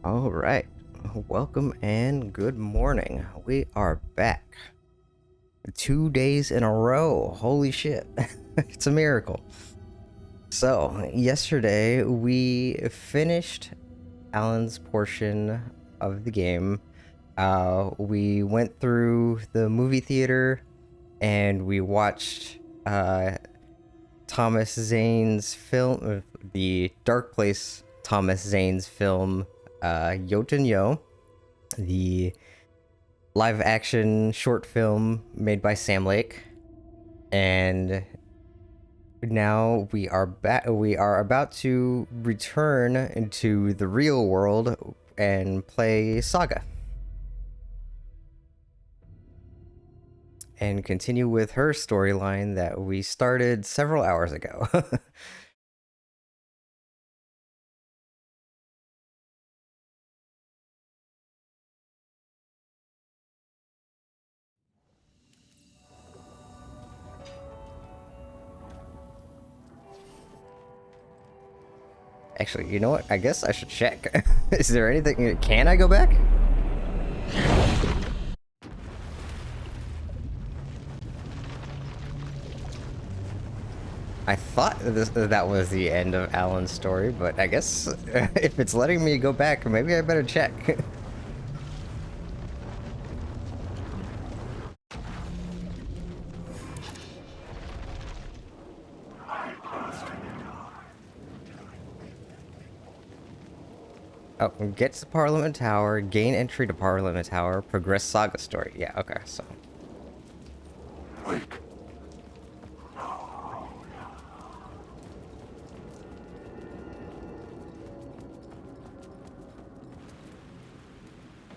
All right. Welcome and good morning. We are back. 2 days in a row. Holy shit. It's a miracle. So, yesterday we finished Alan's portion of the game. We went through the movie theater and we watched Thomas Zane's film, the Dark Place Thomas Zane's film, Yoten Yo, the live action short film made by Sam Lake. And now we are back. We are about to return into the real world and play Saga and continue with her storyline that we started several hours ago. Actually, you know what? I guess I should check. Is there anything? Can I go back? I thought that was the end of Alan's story, but I guess if it's letting me go back, maybe I better check. Oh, get to Parliament Tower, gain entry to Parliament Tower, progress Saga story. Yeah, okay, so. Wake.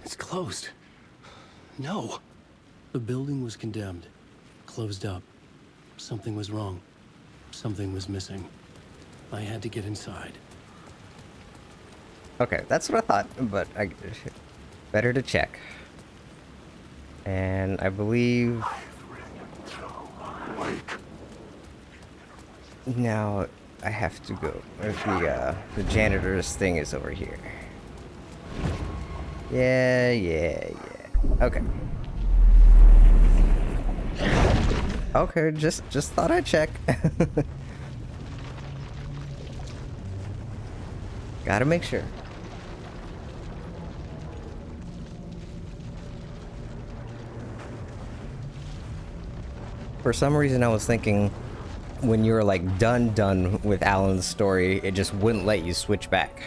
It's closed. No. The building was condemned. Closed up. Something was wrong. Something was missing. I had to get inside. Okay, that's what I thought, but better to check. And I believe now I have to go. The janitor's thing is over here. Yeah. Okay. Okay, just thought I'd check. Gotta make sure. For some reason, I was thinking when you were like done with Alan's story, it just wouldn't let you switch back.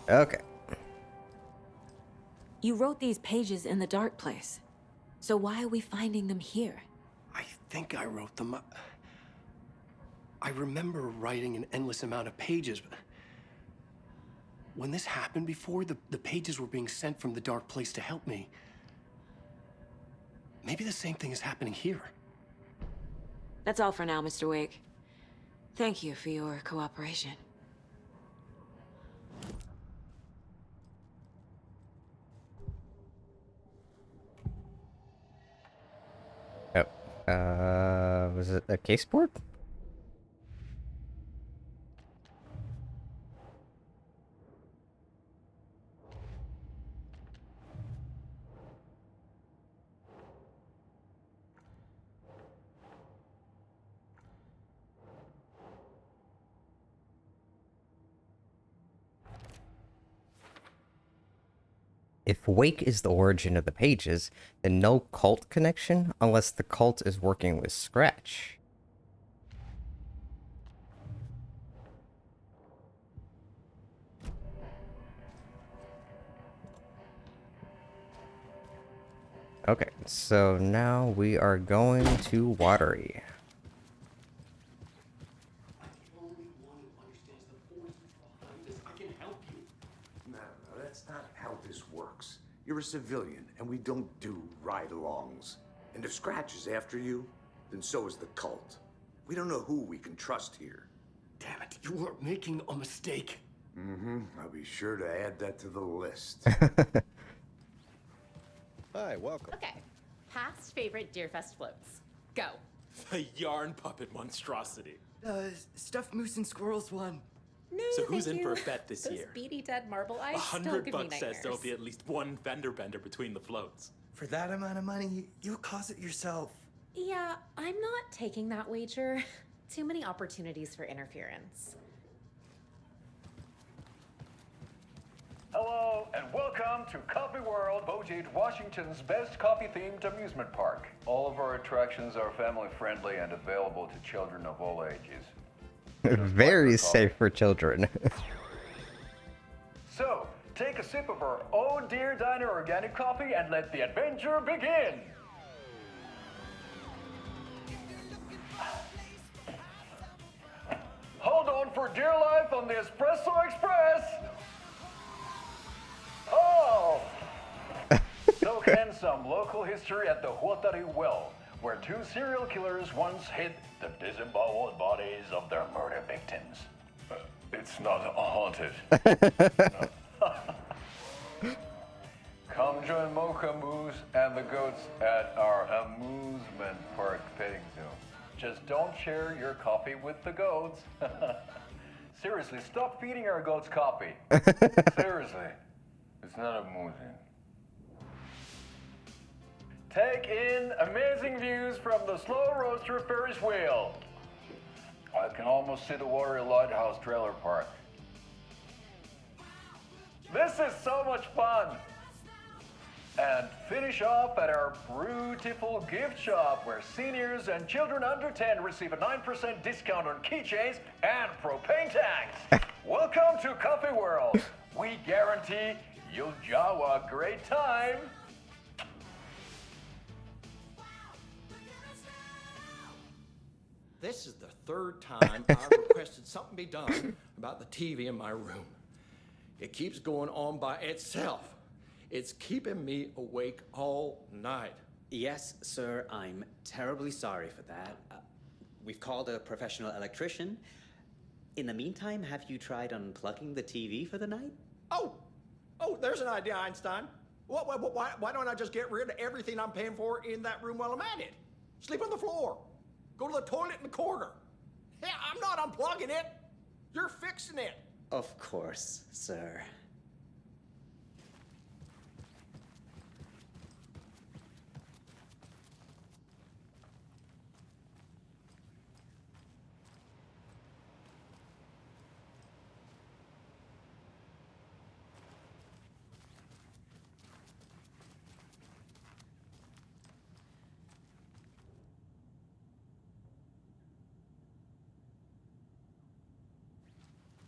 Okay. You wrote these pages in the Dark Place. So why are we finding them here? I think I wrote them. I remember writing an endless amount of pages, but when this happened before, the pages were being sent from the Dark Place to help me. Maybe the same thing is happening here. That's all for now, Mr. Wake. Thank you for your cooperation. Was it a case board? If Wake is the origin of the pages, then no cult connection unless the cult is working with Scratch. Okay, so now we are going to Watery. No, that's not how this works. You're a civilian, and we don't do ride-alongs. And if Scratch is after you, then so is the cult. We don't know who we can trust here. Damn it, you are making a mistake. I'll be sure to add that to the list. Hi, welcome. Okay, past favorite Deerfest floats. Go. The yarn puppet monstrosity. Stuffed moose and squirrels won. No, So who's thank in you. for a bet this Those year? beady dead marble eyes still $100 give me says nightmares. there'll be at least one fender bender between the floats. For that amount of money, you'll cause it yourself. Yeah, I'm not taking that wager. Too many opportunities for interference. Hello and welcome to Coffee World, Bojade, Washington's best coffee-themed amusement park. All of our attractions are family-friendly and available to children of all ages. Very safe for children. So, take a sip of our Oh Dear Diner organic coffee and let the adventure begin! Hold on for dear life on the Espresso Express! Oh! Soak in some local history at the Huatari Well, where 2 serial killers once hid the disemboweled bodies of their murder victims. It's not haunted. Come join Mocha Moose and the goats at our amusement park petting zoo. Just don't share your coffee with the goats. Seriously, stop feeding our goats coffee. Seriously, it's not amusing. Take in amazing views from the Slow Roaster Ferris wheel. I can almost see the Watery Lighthouse trailer park. This is so much fun! And finish off at our beautiful gift shop where seniors and children under 10 receive a 9% discount on keychains and propane tanks. Welcome to Coffee World. We guarantee you'll have a great time. This is the 3rd time I've requested something be done about the TV in my room. It keeps going on by itself. It's keeping me awake all night. Yes, sir, I'm terribly sorry for that. We've called a professional electrician. In the meantime, have you tried unplugging the TV for the night? Oh, there's an idea, Einstein. Why don't I just get rid of everything I'm paying for in that room while I'm at it? Sleep on the floor. Go to the toilet in the corner. Yeah, I'm not unplugging it. You're fixing it. Of course, sir.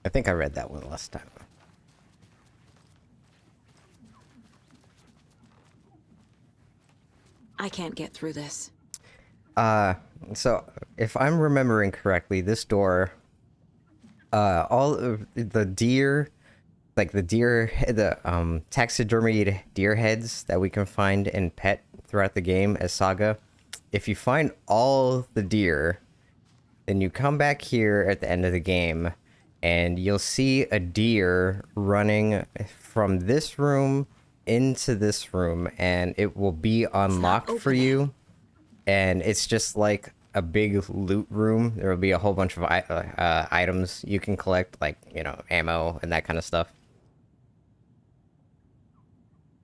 I think I read that one last time. I can't get through this. So if I'm remembering correctly, this door, all of the deer, like the taxidermied deer heads that we can find and pet throughout the game as Saga, if you find all the deer, then you come back here at the end of the game and you'll see a deer running from this room into this room, and it will be unlocked for you. And it's just like a big loot room. There will be a whole bunch of items you can collect, like, you know, ammo and that kind of stuff.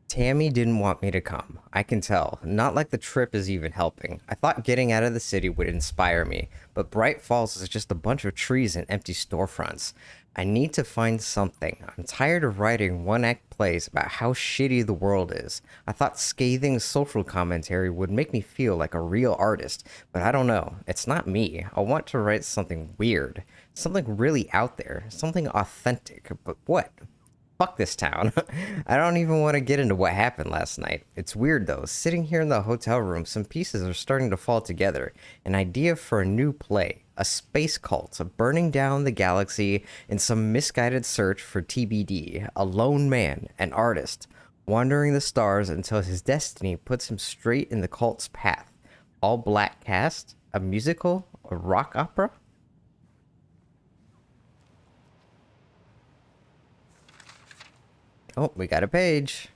Tammy didn't want me to come. I can tell. Not like the trip is even helping. I thought getting out of the city would inspire me, but Bright Falls is just a bunch of trees and empty storefronts. I need to find something. I'm tired of writing one-act plays about how shitty the world is. I thought scathing social commentary would make me feel like a real artist, but I don't know. It's not me. I want to write something weird. Something really out there. Something authentic. But what? Fuck this town. I don't even want to get into what happened last night. It's weird though. Sitting here in the hotel room, some pieces are starting to fall together. An idea for a new play. A space cult burning down the galaxy in some misguided search for TBD. A lone man, an artist, wandering the stars until his destiny puts him straight in the cult's path. All black cast? A musical? A rock opera? Oh, we got a page.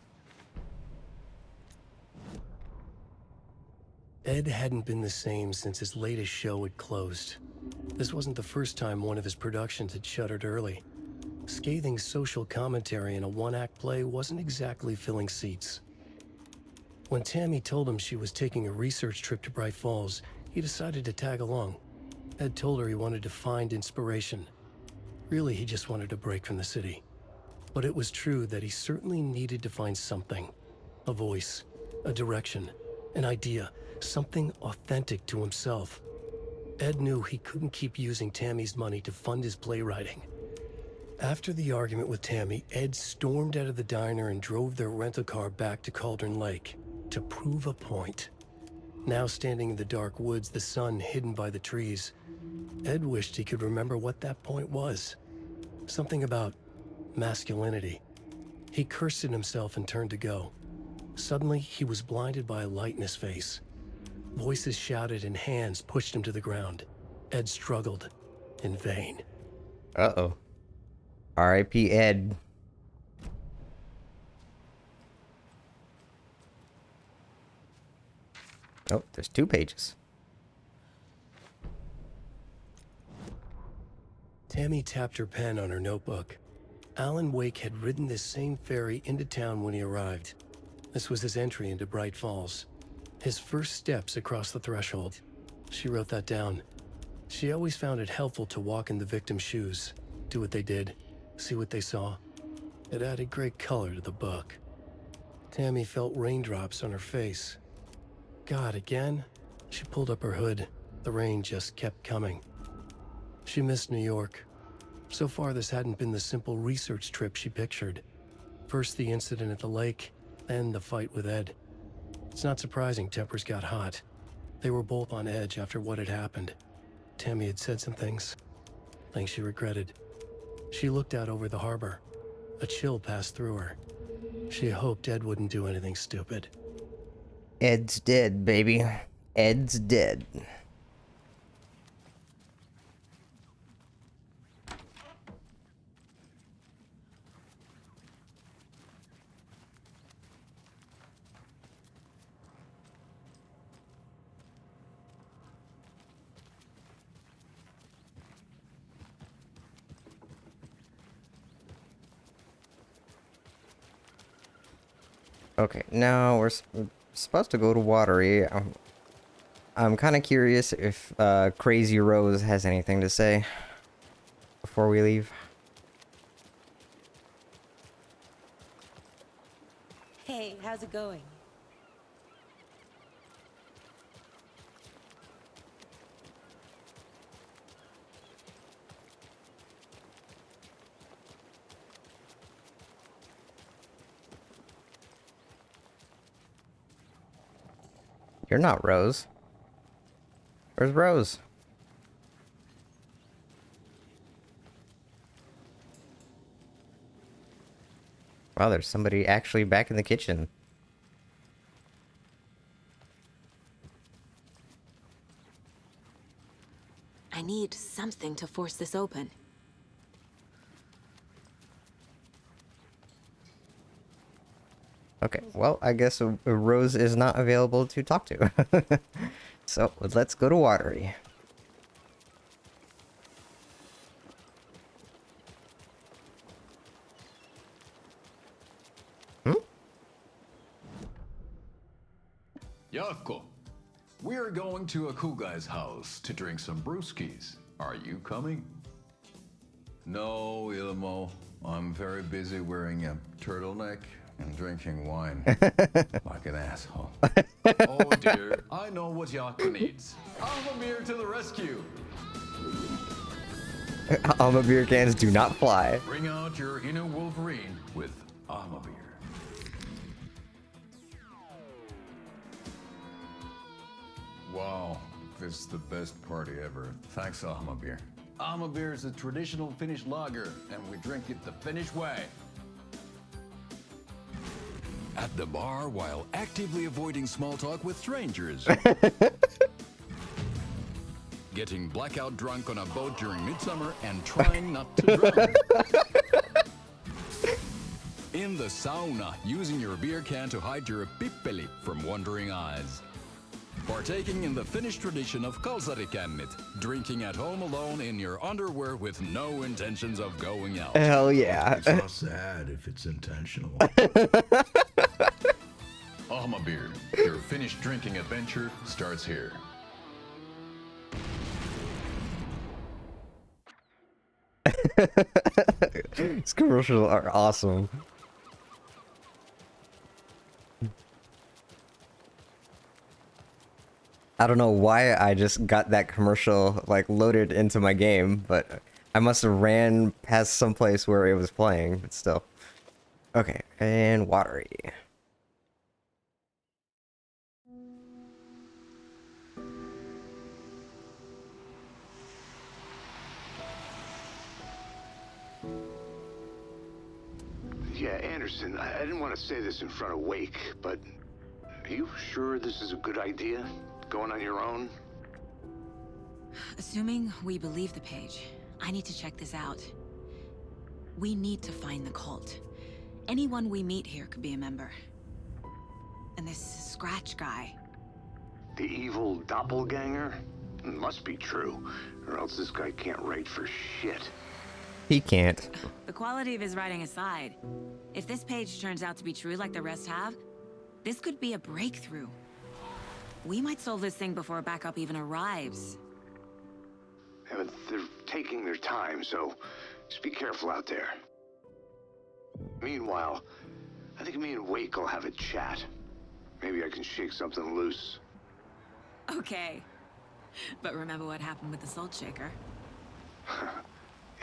Ed hadn't been the same since his latest show had closed. This wasn't the first time one of his productions had shuttered early. Scathing social commentary in a one-act play wasn't exactly filling seats. When Tammy told him she was taking a research trip to Bright Falls, he decided to tag along. Ed told her he wanted to find inspiration. Really, he just wanted a break from the city. But it was true that he certainly needed to find something. A voice, a direction, an idea, something authentic to himself. Ed knew he couldn't keep using Tammy's money to fund his playwriting. After the argument with Tammy, Ed stormed out of the diner and drove their rental car back to Cauldron Lake to prove a point. Now standing in the dark woods, the sun hidden by the trees, Ed wished he could remember what that point was. Something about masculinity. He cursed at himself and turned to go. Suddenly, he was blinded by a light in his face. Voices shouted and hands pushed him to the ground. Ed struggled in vain. Uh-oh. R.I.P. Ed. Oh, there's 2 pages. Tammy tapped her pen on her notebook. Alan Wake had ridden this same ferry into town when he arrived. This was his entry into Bright Falls. His first steps across the threshold. She wrote that down. She always found it helpful to walk in the victim's shoes, do what they did, see what they saw. It added great color to the book. Tammy felt raindrops on her face. God, again? She pulled up her hood. The rain just kept coming. She missed New York. So far, this hadn't been the simple research trip she pictured. First the incident at the lake, then the fight with Ed. It's not surprising tempers got hot. They were both on edge after what had happened. Tammy had said some things she regretted. She looked out over the harbor. A chill passed through her. She hoped Ed wouldn't do anything stupid. Ed's dead, baby. Ed's dead. Okay, now we're supposed to go to Watery. I'm kind of curious if Crazy Rose has anything to say before we leave. Hey, how's it going? You're not Rose. Where's Rose? Wow, there's somebody actually back in the kitchen. I need something to force this open. Okay, well, I guess Rose is not available to talk to. So, let's go to Watery. Jaakko, we're going to a cool guy's house to drink some brewskis. Are you coming? No, Ilmo. I'm very busy wearing a turtleneck and drinking wine like an asshole. Oh dear, I know what Jaakko needs. Alma beer to the rescue. Alma beer cans do not fly. Bring out your inner Wolverine with Alma beer. Wow, this is the best party ever. Thanks, Alma beer. Alma beer is a traditional Finnish lager, and we drink it the Finnish way. At the bar while actively avoiding small talk with strangers. Getting blackout drunk on a boat during midsummer and trying not to drown. In the sauna, using your beer can to hide your pippeli from wandering eyes. Partaking in the Finnish tradition of kalsarikännit, drinking at home alone in your underwear with no intentions of going out. Hell yeah. It's not sad if it's intentional. Ahmabeer, your Finnish drinking adventure starts here. These commercials are awesome. I don't know why I just got that commercial like loaded into my game, but I must have ran past some place where it was playing, but still. Okay, and watery. Yeah, Anderson, I didn't want to say this in front of Wake, but are you sure this is a good idea? Going on your own? Assuming we believe the page, I need to check this out. We need to find the cult. Anyone we meet here could be a member. And this Scratch guy. The evil doppelganger? It must be true, or else this guy can't write for shit. He can't. The quality of his writing aside, if this page turns out to be true like the rest have, this could be a breakthrough. We might solve this thing before backup even arrives. Yeah, but they're taking their time, so just be careful out there. Meanwhile, I think me and Wake will have a chat. Maybe I can shake something loose. Okay. But remember what happened with the Salt Shaker?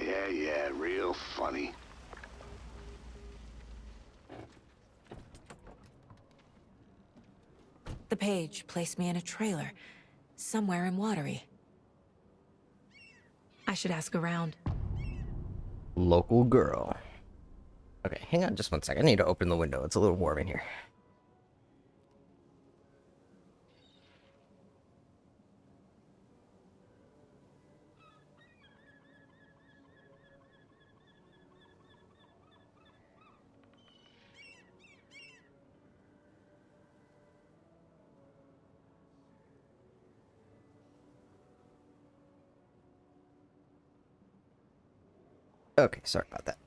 Yeah, real funny. The page placed me in a trailer, somewhere in Watery. I should ask around. Local girl. Okay, hang on just one second. I need to open the window. It's a little warm in here. Okay, sorry about that.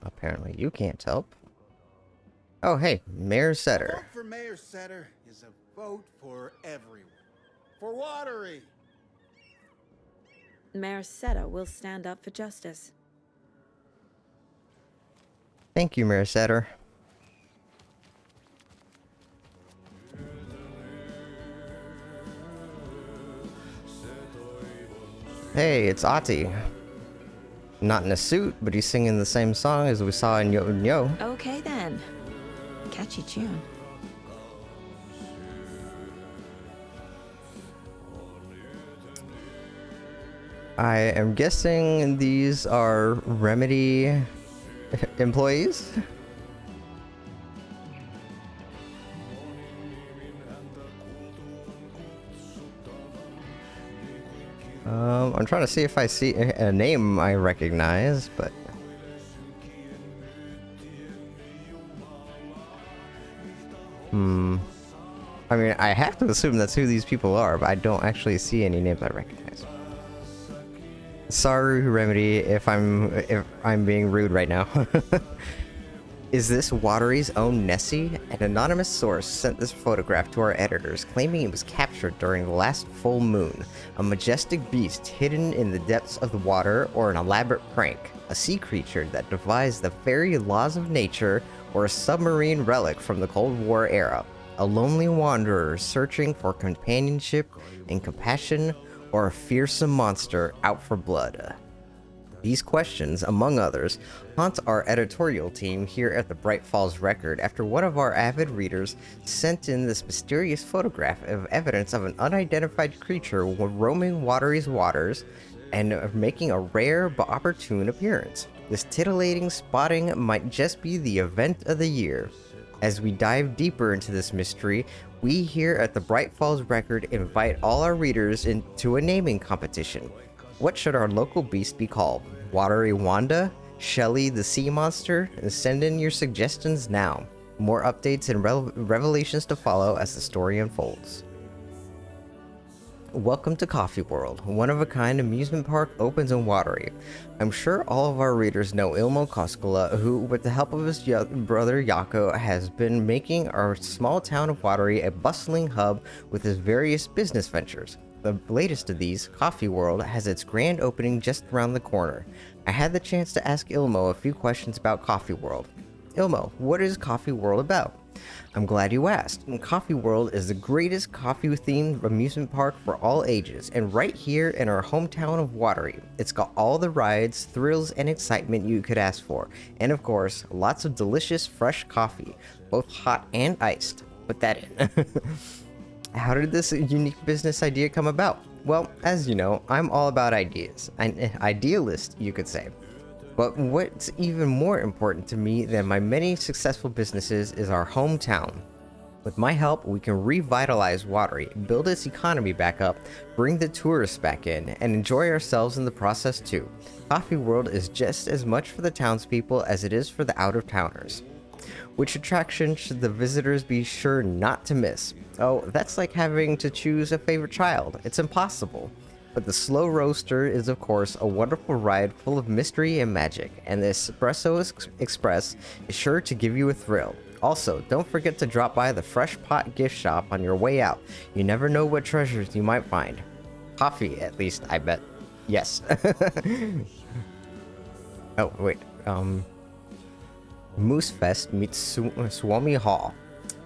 Apparently you can't help. Oh, hey, Mayor Setter. Vote for Mayor Setter is a vote for everyone. For Watery. Mayor Setter will stand up for justice. Thank you, Mayor Setter. Hey, it's Ahti. Not in a suit, but he's singing the same song as we saw in Yo Yo. Okay then. Catchy tune. I am guessing these are Remedy employees? I'm trying to see if I see a name I recognize, but... I mean, I have to assume that's who these people are, but I don't actually see any names I recognize. Sorry, Remedy, if I'm being rude right now. Is this Watery's own Nessie? An anonymous source sent this photograph to our editors, claiming it was captured during the last full moon. A majestic beast hidden in the depths of the water, or an elaborate prank. A sea creature that defies the very laws of nature, or a submarine relic from the Cold War era. A lonely wanderer searching for companionship and compassion, or a fearsome monster out for blood. These questions, among others, haunt our editorial team here at the Bright Falls Record after one of our avid readers sent in this mysterious photograph of evidence of an unidentified creature roaming Watery's waters and making a rare but opportune appearance. This titillating spotting might just be the event of the year. As we dive deeper into this mystery, we here at the Bright Falls Record invite all our readers into a naming competition. What should our local beast be called? Watery Wanda? Shelly the Sea Monster? Send in your suggestions now. More updates and revelations to follow as the story unfolds. Welcome to Coffee World, one-of-a-kind amusement park opens in Watery. I'm sure all of our readers know Ilmo Koskela, who, with the help of his brother Yako, has been making our small town of Watery a bustling hub with his various business ventures. The latest of these, Coffee World, has its grand opening just around the corner. I had the chance to ask Ilmo a few questions about Coffee World. Ilmo, what is Coffee World about? I'm glad you asked. Coffee World is the greatest coffee-themed amusement park for all ages, and right here in our hometown of Watery. It's got all the rides, thrills, and excitement you could ask for, and of course, lots of delicious fresh coffee, both hot and iced. Put that in. How did this unique business idea come about? Well, as you know, I'm all about ideas. An idealist, you could say. But what's even more important to me than my many successful businesses is our hometown. With my help, we can revitalize Watery, build its economy back up, bring the tourists back in, and enjoy ourselves in the process too. Coffee World is just as much for the townspeople as it is for the out-of-towners. Which attraction should the visitors be sure not to miss? Oh, that's like having to choose a favorite child. It's impossible. But the Slow Roaster is, of course, a wonderful ride full of mystery and magic, and the Espresso Express is sure to give you a thrill. Also, don't forget to drop by the Fresh Pot gift shop on your way out. You never know what treasures you might find. Coffee, at least, I bet. Yes. Oh, wait. Moose Fest meets Swami Hall.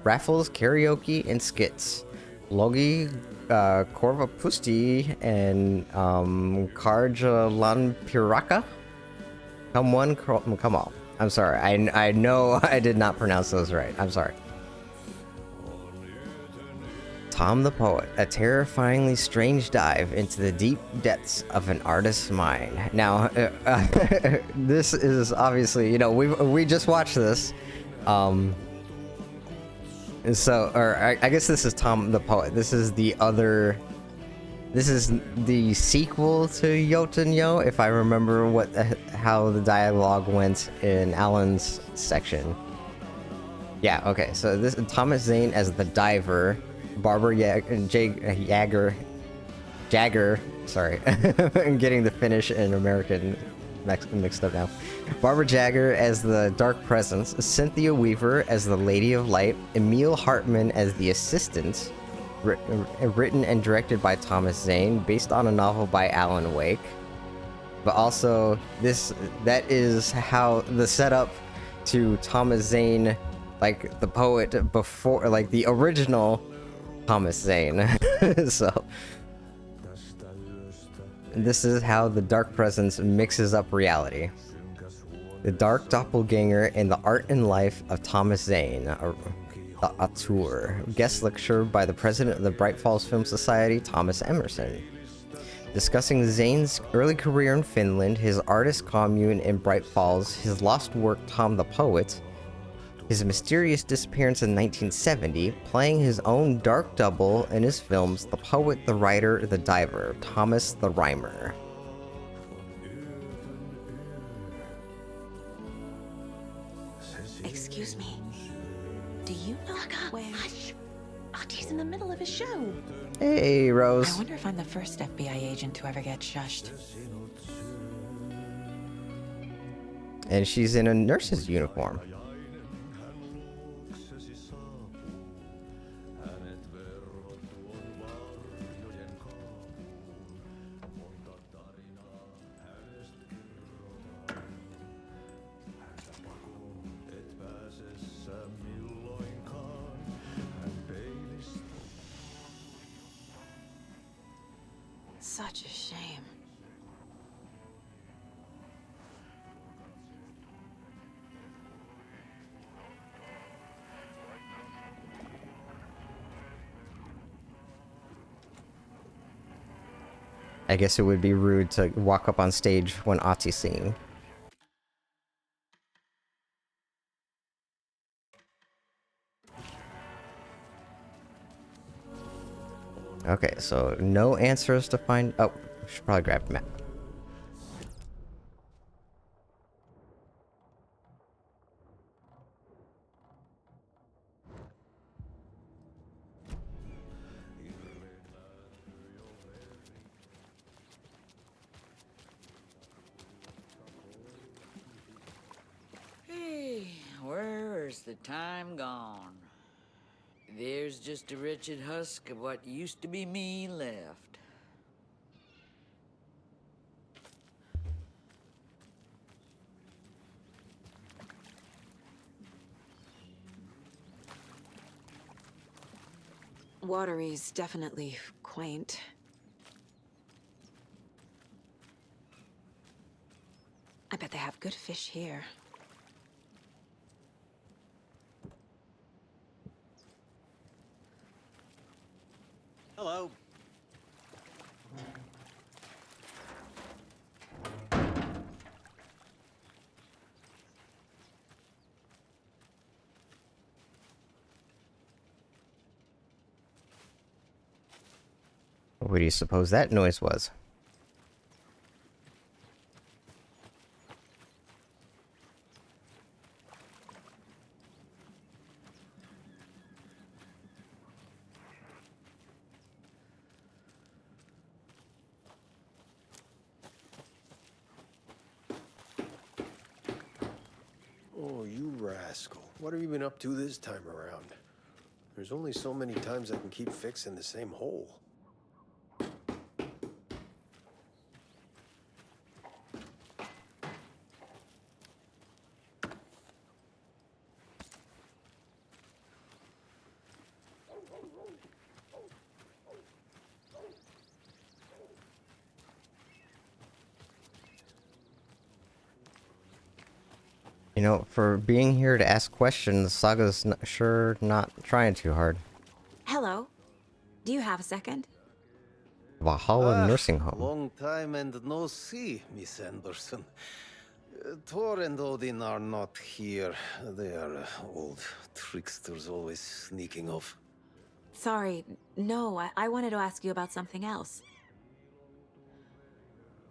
Raffles, karaoke, and skits. Logi Korvapusti and Karjalan Piraka. Come on. I'm sorry. I know I did not pronounce those right. I'm sorry. Tom the Poet, a terrifyingly strange dive into the deep depths of an artist's mind. Now, this is obviously, you know, we just watched this. So, or I guess this is Tom the Poet. This is the sequel to Yoten Yo, if I remember how the dialogue went in Alan's section. Yeah, okay. So this Thomas Zane as the diver, Barbara Jagger. Sorry, I'm getting the Finnish and American mixed up now. Barbara Jagger as the Dark Presence, Cynthia Weaver as the Lady of Light, Emil Hartman as the Assistant, written and directed by Thomas Zane, based on a novel by Alan Wake. But also, that is how the setup to Thomas Zane, like the poet before, like the original Thomas Zane. So this is how the Dark Presence mixes up reality. The Dark Doppelganger in the Art and Life of Thomas Zane, the auteur. Guest lecture by the president of the Bright Falls Film Society, Thomas Emerson. Discussing Zane's early career in Finland, his artist commune in Bright Falls, his lost work Tom the Poet, his mysterious disappearance in 1970, playing his own dark double in his films The Poet, the Writer, the Diver, Thomas the Rhymer. Excuse me. Do you know where... Hush! Artie's in the middle of a show. Hey, Rose. I wonder if I'm the first FBI agent to ever get shushed. And she's in a nurse's uniform. Such a shame. I guess it would be rude to walk up on stage when Ati's singing. Okay, so no answers to find. Oh, we should probably grab a map. the time gone. There's just a wretched husk of what used to be me left. Watery's definitely quaint. I bet they have good fish here. Hello. What do you suppose that noise was? Oh, you rascal. What have you been up to this time around? There's only so many times I can keep fixing the same hole. You know, for being here to ask questions, Saga's sure not trying too hard. Hello. Do you have a second? Valhalla Nursing Home. Long time and no see, Miss Anderson. Thor and Odin are not here. They are old tricksters always sneaking off. Sorry. No, I wanted to ask you about something else.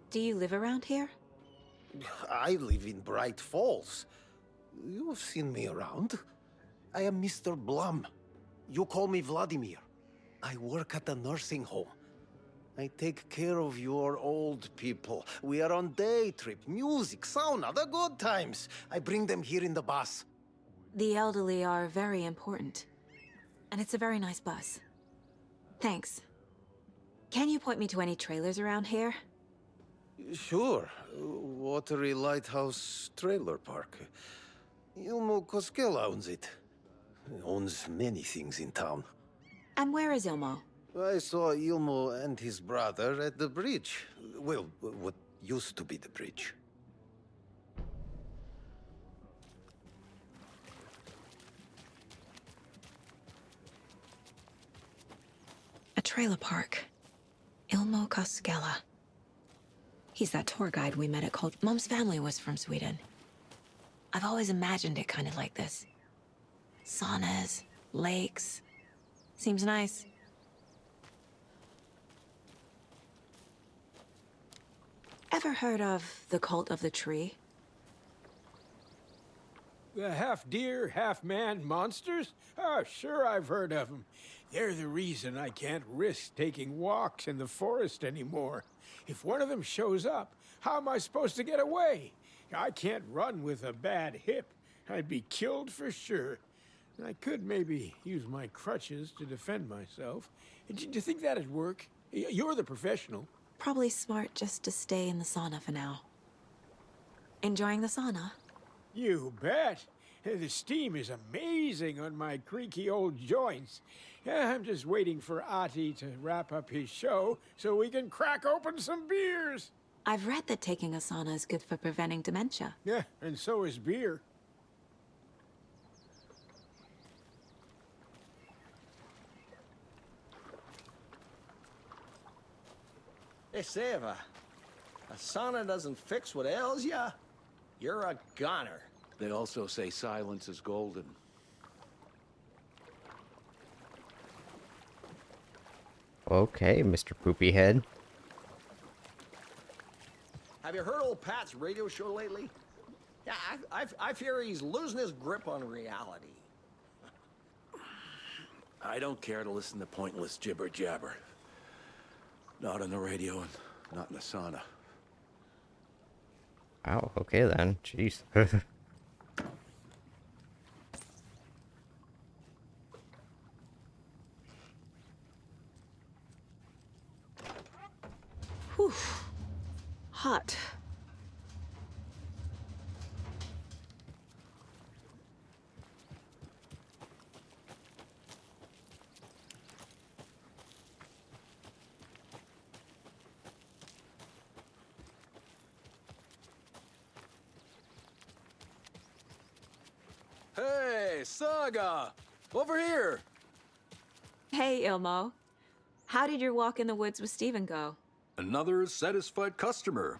Do you live around here? I live in Bright Falls. You've seen me around. I am Mr. Blum. You call me Vladimir. I work at a nursing home. I take care of your old people. We are on day trip, music, sauna, the good times. I bring them here in the bus. The elderly are very important. And it's a very nice bus. Thanks. Can you point me to any trailers around here? Sure. Watery Lighthouse Trailer Park. Ilmo Koskela owns it. He owns many things in town. And where is Ilmo? I saw Ilmo and his brother at the bridge. Well, what used to be the bridge. A trailer park. Ilmo Koskela. He's that tour guide we met at Mom's family was from Sweden. I've always imagined it kind of like this. Saunas, lakes. Seems nice. Ever heard of the Cult of the Tree? The half-deer, half-man monsters? Oh, sure I've heard of them. They're the reason I can't risk taking walks in the forest anymore. If one of them shows up, how am I supposed to get away? I can't run with a bad hip. I'd be killed for sure. I could maybe use my crutches to defend myself. Do you think that'd work? You're the professional. Probably smart just to stay in the sauna for now. Enjoying the sauna? You bet. The steam is amazing on my creaky old joints. I'm just waiting for Ahti to wrap up his show so we can crack open some beers. I've read that taking a sauna is good for preventing dementia. Yeah, and so is beer. They say if a sauna doesn't fix what ails ya, you're a goner. They also say silence is golden. Okay, Mr. Poopy Head. Have you heard old Pat's radio show lately? Yeah, I fear he's losing his grip on reality. I don't care to listen to pointless jibber-jabber. Not on the radio and not in the sauna. Wow, okay then. Jeez. Whew. Hot. Hey, Saga! Over here! Hey, Ilmo. How did your walk in the woods with Steven go? Another satisfied customer.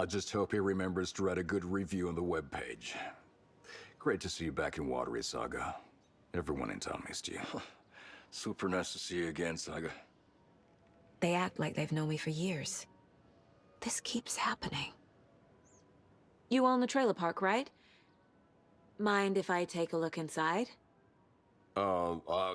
I just hope he remembers to write a good review on the webpage. Great to see you back in Watery, Saga. Everyone in town missed you. Super nice to see you again, Saga. They act like they've known me for years. This keeps happening. You own the trailer park, right? Mind if I take a look inside?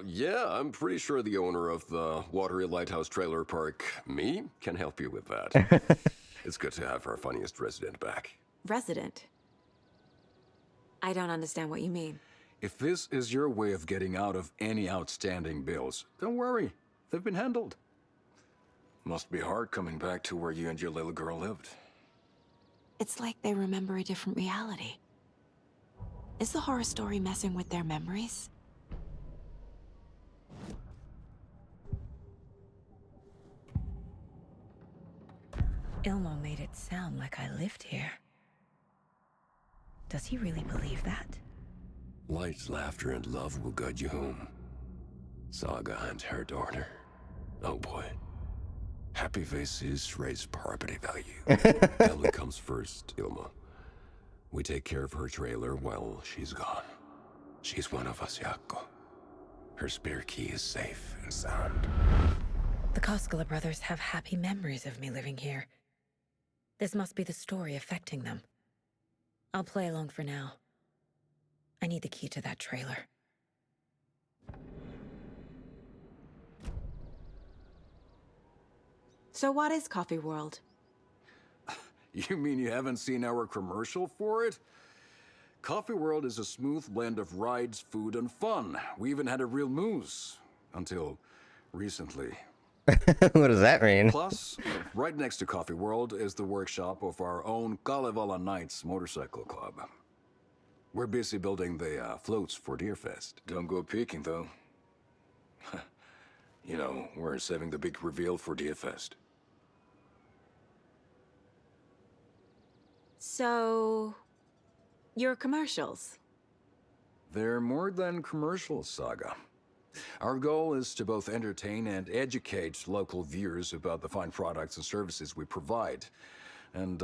Yeah, I'm pretty sure the owner of the Watery Lighthouse Trailer Park, me, can help you with that. It's good to have our funniest resident back. Resident? I don't understand what you mean. If this is your way of getting out of any outstanding bills, don't worry. They've been handled. Must be hard coming back to where you and your little girl lived. It's like they remember a different reality. Is the horror story messing with their memories? Ilmo made it sound like I lived here. Does he really believe that? Light, laughter, and love will guide you home. Saga and her daughter. Oh boy. Happy faces raise property value. Family comes first, Ilma. We take care of her trailer while she's gone. She's one of us, Jaakko. Her spare key is safe and sound. The Koskela brothers have happy memories of me living here. This must be the story affecting them. I'll play along for now. I need the key to that trailer. So what is Coffee World? You mean you haven't seen our commercial for it? Coffee World is a smooth blend of rides, food, and fun. We even had a real moose. Until recently. What does that mean? Plus, right next to Coffee World is the workshop of our own Kalevala Knights Motorcycle Club. We're busy building the floats for Deerfest. Don't go peeking, though. You know, we're saving the big reveal for Deerfest. So... your commercials? They're more than commercials, Saga. Our goal is to both entertain and educate local viewers about the fine products and services we provide. And,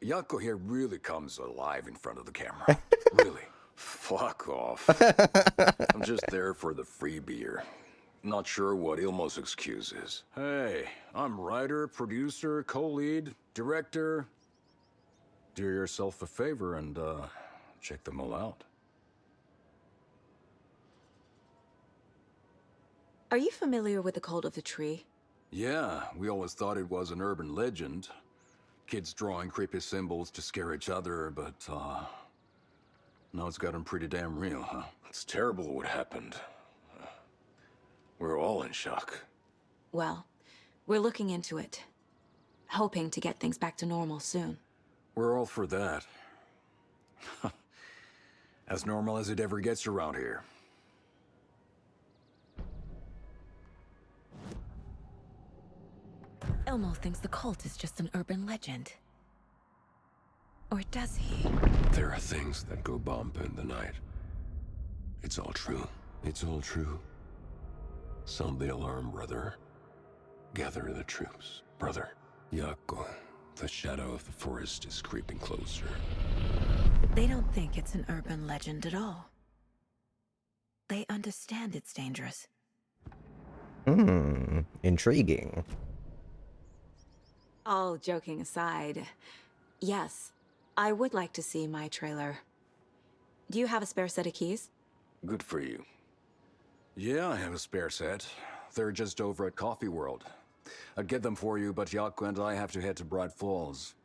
Jaakko here really comes alive in front of the camera. Really. Fuck off. I'm just there for the free beer. Not sure what Ilmo's excuse is. Hey, I'm writer, producer, co-lead, director. Do yourself a favor and, check them all out. Are you familiar with the Cult of the Tree? Yeah, we always thought it was an urban legend. Kids drawing creepy symbols to scare each other, but, now it's gotten pretty damn real, huh? It's terrible what happened. We're all in shock. Well, we're looking into it. Hoping to get things back to normal soon. We're all for that. As normal as it ever gets around here. Ilmo thinks the cult is just an urban legend. Or does he? There are things that go bump in the night. It's all true. It's all true. Sound the alarm, brother. Gather the troops, brother. Jaakko, the shadow of the forest is creeping closer. They don't think it's an urban legend at all. They understand it's dangerous. Intriguing. All joking aside, yes, I would like to see my trailer. Do you have a spare set of keys? Good for you. Yeah, I have a spare set. They're just over at Coffee World. I'd get them for you, but Jaakko and I have to head to Bright Falls.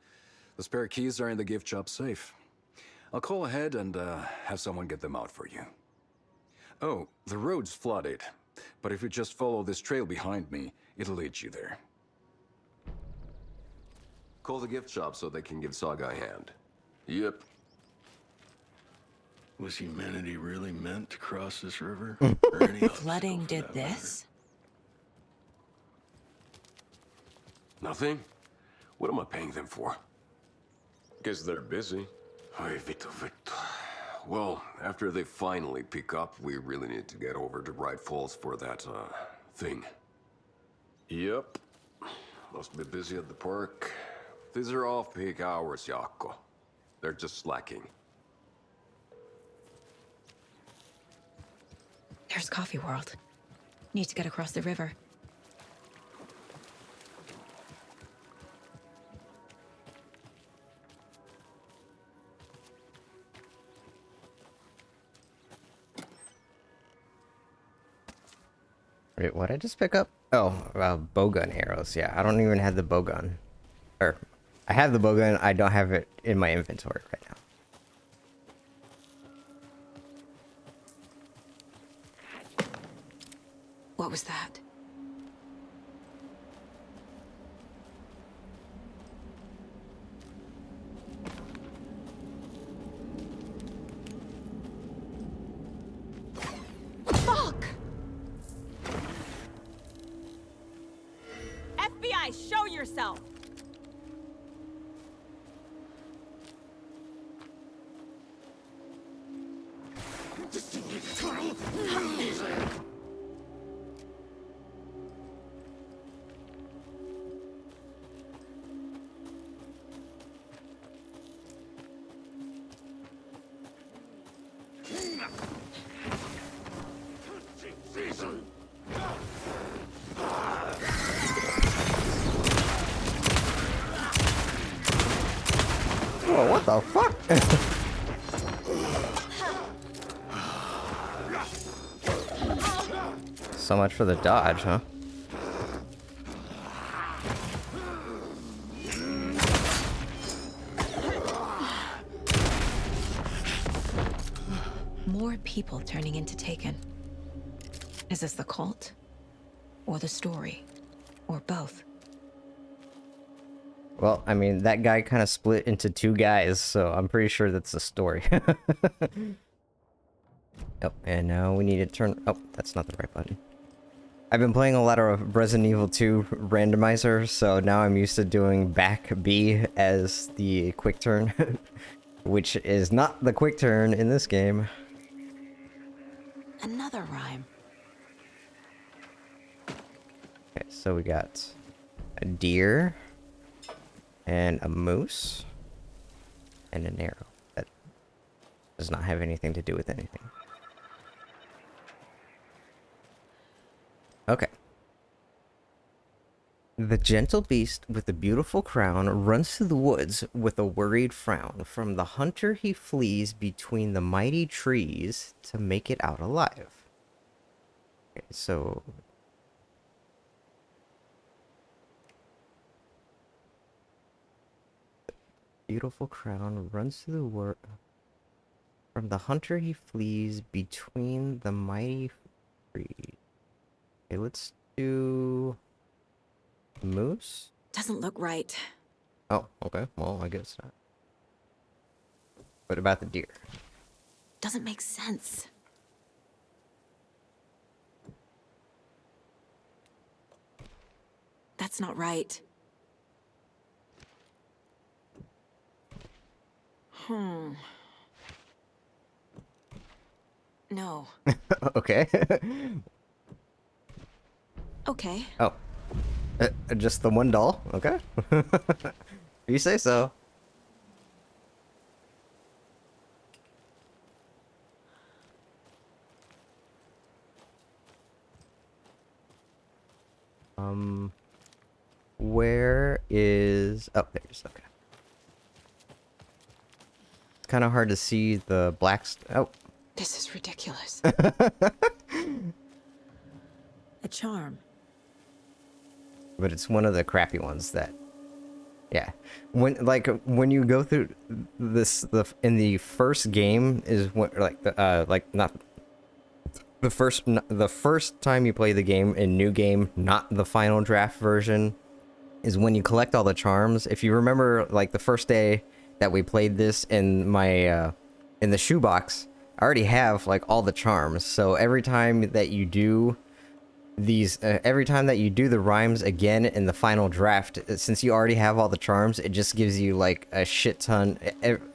The spare keys are in the gift shop safe. I'll call ahead and have someone get them out for you. Oh, the road's flooded, but if you just follow this trail behind me, it'll lead you there. Call the gift shop so they can give Saga a hand. Yep. Was humanity really meant to cross this river? Flooding did this? Nothing? What am I paying them for? Guess they're busy. Ay, Victor. Well, after they finally pick up, we really need to get over to Bright Falls for that, thing. Yep. Must be busy at the park. These are off-peak hours, Jaakko. They're just slacking. There's Coffee World. Need to get across the river. Wait, what did I just pick up? Oh, bowgun arrows. Yeah, I don't even have the bowgun. Or, I have the bowgun, I don't have it in my inventory right now. What was that? Fuck! FBI, show yourself! Whoa, what the fuck? So much for the dodge, huh? More people turning into Taken. Is this the cult? Or the story? Or both? Well, I mean, that guy kind of split into two guys, so I'm pretty sure that's the story. Oh, and now we need to turn... Oh, that's not the right button. I've been playing a lot of Resident Evil 2 randomizer, so now I'm used to doing back B as the quick turn, which is not the quick turn in this game. Another rhyme. Okay, so we got a deer, and a moose, and an arrow. That does not have anything to do with anything. Okay. The gentle beast with the beautiful crown runs through the woods with a worried frown. From the hunter he flees between the mighty trees to make it out alive. Okay, so... Beautiful crown runs through the wood. From the hunter he flees between the mighty trees. Okay, let's do... moose? Doesn't look right. Oh, okay. Well, I guess not. What about the deer? Doesn't make sense. That's not right. No. Okay. Okay. Oh. Just the one doll? Okay. You say so. Where is... Oh, there's... Okay. It's kind of hard to see the black... Oh. This is ridiculous. A charm. But it's one of the crappy ones that... Yeah. When you go through this... in the first game is when... not... The first time you play the game in New Game, not the final draft version, is when you collect all the charms. If you remember, like the first day that we played this in my in the shoebox, I already have like all the charms. So every time that you do these, every time that you do the rhymes again in the final draft, since you already have all the charms, it just gives you like a shit ton.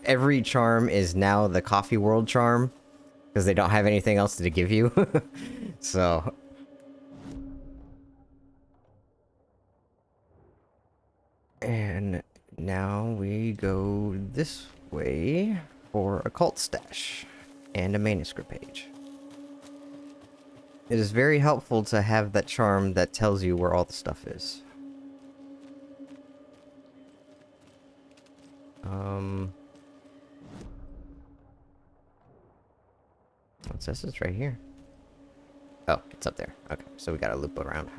Every charm is now the Coffee World charm because they don't have anything else to give you. So. And now we go this way for a cult stash and a manuscript page. It is very helpful to have that charm that tells you where all the stuff is. What's this? It's right here. Oh, it's up there. Okay, so we gotta loop around.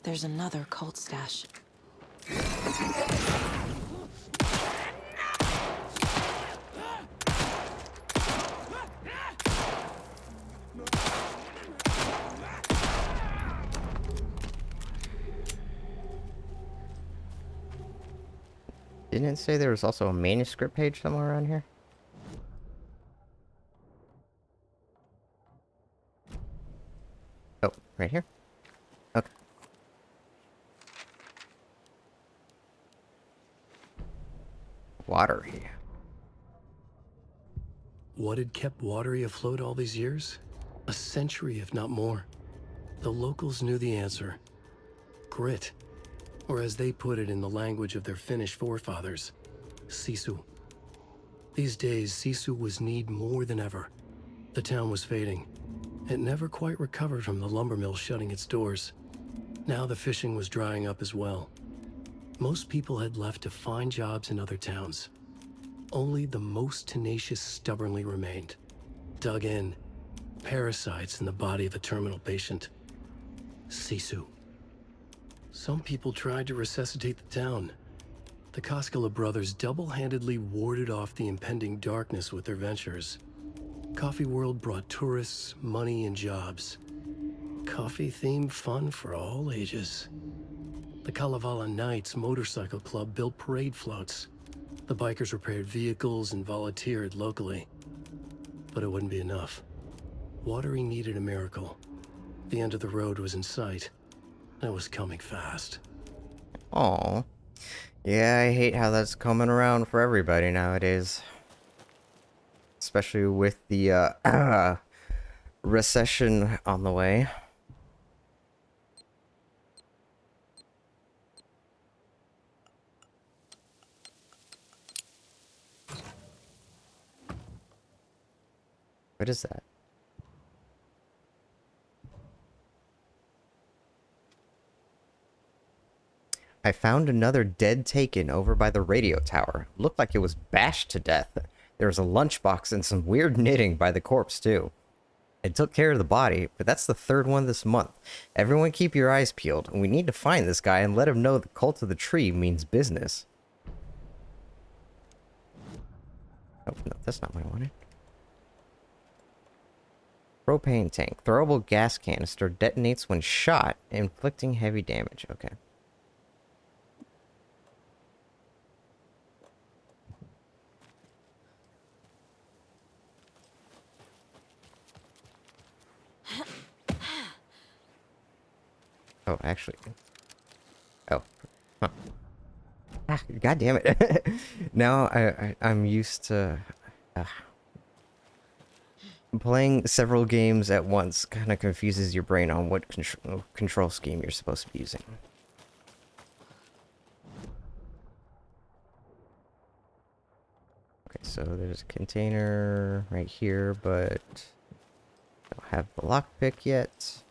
There's another cult stash. Didn't it say there was also a manuscript page somewhere around here? Oh, right here? Okay. Watery. What had kept Watery afloat all these years? A century, if not more. The locals knew the answer. Grit. Or as they put it in the language of their Finnish forefathers, sisu. These days, sisu was needed more than ever. The town was fading. It never quite recovered from the lumber mill shutting its doors. Now the fishing was drying up as well. Most people had left to find jobs in other towns. Only the most tenacious stubbornly remained. Dug in. Parasites in the body of a terminal patient. Sisu. Some people tried to resuscitate the town. The Koskela brothers double-handedly warded off the impending darkness with their ventures. Coffee World brought tourists, money, and jobs. Coffee-themed fun for all ages. The Kalevala Knights Motorcycle Club built parade floats. The bikers repaired vehicles and volunteered locally. But it wouldn't be enough. Watery needed a miracle. The end of the road was in sight. It was coming fast. Aw. Yeah, I hate how that's coming around for everybody nowadays. Especially with the recession on the way. What is that? I found another dead Taken over by the radio tower. Looked like it was bashed to death. There was a lunchbox and some weird knitting by the corpse, too. It took care of the body, but that's the third one this month. Everyone keep your eyes peeled. We need to find this guy and let him know the cult of the tree means business. Oh, no, that's not what I wanted. Propane tank. Throwable gas canister detonates when shot, inflicting heavy damage. Okay. Oh, actually. Oh. Huh. Ah, God damn it. Now I'm used to playing several games at once kind of confuses your brain on what control scheme you're supposed to be using. Okay, so there's a container right here, but I don't have the lockpick yet.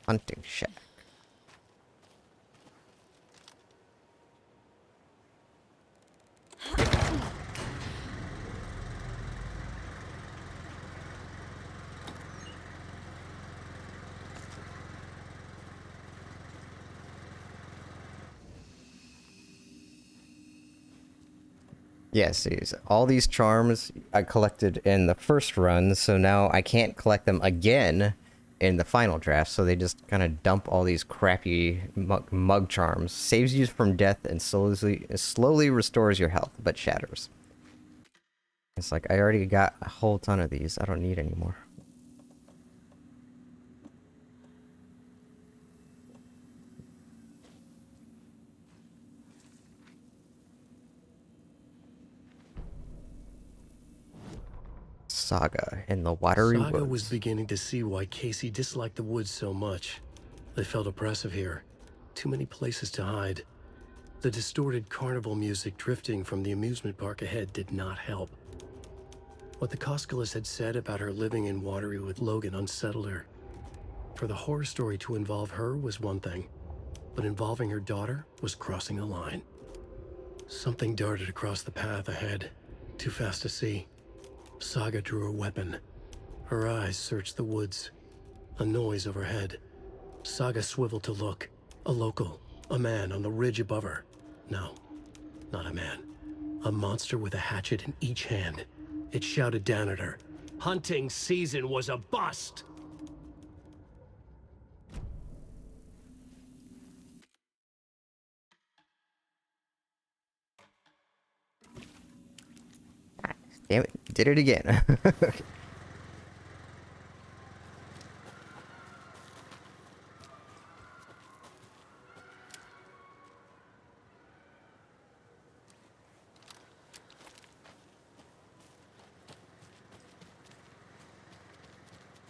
Hunting shack. Yes, all these charms I collected in the first run, so now I can't collect them again in the final draft, so they just kind of dump all these crappy mug charms. Saves you from death and slowly restores your health, but shatters. It's like, I already got a whole ton of these. I don't need any more. Saga in the watery Saga woods. was beginning to see why Casey disliked the woods so much. They felt oppressive here. Too many places to hide. The distorted carnival music drifting from the amusement park ahead did not help. What the Koskalas had said about her living in Watery with Logan unsettled her. For the horror story to involve her was one thing, but involving her daughter was crossing a line. Something darted across the path ahead, too fast to see. Saga drew her weapon. Her eyes searched the woods. A noise overhead. Saga swiveled to look. A local. A man on the ridge above her. No, not a man. A monster with a hatchet in each hand. It shouted down at her. Hunting season was a bust! Damn it, did it again.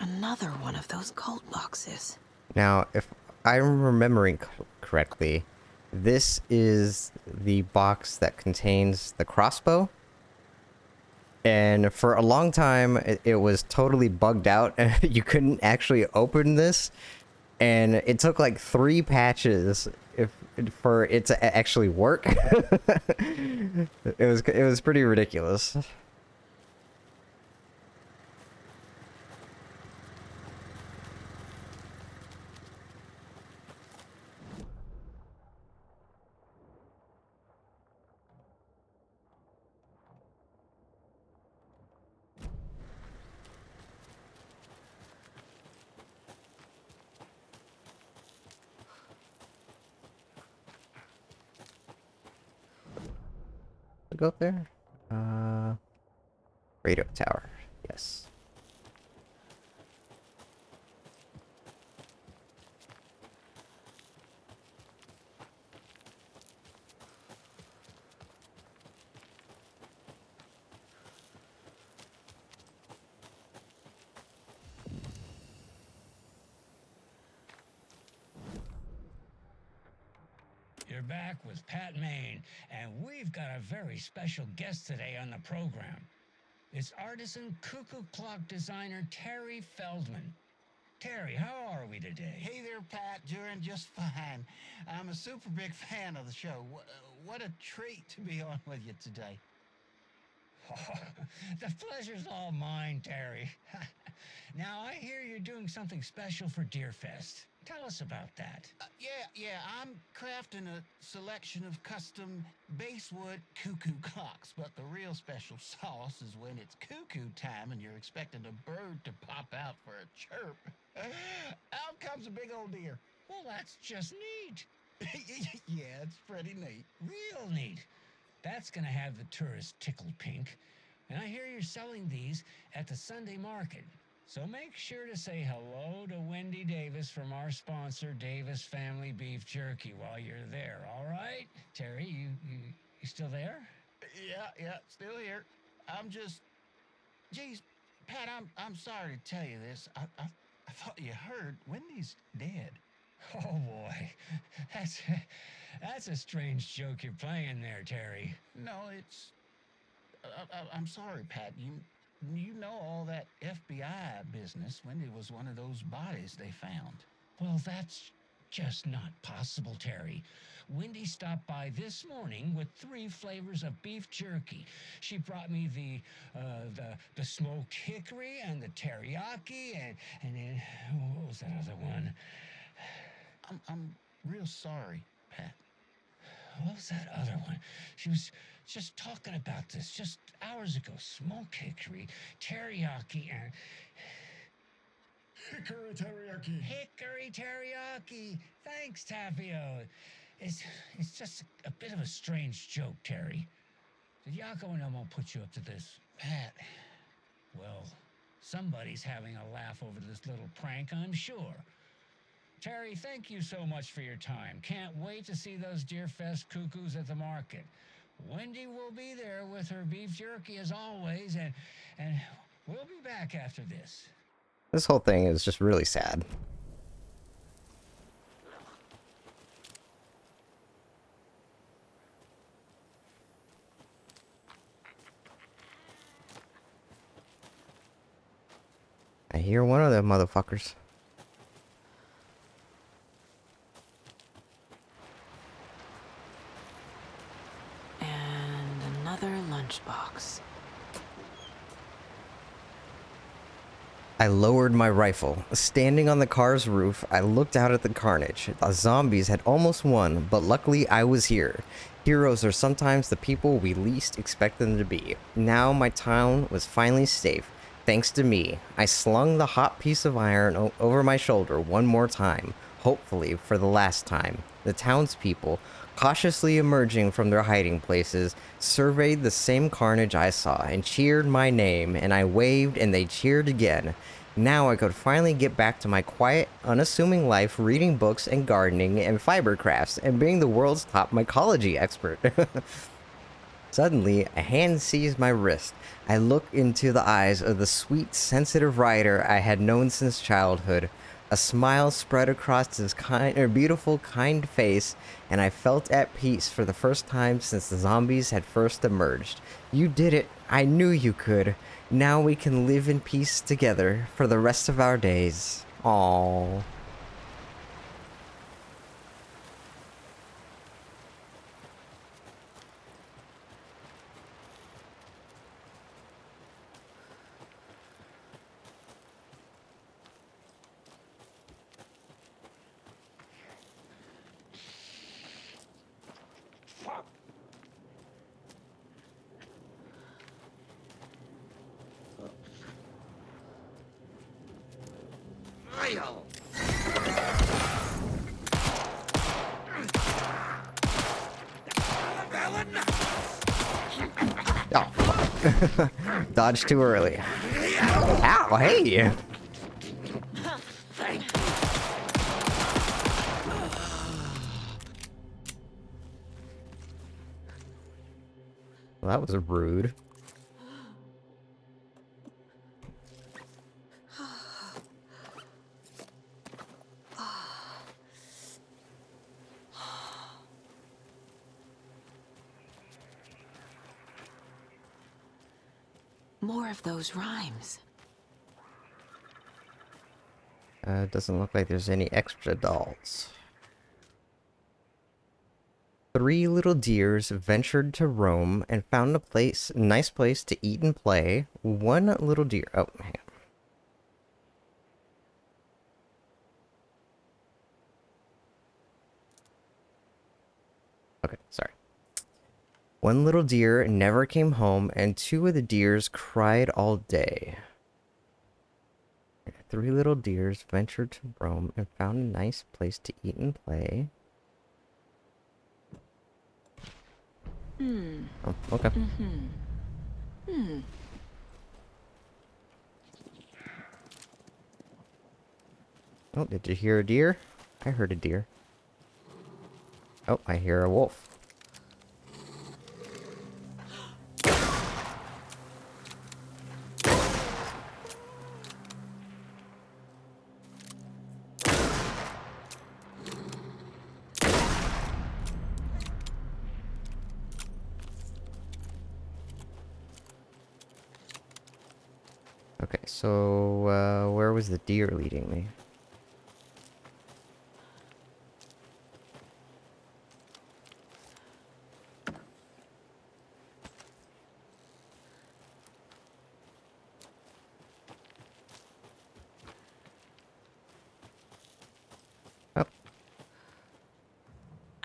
Another one of those cult boxes. Now, if I'm remembering correctly, this is the box that contains the crossbow. And for a long time, it was totally bugged out, and you couldn't actually open this. And it took like 3 patches for it to actually work. It was pretty ridiculous. Go up there. Radio tower. Yes. You're back with Pat Maine, and we've got a very special guest today on the program. It's artisan cuckoo clock designer Terry Feldman. Terry, how are we today? Hey there, Pat. Doing just fine. I'm a super big fan of the show. What a treat to be on with you today. Oh, the pleasure's all mine, Terry. Now, I hear you're doing something special for Deerfest. Tell us about that. Yeah, I'm crafting a selection of custom basswood cuckoo clocks, but the real special sauce is when it's cuckoo time and you're expecting a bird to pop out for a chirp. Out comes a big old deer. Well, that's just neat. Yeah, it's pretty neat. Real neat. That's gonna have the tourists tickled pink. And I hear you're selling these at the Sunday market. So make sure to say hello to Wendy Davis from our sponsor, Davis Family Beef Jerky, while you're there, all right? Terry, you still there? Yeah, still here. I'm just... Geez, Pat, I'm sorry to tell you this. I thought you heard Wendy's dead. Oh, boy. That's a strange joke you're playing there, Terry. No, it's... I'm sorry, Pat. You know all that FBI business. Wendy was one of those bodies they found. Well, that's just not possible, Terry. Wendy stopped by this morning with 3 flavors of beef jerky. She brought me the smoked hickory and the teriyaki and then what was that other one? I'm real sorry, Pat. what was that other one? She was just talking about this just hours ago. Smoked hickory, teriyaki, and... Hickory teriyaki. Hickory teriyaki. Thanks, Tapio. It's just a bit of a strange joke, Terry. Did Yako and Elmo put you up to this? Pat, well, somebody's having a laugh over this little prank, I'm sure. Terry, thank you so much for your time. Can't wait to see those Deerfest cuckoos at the market. Wendy will be there with her beef jerky as always, and we'll be back after this. This whole thing is just really sad. I hear one of them motherfuckers. And another lunchbox. I lowered my rifle. Standing on the car's roof, I looked out at the carnage. The zombies had almost won, but luckily I was here. Heroes are sometimes the people we least expect them to be. Now my town was finally safe. Thanks to me, I slung the hot piece of iron over my shoulder one more time, hopefully for the last time. The townspeople, cautiously emerging from their hiding places, surveyed the same carnage I saw and cheered my name, and I waved and they cheered again. Now I could finally get back to my quiet, unassuming life reading books and gardening and fiber crafts and being the world's top mycology expert. Suddenly, a hand seized my wrist. I looked into the eyes of the sweet, sensitive writer I had known since childhood. A smile spread across his beautiful, kind face, and I felt at peace for the first time since the zombies had first emerged. You did it. I knew you could. Now we can live in peace together for the rest of our days. Aww. Oh, fuck. Dodged too early. Ow, hey! Well, that was rude. More of those rhymes. Doesn't look like there's any extra dolls. 3 little deers ventured to roam and found a nice place to eat and play. 1 little deer. Oh, hang on. Okay, sorry. 1 little deer never came home, and 2 of the deers cried all day. 3 little deers ventured to roam and found a nice place to eat and play. Oh, okay. Oh, did you hear a deer? I heard a deer. Oh, I hear a wolf. Okay, so, where was the deer leading me?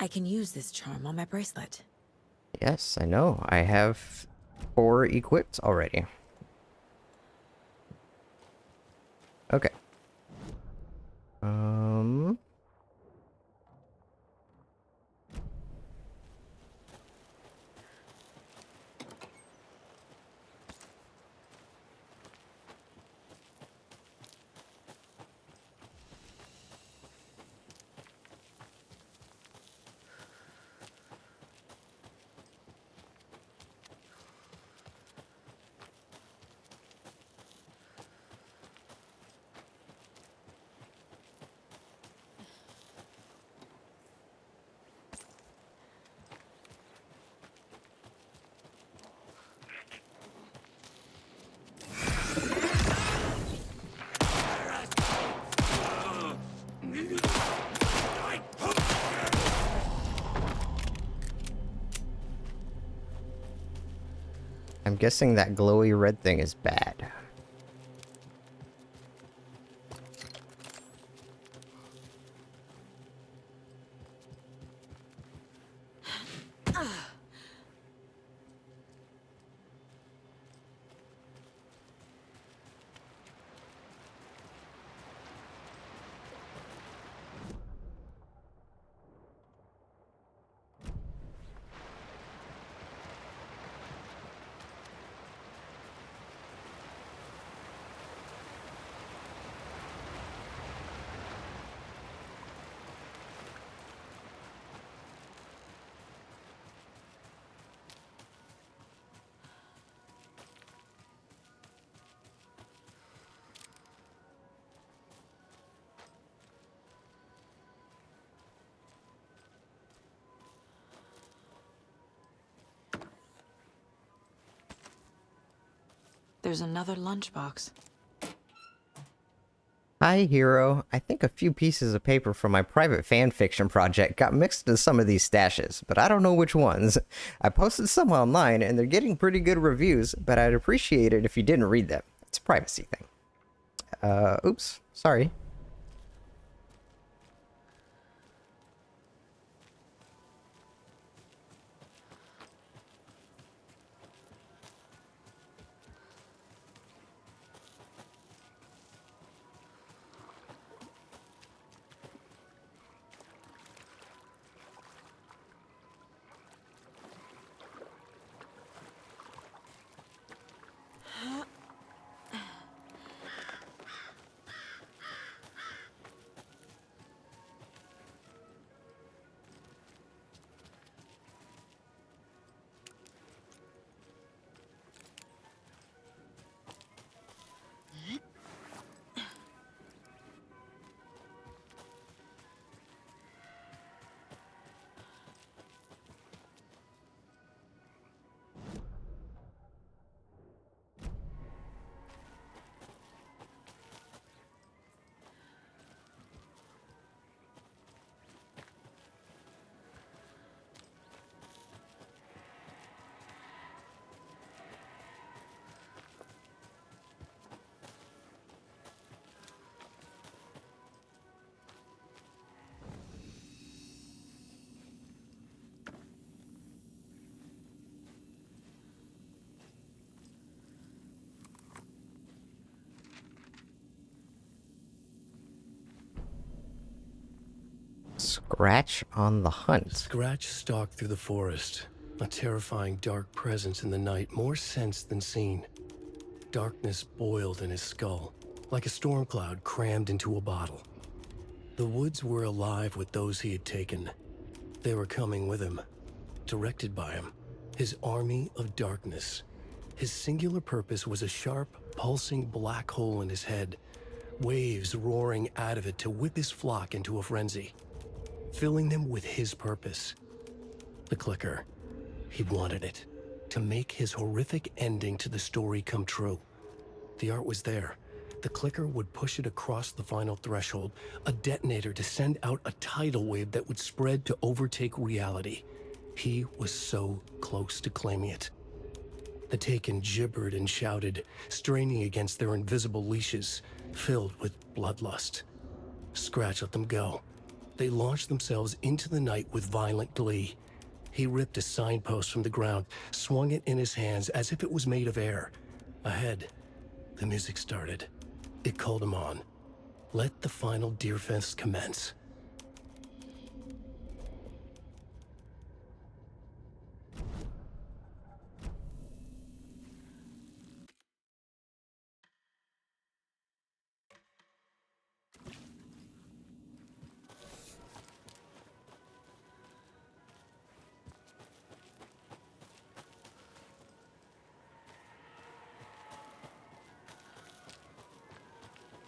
I can use this charm on my bracelet. Yes, I know. I have 4 equipped already. Okay. I'm guessing that glowy red thing is bad. There's another lunchbox. Hi, Hero. I think a few pieces of paper from my private fan fiction project got mixed into some of these stashes, but I don't know which ones. I posted some online, and they're getting pretty good reviews, but I'd appreciate it if you didn't read them. It's a privacy thing. Oops. Sorry. Scratch on the hunt. Scratch stalked through the forest, a terrifying dark presence in the night, more sensed than seen. Darkness boiled in his skull, like a storm cloud crammed into a bottle. The woods were alive with those he had taken. They were coming with him, directed by him, his army of darkness. His singular purpose was a sharp, pulsing black hole in his head, waves roaring out of it to whip his flock into a frenzy, filling them with his purpose. The clicker. He wanted it, to make his horrific ending to the story come true. The art was there. The clicker would push it across the final threshold, a detonator to send out a tidal wave that would spread to overtake reality. He was so close to claiming it. The Taken gibbered and shouted, straining against their invisible leashes, filled with bloodlust. Scratch let them go. They launched themselves into the night with violent glee. He ripped a signpost from the ground, swung it in his hands as if it was made of air. Ahead, the music started. It called him on. Let the final deer fest commence.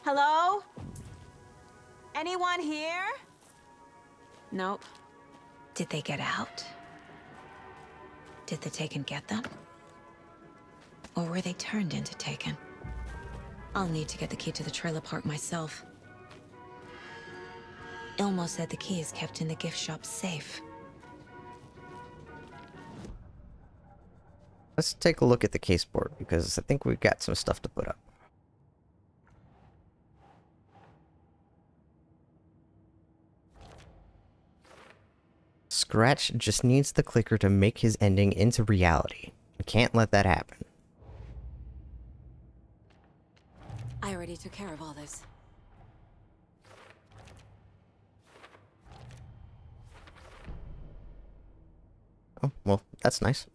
Hello? Anyone here? Nope. Did they get out? Did the Taken get them? Or were they turned into Taken? I'll need to get the key to the trailer park myself. Ilmo said the key is kept in the gift shop safe. Let's take a look at the case board, because I think we've got some stuff to put up. Scratch just needs the clicker to make his ending into reality. We can't let that happen. I already took care of all this. Oh, well, that's nice.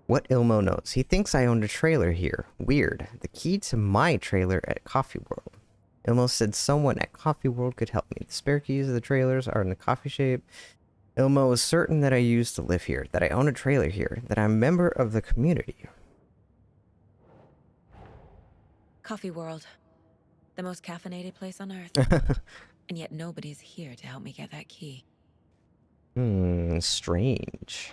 What Ilmo knows. He thinks I owned a trailer here. Weird. The key to my trailer at Coffee World. Ilmo said someone at Coffee World could help me. The spare keys of the trailers are in the coffee shape. Ilmo is certain that I used to live here, that I own a trailer here, that I'm a member of the community. Coffee World. The most caffeinated place on Earth. And yet nobody's here to help me get that key. Strange.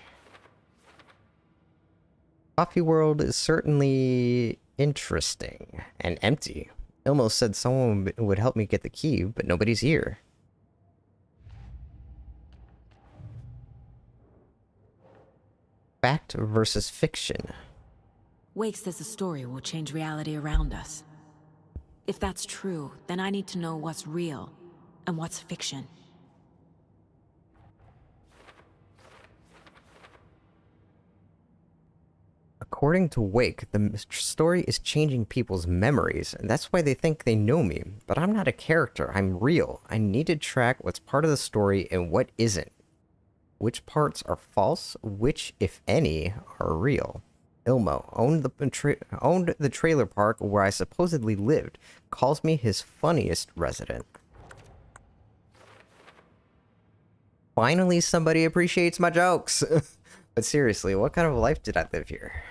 Coffee World is certainly interesting and empty. Ilmo said someone would help me get the key, but nobody's here. Fact versus fiction. Wake says the story will change reality around us. If that's true, then I need to know what's real and what's fiction. According to Wake, the story is changing people's memories, and that's why they think they know me. But I'm not a character, I'm real. I need to track what's part of the story and what isn't. Which parts are false, which, if any, are real. Ilmo owned the trailer park where I supposedly lived, calls me his funniest resident. Finally, somebody appreciates my jokes. But seriously, what kind of life did I live here?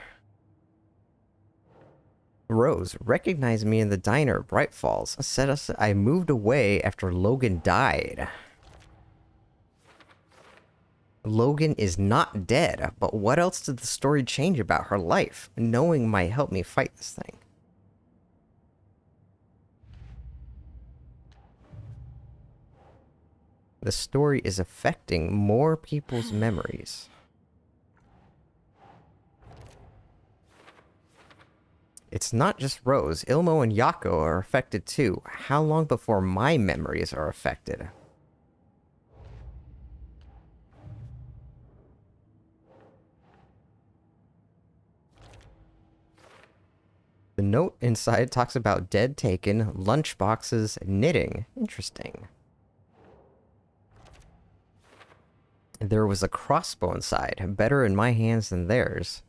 Rose recognized me in the diner at Bright Falls. Said I moved away after Logan died. Logan is not dead, but what else did the story change about her life? Knowing might help me fight this thing. The story is affecting more people's memories. It's not just Rose. Ilmo and Yako are affected too. How long before my memories are affected? The note inside talks about dead Taken, lunch boxes, knitting. Interesting. There was a crossbow inside. Better in my hands than theirs.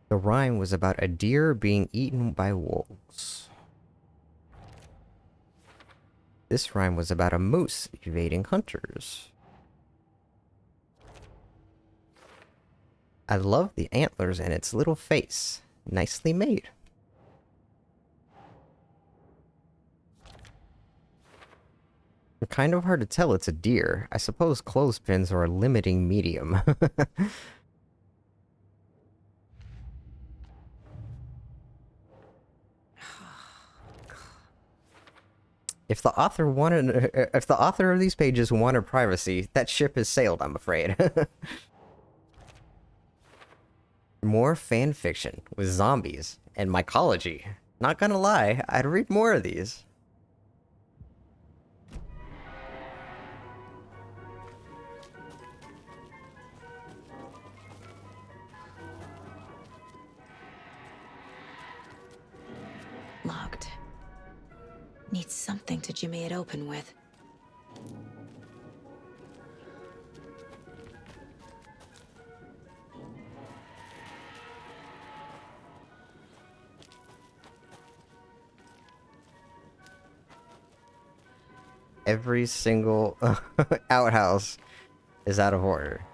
The rhyme was about a deer being eaten by wolves. This rhyme was about a moose evading hunters. I love the antlers and its little face. Nicely made. Kind of hard to tell it's a deer. I suppose clothespins are a limiting medium. If the author of these pages wanted privacy, that ship has sailed, I'm afraid. More fan fiction with zombies and mycology. Not gonna lie, I'd read more of these. Locked. Needs something to jimmy it open with. Every single outhouse is out of order.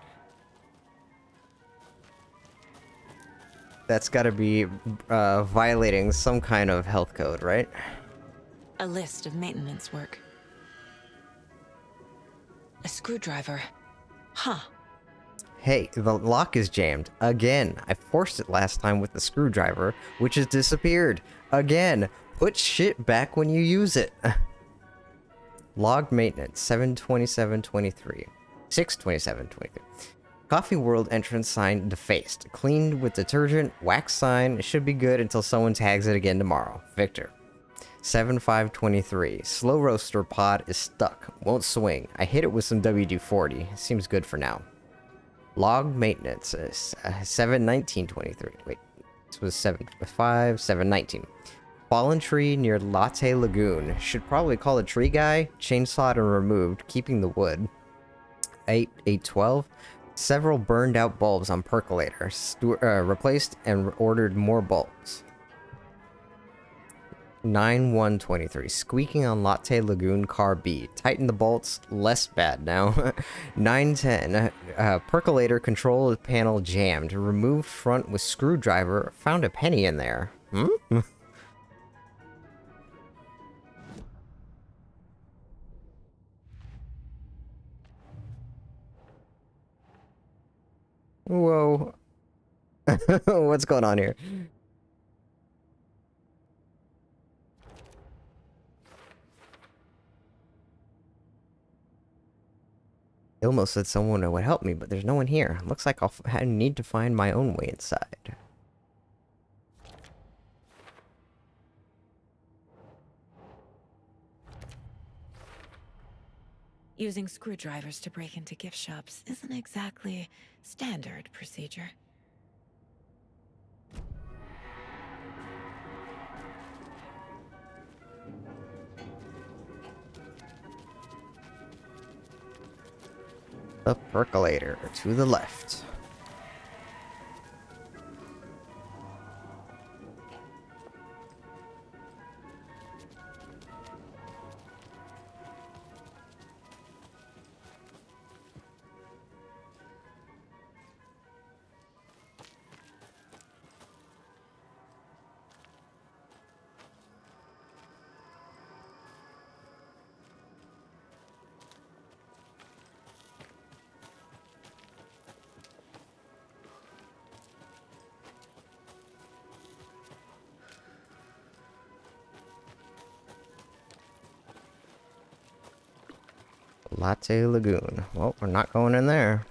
That's gotta be violating some kind of health code, right? A list of maintenance work. A screwdriver. Huh. Hey, the lock is jammed. Again. I forced it last time with the screwdriver, which has disappeared. Again. Put shit back when you use it. Logged maintenance, 7/27/23. 6/27/23. Coffee World entrance sign defaced. Cleaned with detergent. Wax sign. It should be good until someone tags it again tomorrow. Victor. 7/5/23. Slow roaster pod is stuck. Won't swing. I hit it with some WD-40. Seems good for now. Logged maintenance. 7/19/23. Wait. This was 7/5/7/19. Fallen tree near Latte Lagoon. Should probably call the tree guy. Chainsawed and removed, keeping the wood. 8/8/12. Several burned out bulbs on percolator. Replaced and ordered more bulbs. 9/1/23. Squeaking on Latte Lagoon car B. Tighten the bolts. Less bad now. 9/10. Percolator control panel jammed. Removed front with screwdriver. Found a penny in there. Whoa. What's going on here? Ilmo said someone would help me, but there's no one here. Looks like I need to find my own way inside. Using screwdrivers to break into gift shops isn't exactly standard procedure. The percolator to the left. Latte Lagoon. Well, we're not going in there.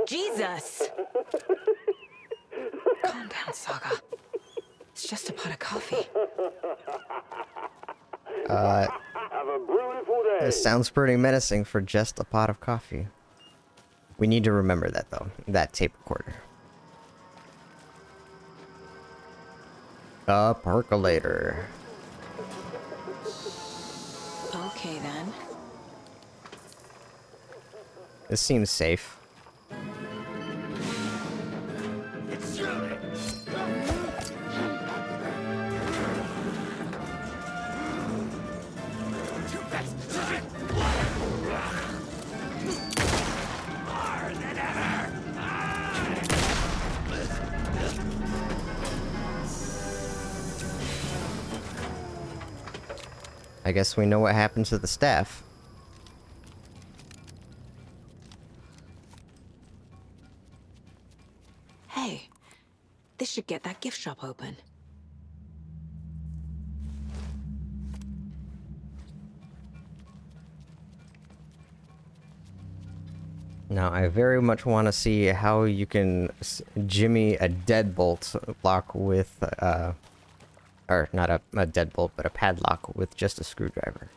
Jesus! Calm down, Saga. It's just a pot of coffee. This sounds pretty menacing for just a pot of coffee. We need to remember that, though. That tape recorder. A percolator. Okay, then. This seems safe. I guess we know what happened to the staff. gift shop open? Now, I very much want to see how you can jimmy a deadbolt lock with, or not a deadbolt, but a padlock with just a screwdriver.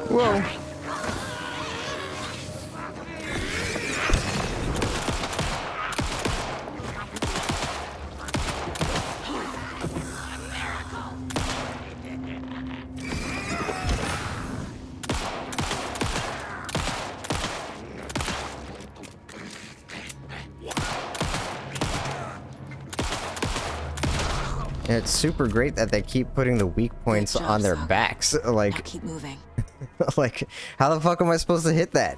Whoa. It's super great that they keep putting the weak points on their backs. Like, now keep moving. like, how the fuck am I supposed to hit that?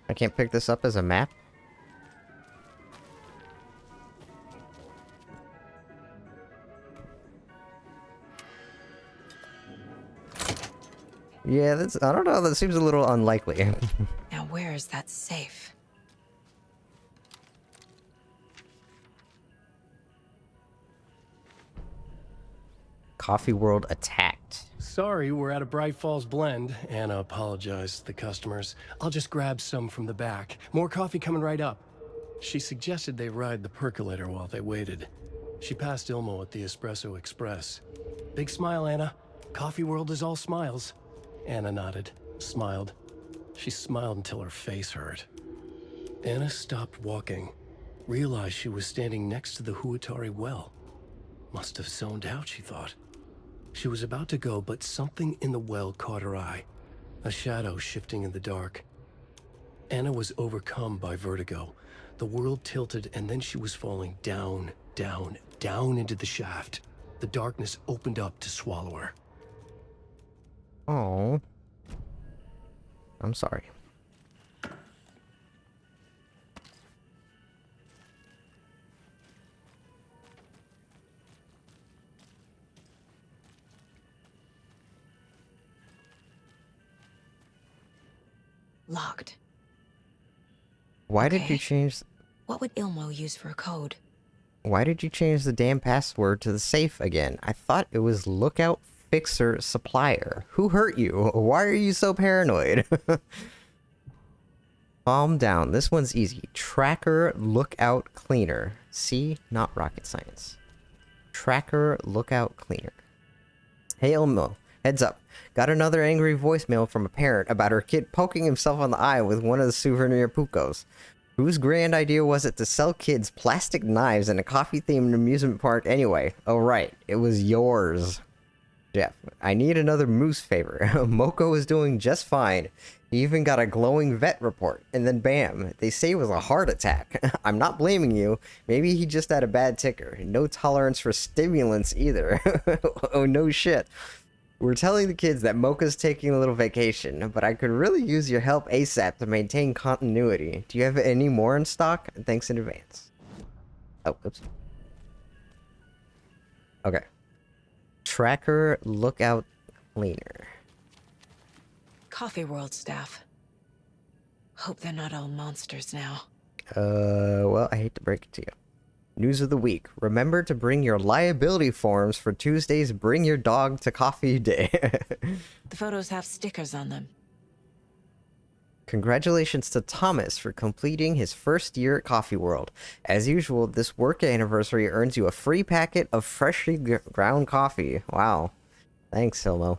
I can't pick this up as a map? Yeah, that's, I don't know, that seems a little unlikely. Now where is that safe? Coffee World attacked. Sorry, we're at a Bright Falls blend. Anna apologized to the customers. I'll just grab some from the back. More coffee coming right up. She suggested they ride the percolator while they waited. She passed Ilmo at the Espresso Express. Big smile, Anna. Coffee World is all smiles. Anna nodded, smiled. She smiled until her face hurt. Anna stopped walking, realized she was standing next to the Huatari well. Must have zoned out, she thought. She was about to go, but something in the well caught her eye. A shadow shifting in the dark. Anna was overcome by vertigo. The world tilted, and then she was falling down, down, down into the shaft. The darkness opened up to swallow her. Oh, I'm sorry. Locked. Why did you change... What would Ilmo use for a code? Why did you change the damn password to the safe again? I thought it was Lookout Fixer Supplier. Who hurt you? Why are you so paranoid? Calm down. This one's easy. Tracker Lookout Cleaner. See? Not rocket science. Tracker Lookout Cleaner. Hey Ilmo, heads up. Got another angry voicemail from a parent about her kid poking himself on the eye with one of the souvenir pucos. Whose grand idea was it to sell kids plastic knives in a coffee-themed amusement park anyway? Oh right, it was yours. Jeff, I need another moose favor. Moko is doing just fine. He even got a glowing vet report, and then bam, they say it was a heart attack. I'm not blaming you. Maybe he just had a bad ticker. No tolerance for stimulants either. Oh no shit. We're telling the kids that Mocha's taking a little vacation, but I could really use your help ASAP to maintain continuity. Do you have any more in stock? Thanks in advance. Oh, oops. Okay. Tracker Lookout Cleaner. Coffee World staff. Hope they're not all monsters now. Well, I hate to break it to you. News of the week. Remember to bring your liability forms for Tuesday's Bring Your Dog to Coffee Day. The photos have stickers on them. Congratulations to Thomas for completing his first year at Coffee World. As usual, this work anniversary earns you a free packet of freshly ground coffee. Wow. Thanks, Ilmo.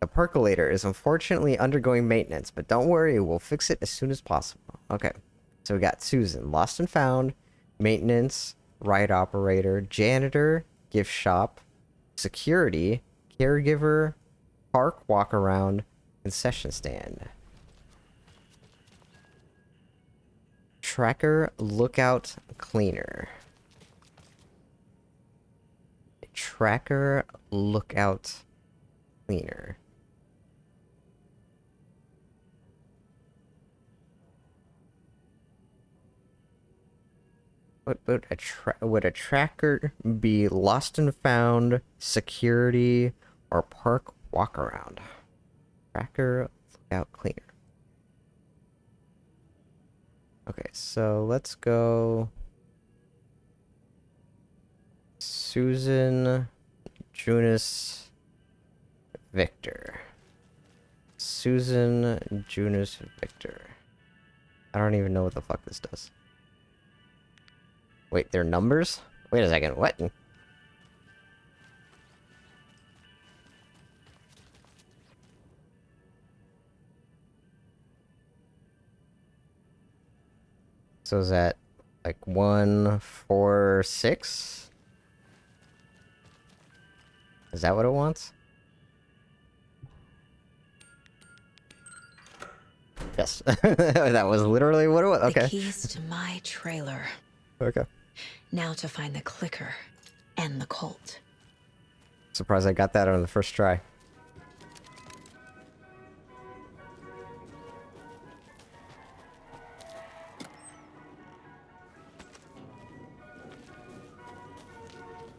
The percolator is unfortunately undergoing maintenance, but don't worry, we'll fix it as soon as possible. Okay, so we got Susan, lost and found, maintenance, ride operator, janitor, gift shop, security, caregiver, park walk around, concession stand. Tracker, lookout, cleaner. Tracker, lookout, cleaner. What would a tracker be? Lost and found, security, or park walk around? Tracker, lookout, cleaner. Okay, so let's go Susan, Junus, Victor. Susan, Junus, Victor. I don't even know what the fuck this does. Wait, they're numbers? Wait a second, what? So is that like 1, 4, 6? Is that what it wants? Yes. That was literally what it was. Okay. The keys to my trailer. Okay. Now to find the clicker and the Colt. Surprised I got that on the first try.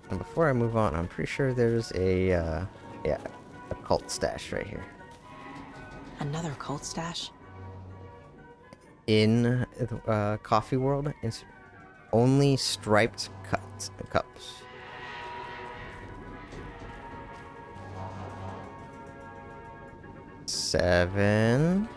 And before I move on, I'm pretty sure there's a, yeah, a Colt stash right here. Another Colt stash? In Coffee World, it's only striped cups. Seven.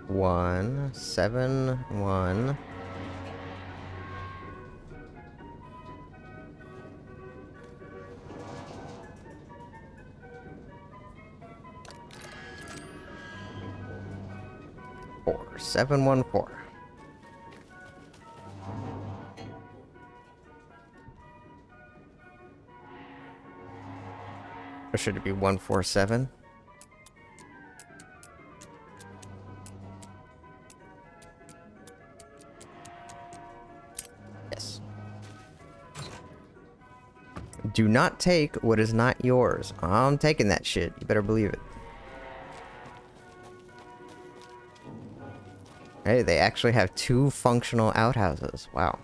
One, 7, 1. Four, 7, 1, 4. Or should it be 1, 4, 7? Yes. Do not take what is not yours. I'm taking that shit. You better believe it. Hey, they actually have 2 functional outhouses. Wow.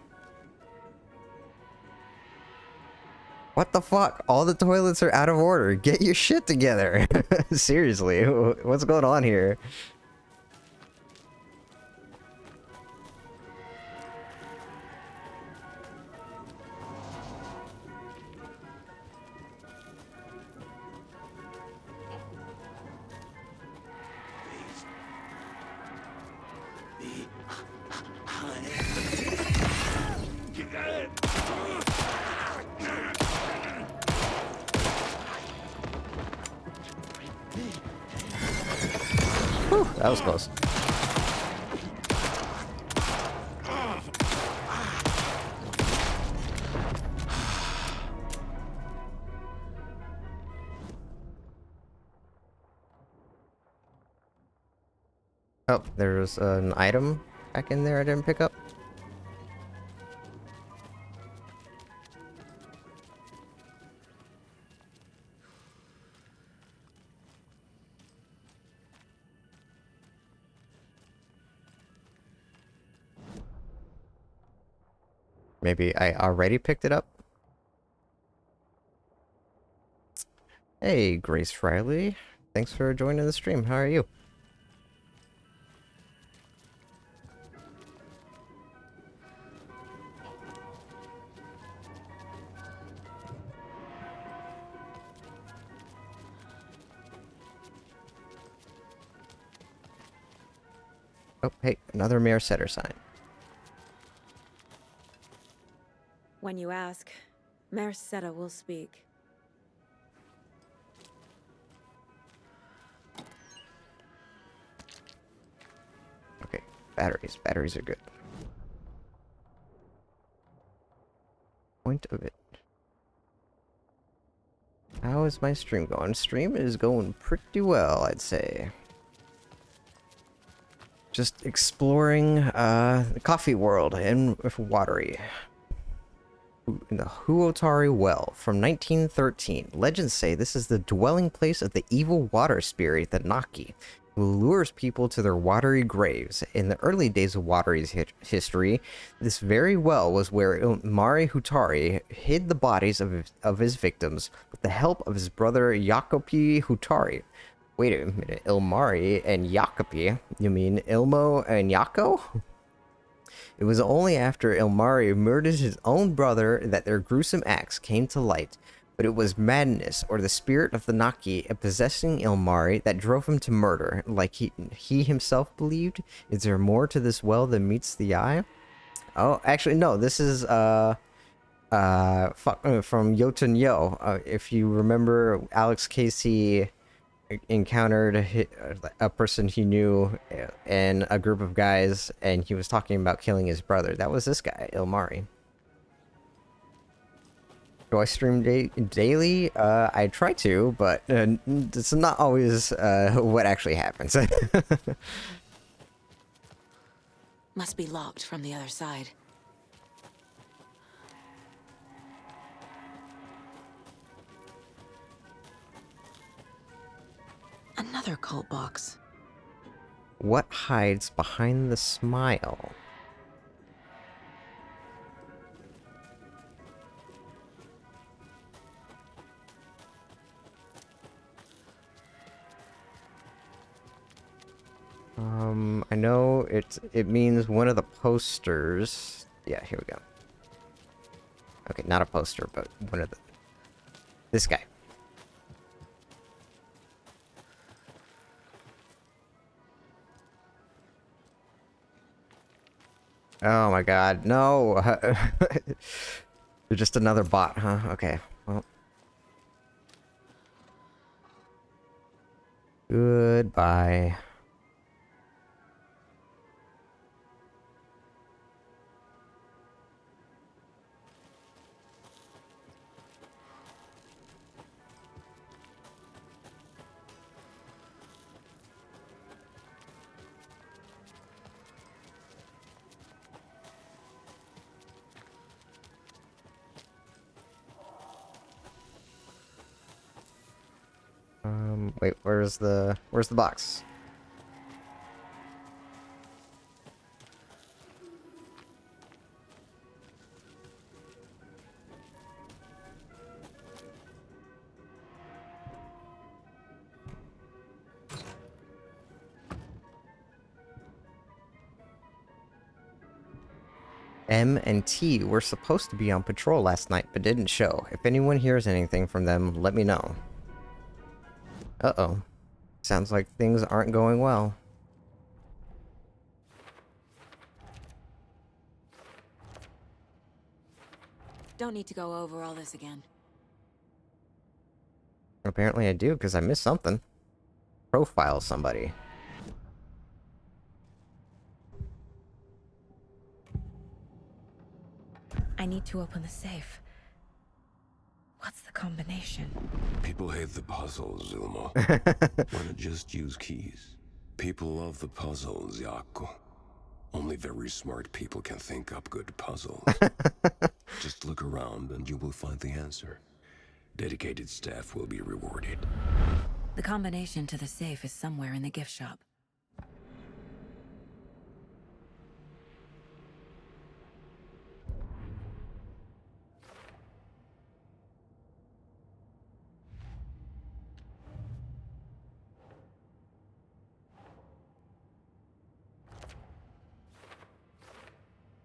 What the fuck? All the toilets are out of order. Get your shit together. Seriously, what's going on here? Whew, that was close. Oh, there's an item back in there I didn't pick up. Maybe I already picked it up. Hey, Grace Riley. Thanks for joining the stream. How are you? Oh, hey, another Mayor Setter sign. When you ask, Mayor Seta will speak. Okay, batteries. Batteries are good. Point of it. How is my stream going? Stream is going pretty well, I'd say. Just exploring the coffee world in Watery. In the Huotari Well from 1913. Legends say this is the dwelling place of the evil water spirit, the Naki, who lures people to their watery graves. In the early days of Watery's history, this very well was where Ilmari Hutari hid the bodies of his victims with the help of his brother Jacopi Hutari. Wait a minute, Ilmari and Jacopi? You mean Ilmo and Jaco? It was only after Ilmari murdered his own brother that their gruesome acts came to light, but it was madness or the spirit of the Naki possessing Ilmari that drove him to murder, like he himself believed. Is there more to this well than meets the eye? Oh, actually, no, this is, from Yoten Yo. If you remember, Alex Casey encountered a person he knew and a group of guys, and he was talking about killing his brother. That was this guy, Ilmari. Do I stream daily? I try to, but it's not always what actually happens. Must be locked from the other side. Another cult box. What hides behind the smile? I know it means one of the posters. Yeah, here we go. Okay, not a poster, but one of this guy. Oh my god, no! You're just another bot, huh? Okay, well. Goodbye. Wait, where's the box? M and T were supposed to be on patrol last night, but didn't show. If anyone hears anything from them, let me know. Uh-oh. Sounds like things aren't going well. Don't need to go over all this again. Apparently I do, because I missed something. Profile somebody. I need to open the safe. What's the combination? People hate the puzzles, Ilmo. Wanna just use keys. People love the puzzles, Jaco. Only very smart people can think up good puzzles. Just look around and you will find the answer. Dedicated staff will be rewarded. The combination to the safe is somewhere in the gift shop.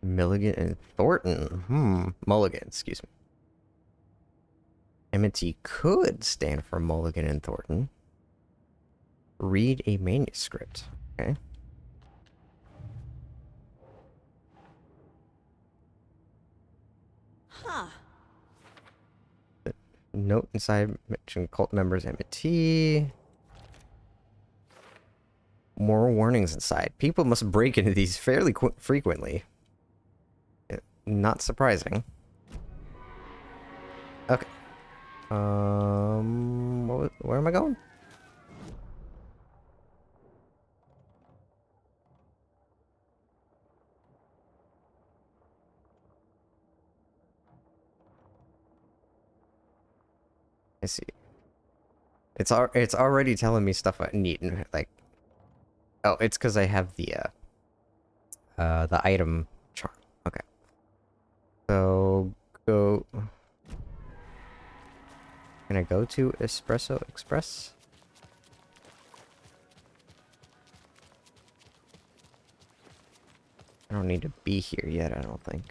Milligan and Thornton. Mulligan, excuse me. M&T could stand for Mulligan and Thornton. Read a manuscript. Okay. Huh. Note inside mention cult members MT. More warnings inside. People must break into these fairly frequently. Not surprising. Okay. Where am I going? I see. It's already telling me stuff I need, like. Oh, it's because I have the item charm. Okay. So go. Can I go to Espresso Express? I don't need to be here yet, I don't think.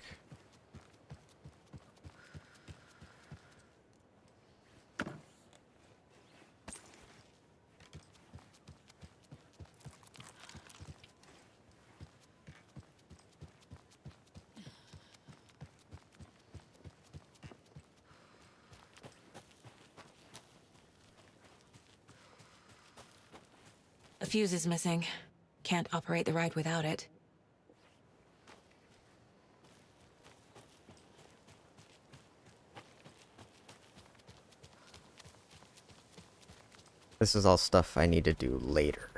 A fuse is missing. Can't operate the ride without it. This is all stuff I need to do later.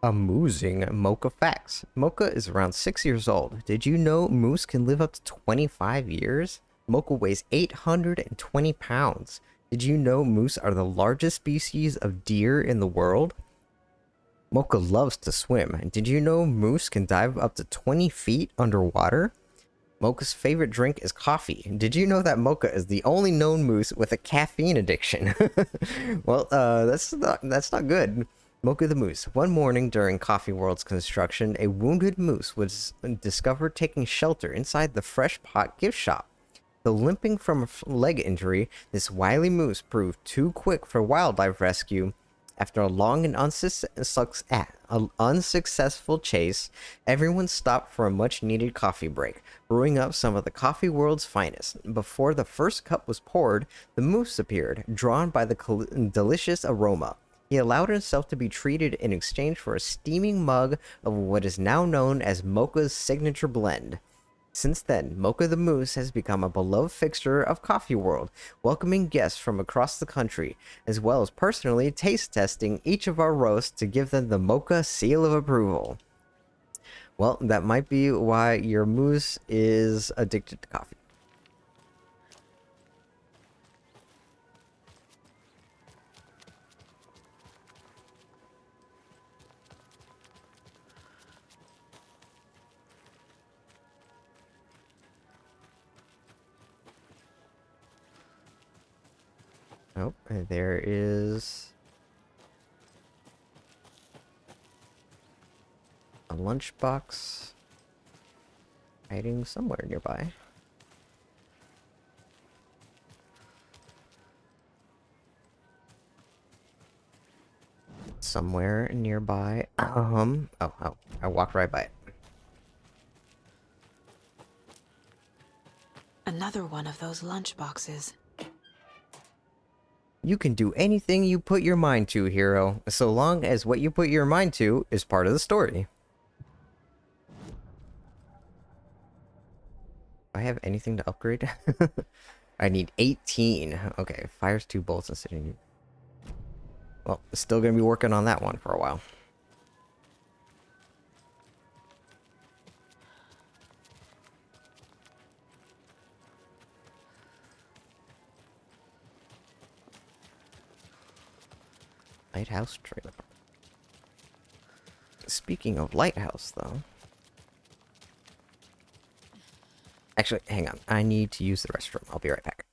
Amusing Mocha facts. Mocha is around 6 years old. Did you know moose can live up to 25 years? Mocha weighs 820 pounds. Did you know moose are the largest species of deer in the world? Mocha loves to swim. Did you know moose can dive up to 20 feet underwater? Mocha's favorite drink is coffee. Did you know that Mocha is the only known moose with a caffeine addiction? Well, that's not good. Mocha the moose. One morning during Coffee World's construction, a wounded moose was discovered taking shelter inside the Fresh Pot gift shop. Though limping from a leg injury, this wily moose proved too quick for wildlife rescue. After a long and unsuccessful chase, everyone stopped for a much-needed coffee break, brewing up some of the Coffee World's finest. Before the first cup was poured, the moose appeared, drawn by the delicious aroma. He allowed himself to be treated in exchange for a steaming mug of what is now known as Mocha's signature blend. Since then, Mocha the Moose has become a beloved fixture of Coffee World, welcoming guests from across the country, as well as personally taste testing each of our roasts to give them the Mocha seal of approval. Well, that might be why your moose is addicted to coffee. Oh, there is a lunchbox hiding somewhere nearby. Somewhere nearby. Oh, I walked right by it. Another one of those lunch boxes. You can do anything you put your mind to, hero, so long as what you put your mind to is part of the story. Do I have anything to upgrade? I need 18. Okay, fires 2 bolts instead of... Well, still gonna be working on that one for a while. Lighthouse trailer park. Speaking of lighthouse, though. Actually, hang on. I need to use the restroom. I'll be right back.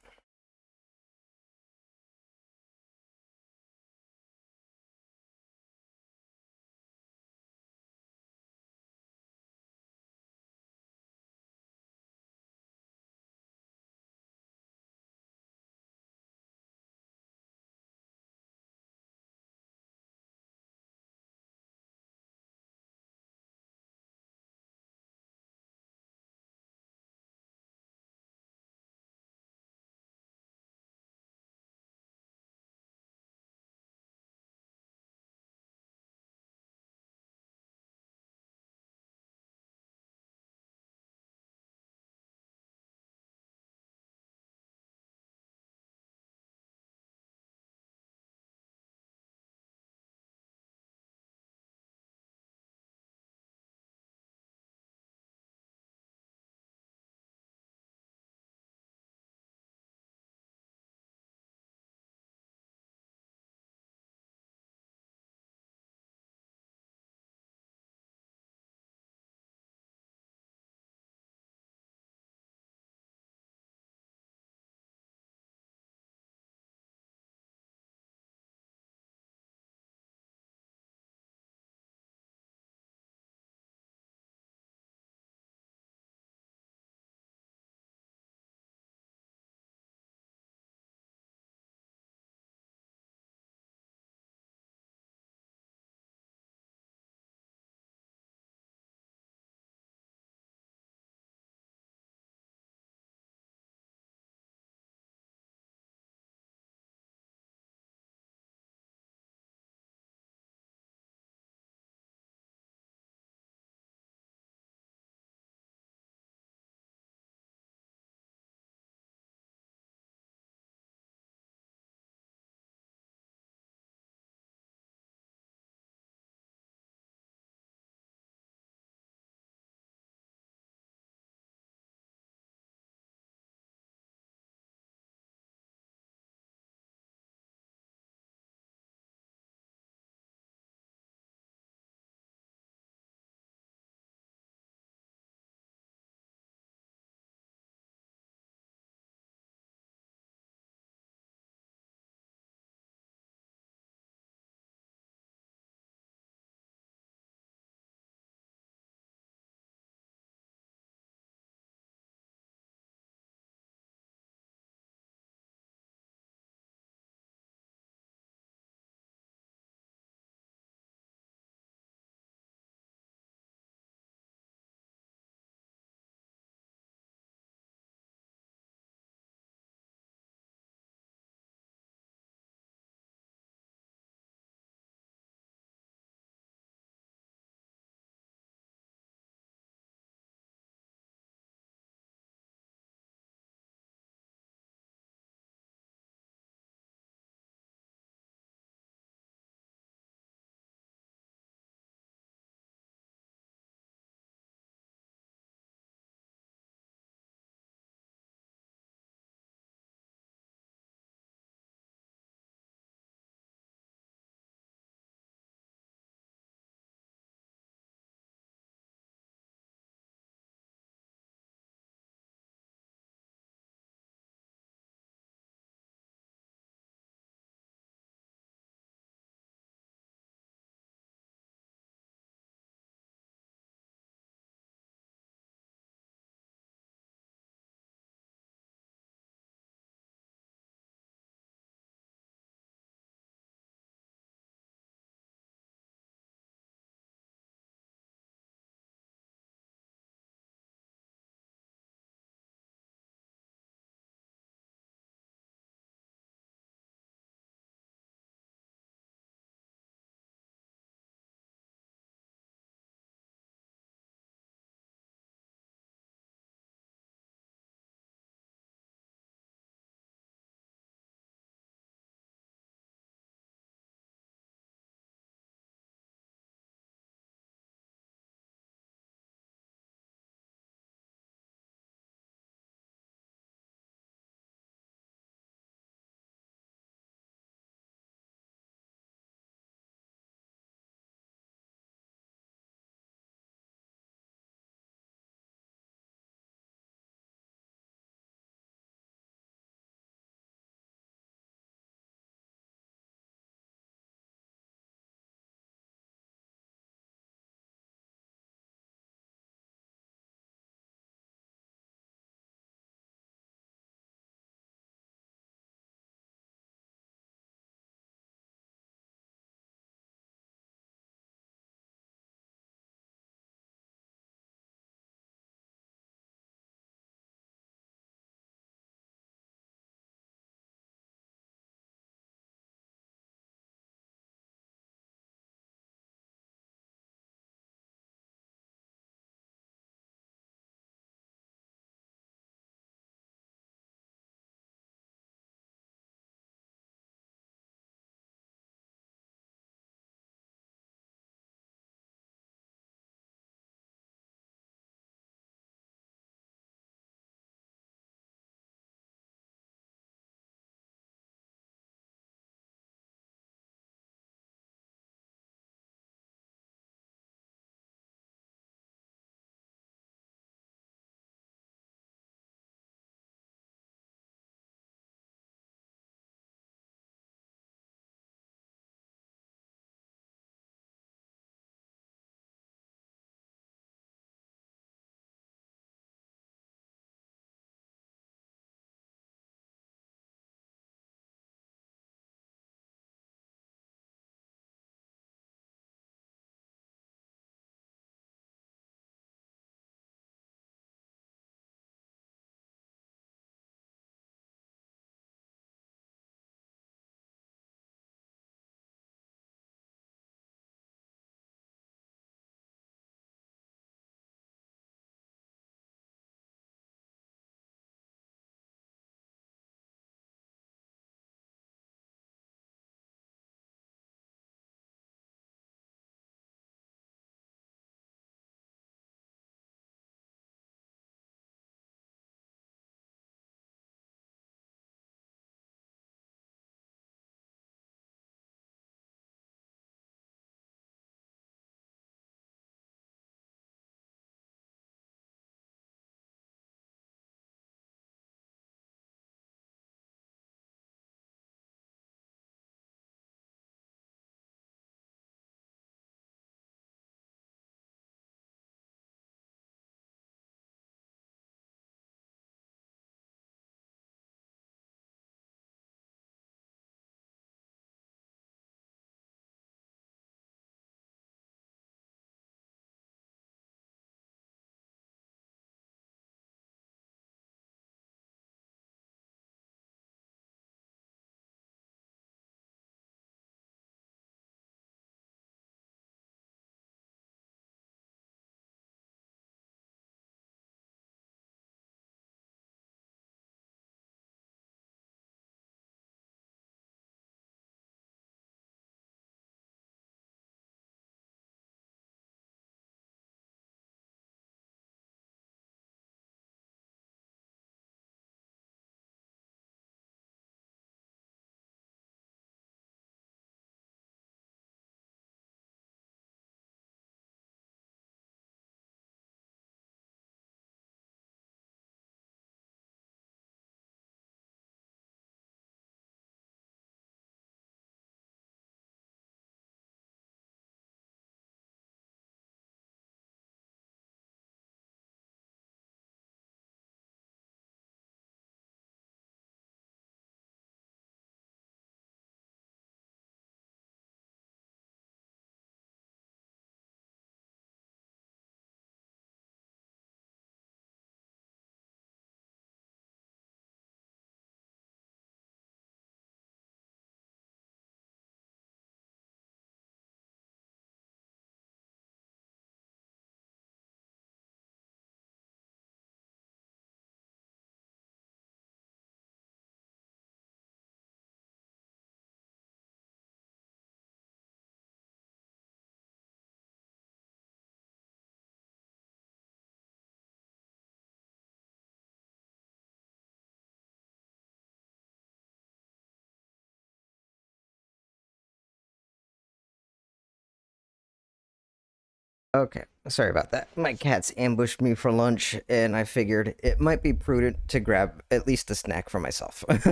Okay, sorry about that. My cats ambushed me for lunch, and I figured it might be prudent to grab at least a snack for myself.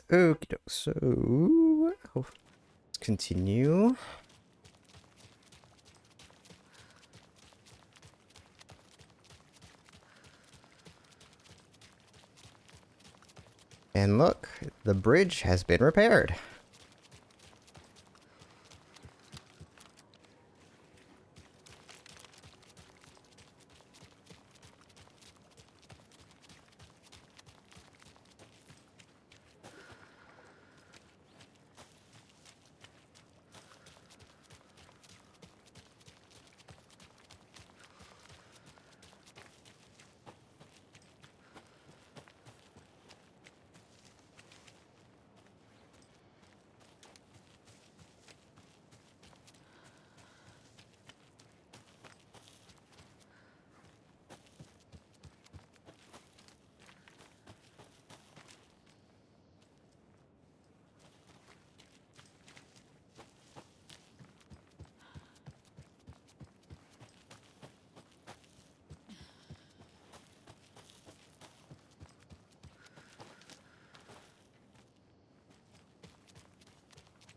Okie doke, so let's continue. And look, the bridge has been repaired.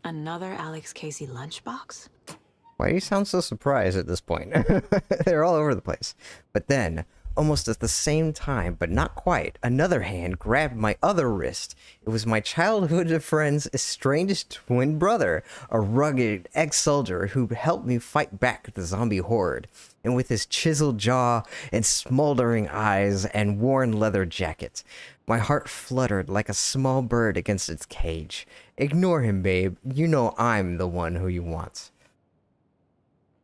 Another Alex Casey lunchbox? Why do you sound so surprised at this point? They're all over the place. But then, almost at the same time, but not quite, another hand grabbed my other wrist. It was my childhood friend's estranged twin brother, a rugged ex-soldier who helped me fight back the zombie horde. And with his chiseled jaw and smoldering eyes and worn leather jacket, my heart fluttered like a small bird against its cage. Ignore him, babe. You know I'm the one who you want.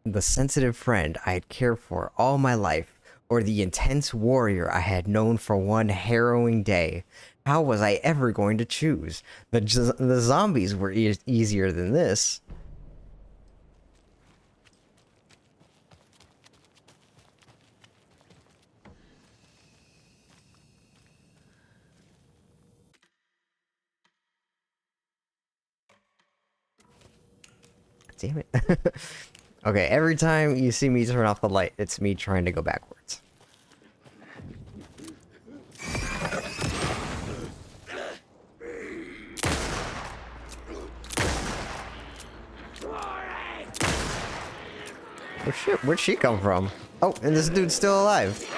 The sensitive friend I had cared for all my life, or the intense warrior I had known for one harrowing day. How was I ever going to choose? The zombies were easier than this. Damn it. Okay, every time you see me turn off the light, it's me trying to go backwards. Oh shit, where'd she come from? Oh, and this dude's still alive.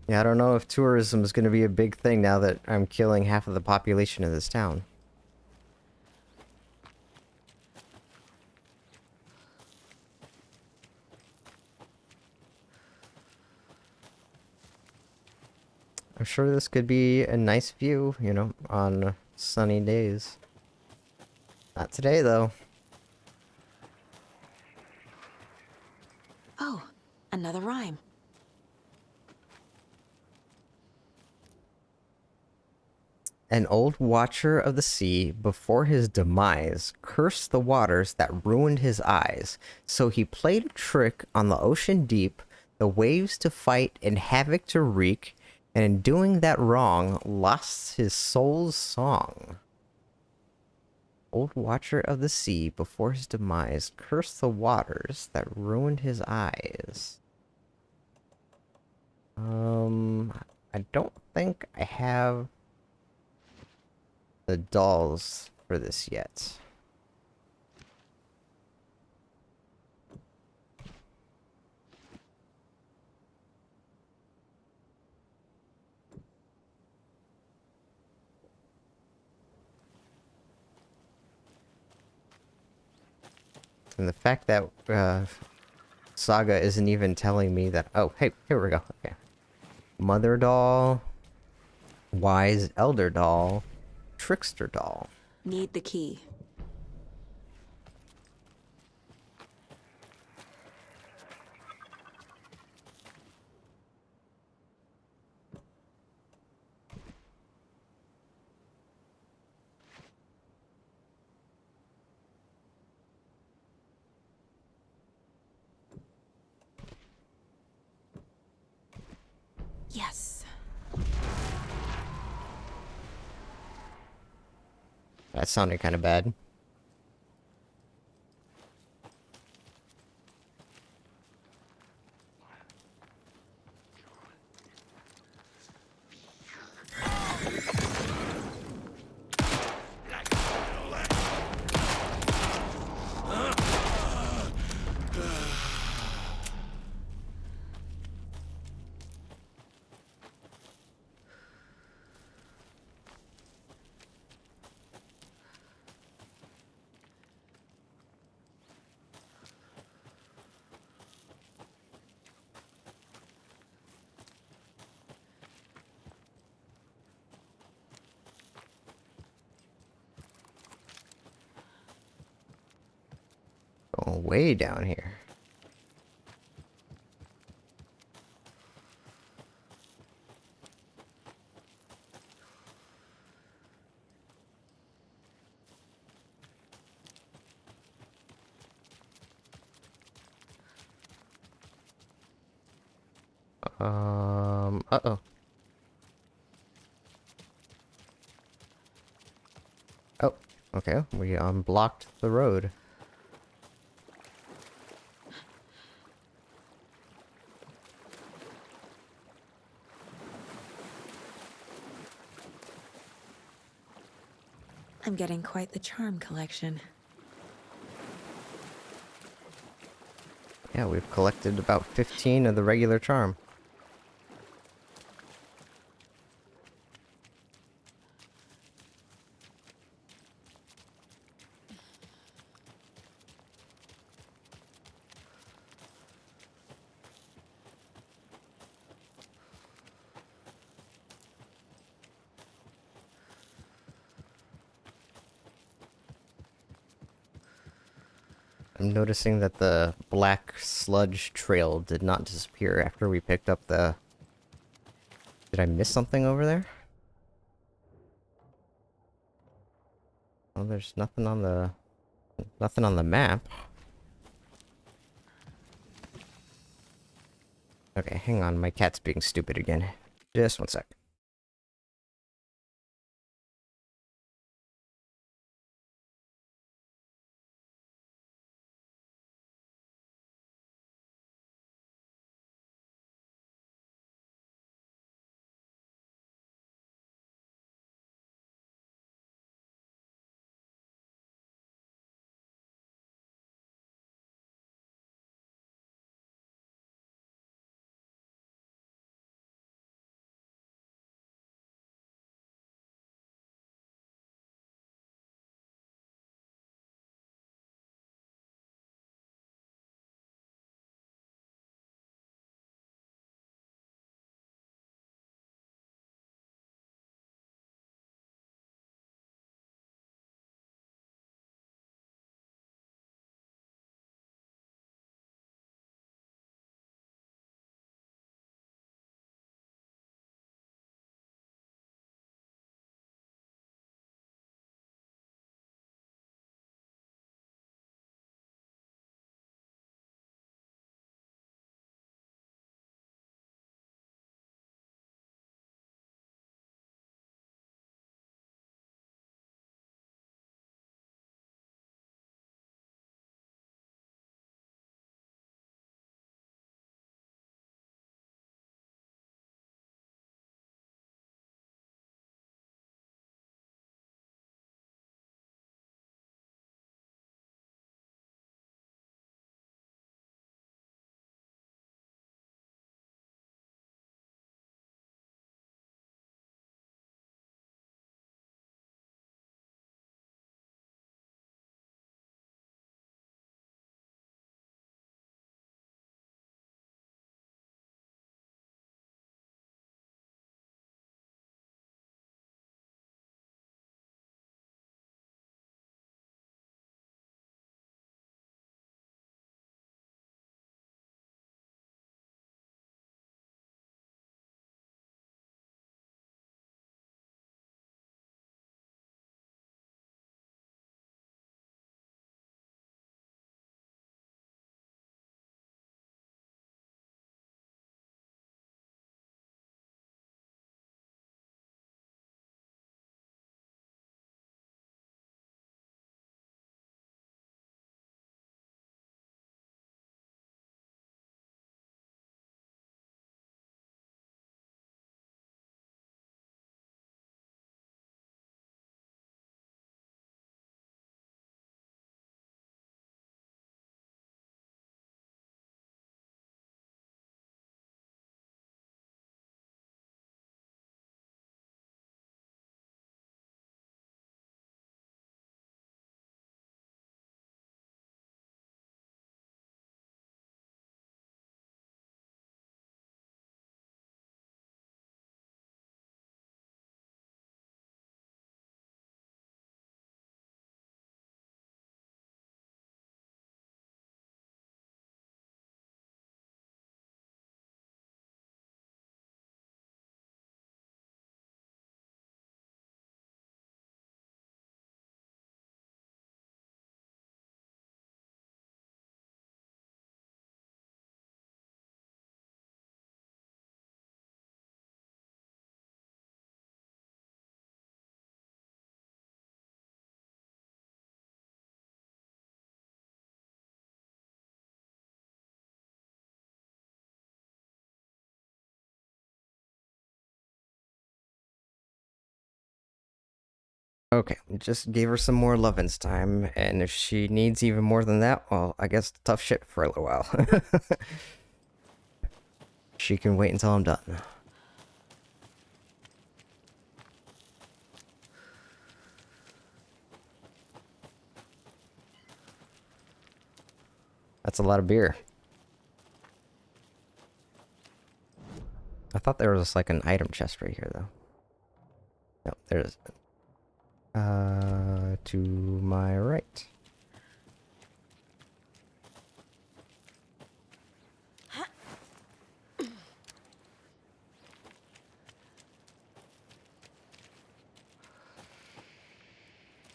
Yeah, I don't know if tourism is going to be a big thing now that I'm killing half of the population of this town. I'm sure this could be a nice view, you know, on sunny days. Not today, though. Oh, another rhyme. An old watcher of the sea, before his demise, cursed the waters that ruined his eyes. So he played a trick on the ocean deep, the waves to fight and havoc to wreak, and in doing that wrong, lost his soul's song. Old watcher of the sea, before his demise, cursed the waters that ruined his eyes. I don't think I have the dolls for this yet. And the fact that Saga isn't even telling me that... Oh, hey, here we go. Okay. Mother doll, wise elder doll, trickster doll. Need the key. Yes. That sounded kind of bad. Going way down here. Uh-oh. Oh, okay. We unblocked the road. I'm getting quite the charm collection. Yeah, we've collected about 15 of the regular charm. I'm noticing that the black sludge trail did not disappear after we picked up the... Did I miss something over there? Oh, there's nothing on the... Nothing on the map. Okay, hang on. My cat's being stupid again. Just one sec. Okay, just gave her some more lovin's time, and if she needs even more than that, well, I guess tough shit for a little while. She can wait until I'm done. That's a lot of beer. I thought there was like an item chest right here, though. No, there is. To my right.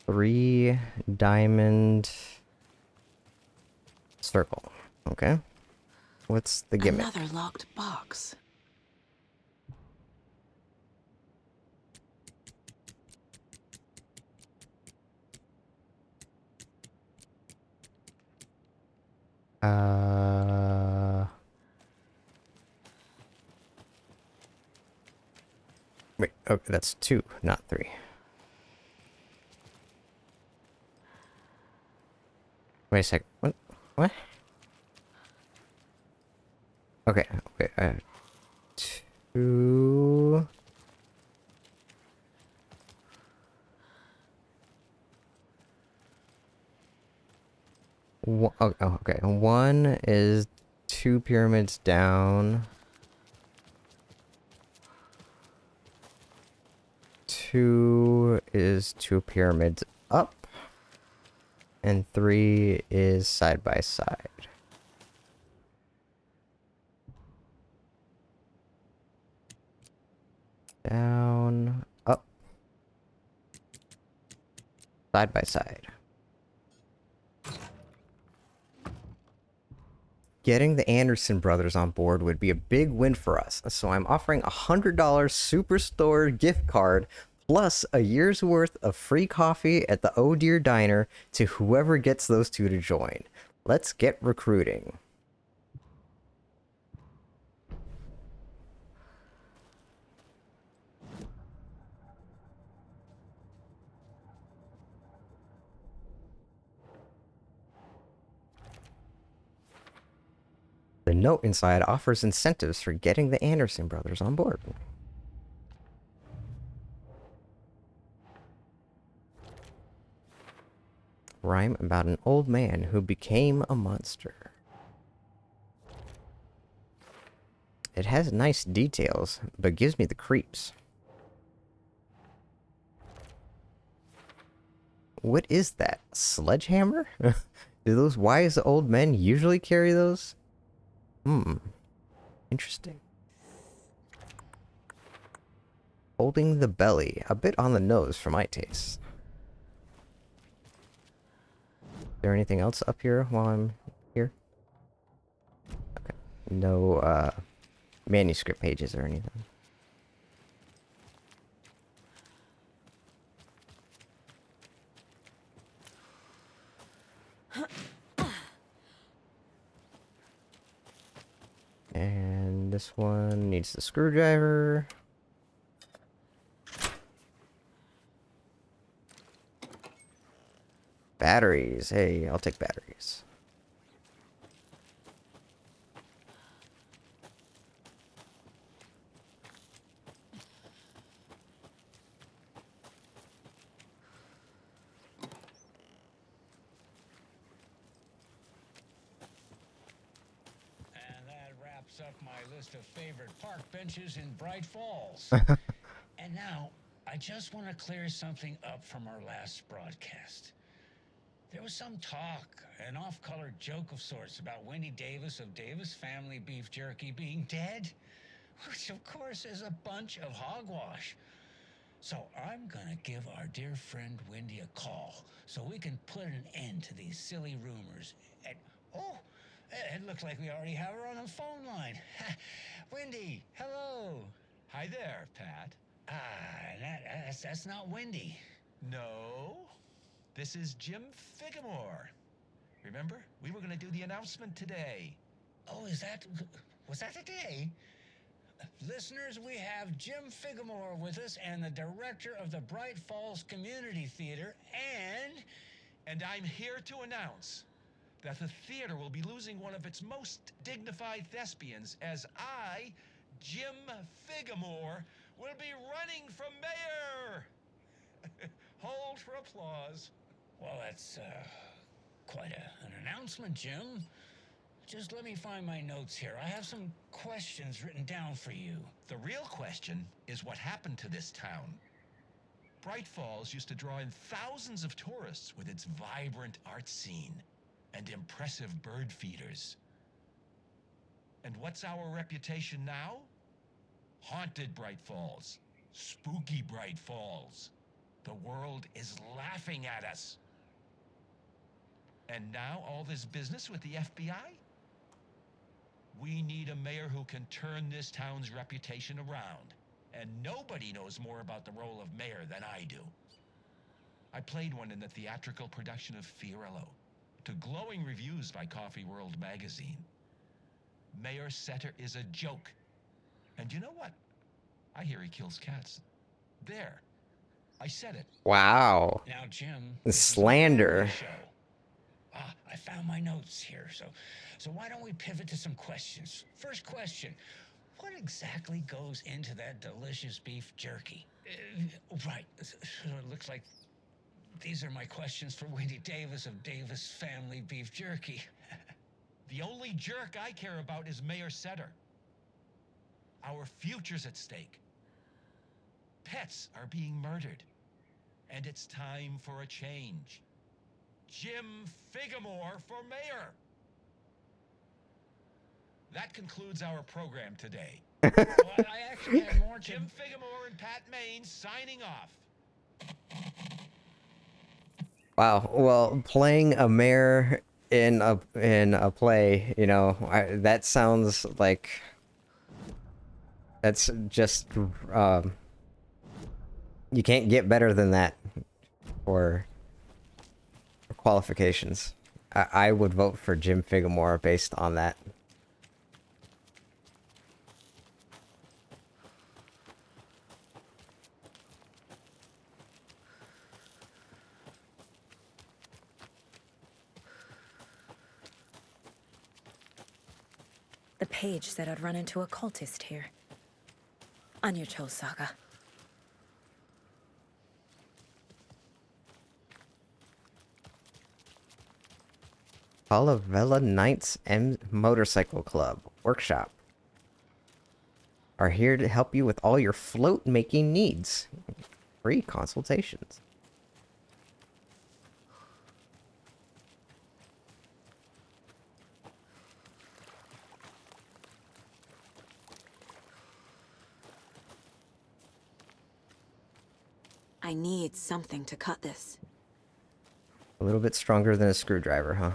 Three diamond circle. Okay. What's the gimmick? Another locked box. Wait, okay, that's 2, not 3. Wait a sec. What? What? Okay, okay, 2... Oh, okay. 1 is 2 pyramids down. 2 is 2 pyramids up. And 3 is side by side. Down, up. Side by side. Getting the Anderson brothers on board would be a big win for us, so I'm offering a $100 Superstore gift card plus a year's worth of free coffee at the Oh Dear Diner to whoever gets those two to join. Let's get recruiting. The note inside offers incentives for getting the Anderson brothers on board. Rhyme about an old man who became a monster. It has nice details, but gives me the creeps. What is that? Sledgehammer? Do those wise old men usually carry those? Interesting. Holding the belly, a bit on the nose for my taste. Is there anything else up here while I'm here? Okay. No manuscript pages or anything. And this one needs the screwdriver. Batteries. Hey, I'll take batteries. Up my list of favorite park benches in Bright Falls. And now, I just want to clear something up from our last broadcast. There was some talk, an off-color joke of sorts, about Wendy Davis of Davis Family Beef Jerky being dead, which of course is a bunch of hogwash. So I'm gonna give our dear friend Wendy a call so we can put an end to these silly rumors. And, oh, it looks like we already have her on the phone line. Wendy, hello. Hi there, Pat. That's not Wendy. No, this is Jim Figamore. Remember, we were going to do the announcement today. Oh, was that today? listeners, we have Jim Figamore with us and the director of the Bright Falls Community Theater, And I'm here to announce that the theater will be losing one of its most dignified thespians as I, Jim Figamore, will be running for mayor. Hold for applause. Well, that's quite an announcement, Jim. Just let me find my notes here. I have some questions written down for you. The real question is what happened to this town. Bright Falls used to draw in thousands of tourists with its vibrant art scene and impressive bird feeders. And what's our reputation now? Haunted Bright Falls. Spooky Bright Falls. The world is laughing at us. And now all this business with the FBI? We need a mayor who can turn this town's reputation around. And nobody knows more about the role of mayor than I do. I played one in the theatrical production of Fiorello, to glowing reviews by Coffee World magazine. Mayor Setter is a joke. And you know what? I hear he kills cats. There. I said it. Wow. Now, Jim. The slander. I found my notes here, so why don't we pivot to some questions? First question, what exactly goes into that delicious beef jerky? Right, so it looks like these are my questions for Wendy Davis of Davis Family Beef Jerky. The only jerk I care about is Mayor Setter. Our future's at stake. Pets are being murdered, and it's time for a change. Jim Figamore for mayor. That concludes our program today. Well, I actually have more. Jim Figamore and Pat Maine signing off. Wow. Well, playing a mayor in a play, you know, that sounds like that's just you can't get better than that for qualifications. I would vote for Jim Figamore based on that. The page said I'd run into a cultist here. On your toes, Saga. Palavella Knights and Motorcycle Club Workshop are here to help you with all your float making needs. Free consultations. I need something to cut this. A little bit stronger than a screwdriver, huh?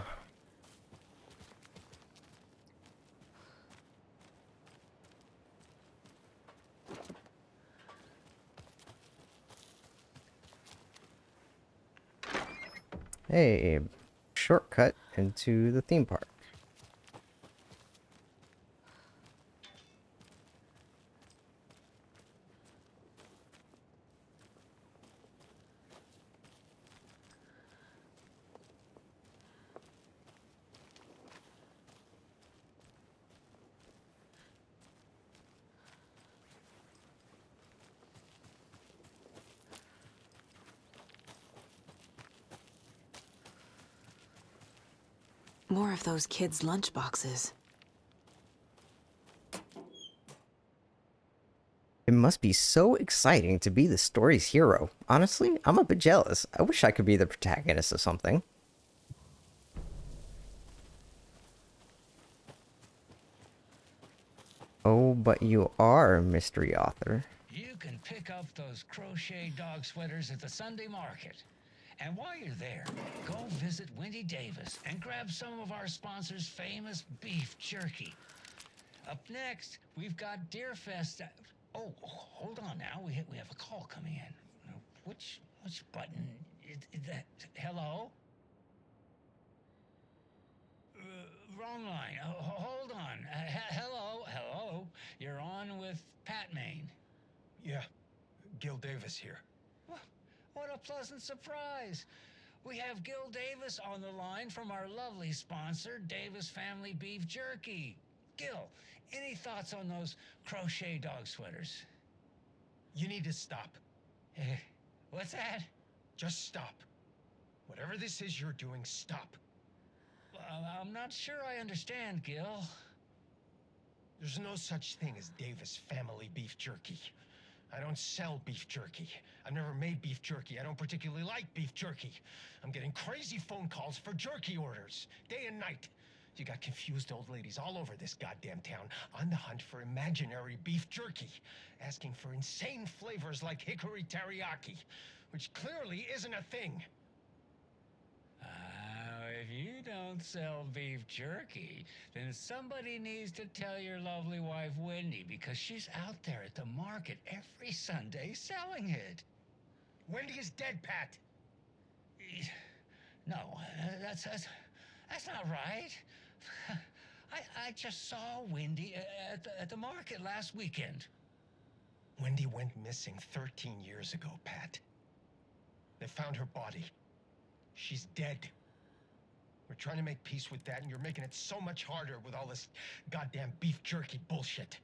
Hey, shortcut into the theme park. More of those kids' lunchboxes. It must be so exciting to be the story's hero. Honestly, I'm a bit jealous. I wish I could be the protagonist of something. Oh, but you are a mystery author. You can pick up those crochet dog sweaters at the Sunday market. And while you're there, go visit Wendy Davis and grab some of our sponsor's famous beef jerky. Up next, we've got Deerfest. Oh, hold on now. We have a call coming in. Which button is that? Hello? Wrong line. Hold on. Hello. You're on with Pat Maine. Yeah, Gil Davis here. What a pleasant surprise. We have Gil Davis on the line from our lovely sponsor, Davis Family Beef Jerky. Gil, any thoughts on those crochet dog sweaters? You need to stop. What's that? Just stop. Whatever this is you're doing, stop. I'm not sure I understand, Gil. There's no such thing as Davis Family Beef Jerky. I don't sell beef jerky. I've never made beef jerky. I don't particularly like beef jerky. I'm getting crazy phone calls for jerky orders, day and night. You got confused old ladies all over this goddamn town on the hunt for imaginary beef jerky, asking for insane flavors like hickory teriyaki, which clearly isn't a thing. If you don't sell beef jerky, then somebody needs to tell your lovely wife, Wendy, because she's out there at the market every Sunday selling it. Wendy is dead, Pat. No, that's not right. I just saw Wendy at the market last weekend. Wendy went missing 13 years ago, Pat. They found her body. She's dead. We're trying to make peace with that, and you're making it so much harder with all this goddamn beef jerky bullshit.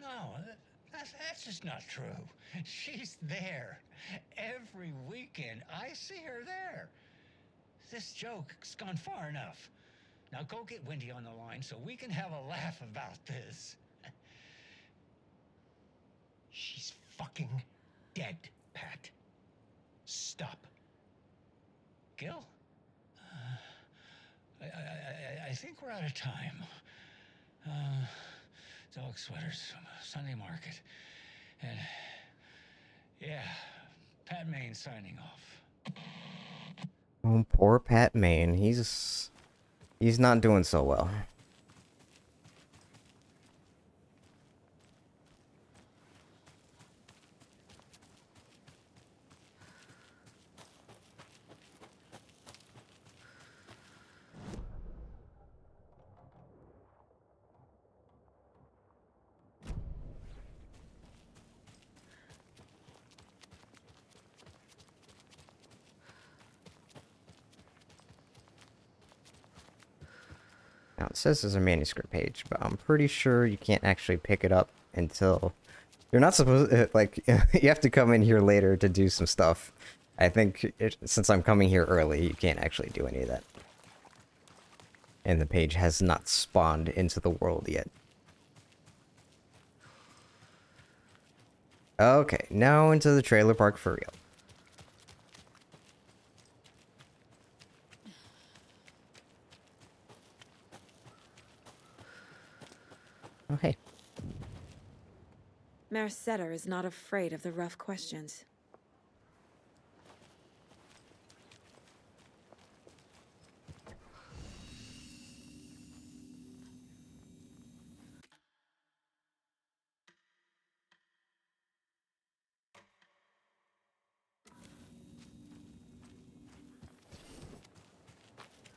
No, that's just not true. She's there. Every weekend, I see her there. This joke's gone far enough. Now go get Wendy on the line so we can have a laugh about this. She's fucking dead, Pat. Stop. Gil? I think we're out of time. Dog sweaters, Sunday market. And yeah, Pat Maine signing off. Oh, poor Pat Maine. He's not doing so well. Now it says there's a manuscript page, but I'm pretty sure you can't actually pick it up until you're not supposed like you have to come in here later to do some stuff. I think since I'm coming here early, you can't actually do any of that. And the page has not spawned into the world yet. Okay, now into the trailer park for real. Oh, hey. Mayor Setter is not afraid of the rough questions.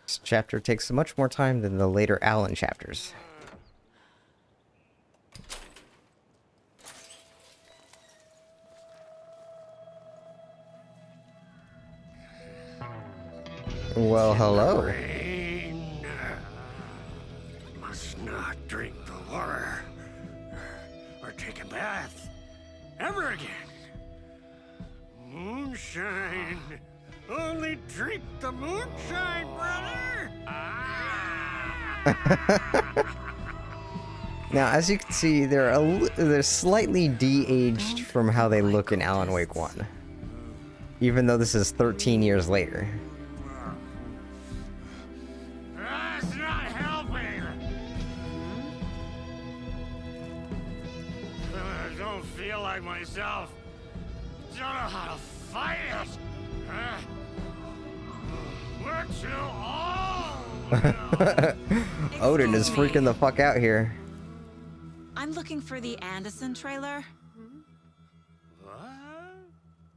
This chapter takes much more time than the later Alan chapters. Well, hello. Rain. Must not drink the water or take a bath ever again. Moonshine. Only drink the moonshine, brother. Now, as you can see, they're slightly de-aged from how they look in Alan Wake 1. Even though this is 13 years later. That's not helping. I don't feel like myself. Don't know how to fight it. We're too old. Odin is freaking the fuck out here. I'm looking for the Anderson trailer.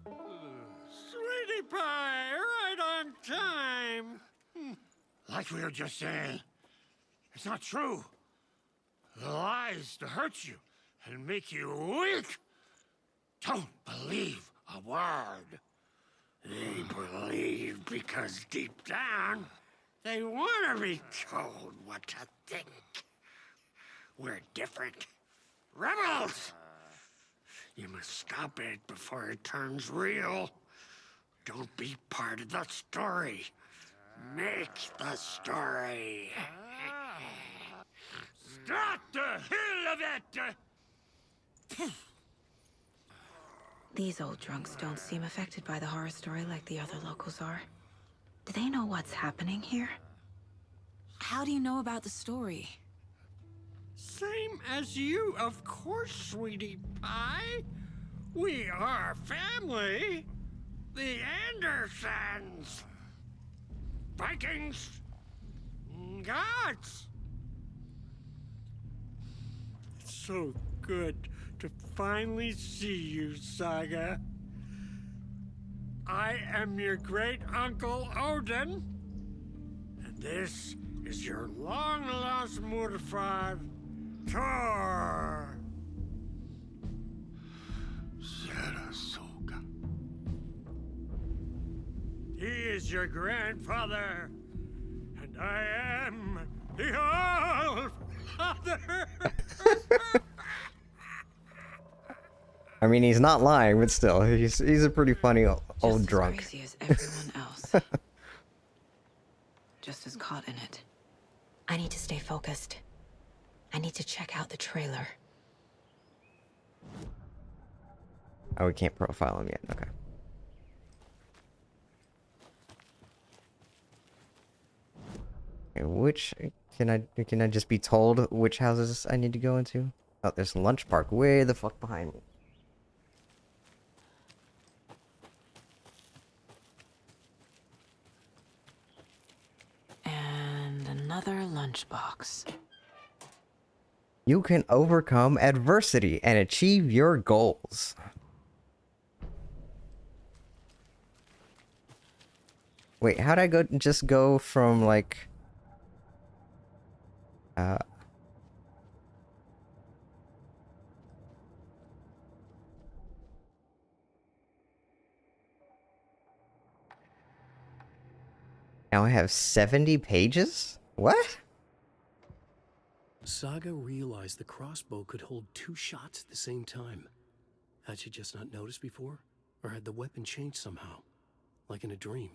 Sweetie pie, right on time. Like we were just saying, it's not true. The lies to hurt you and make you weak. Don't believe a word. They believe because deep down, they want to be told what to think. We're different. Rebels! You must stop it before it turns real. Don't be part of the story. Make the story. Start the hell of it! These old drunks don't seem affected by the horror story like the other locals are. Do they know what's happening here? How do you know about the story? Same as you, of course, sweetie pie. We are family. The Andersons. Vikings. Gods. It's so good to finally see you, Saga. I am your great uncle Odin, and this is your long-lost Murfar, Thor. Saratoga. He is your grandfather, and I am the All-Father. I mean, he's not lying, but still, he's a pretty funny old drunk. Crazy as everyone else. Just as caught in it. I need to stay focused. I need to check out the trailer. Oh, we can't profile him yet. Okay. Okay, which can I just be told which houses I need to go into? Oh, there's a lunch park way the fuck behind me. And another lunchbox. You can overcome adversity and achieve your goals. Wait, how'd I just go from like now I have 70 pages? What? Saga realized the crossbow could hold 2 shots at the same time. Had she just not noticed before? Or had the weapon changed somehow? Like in a dream?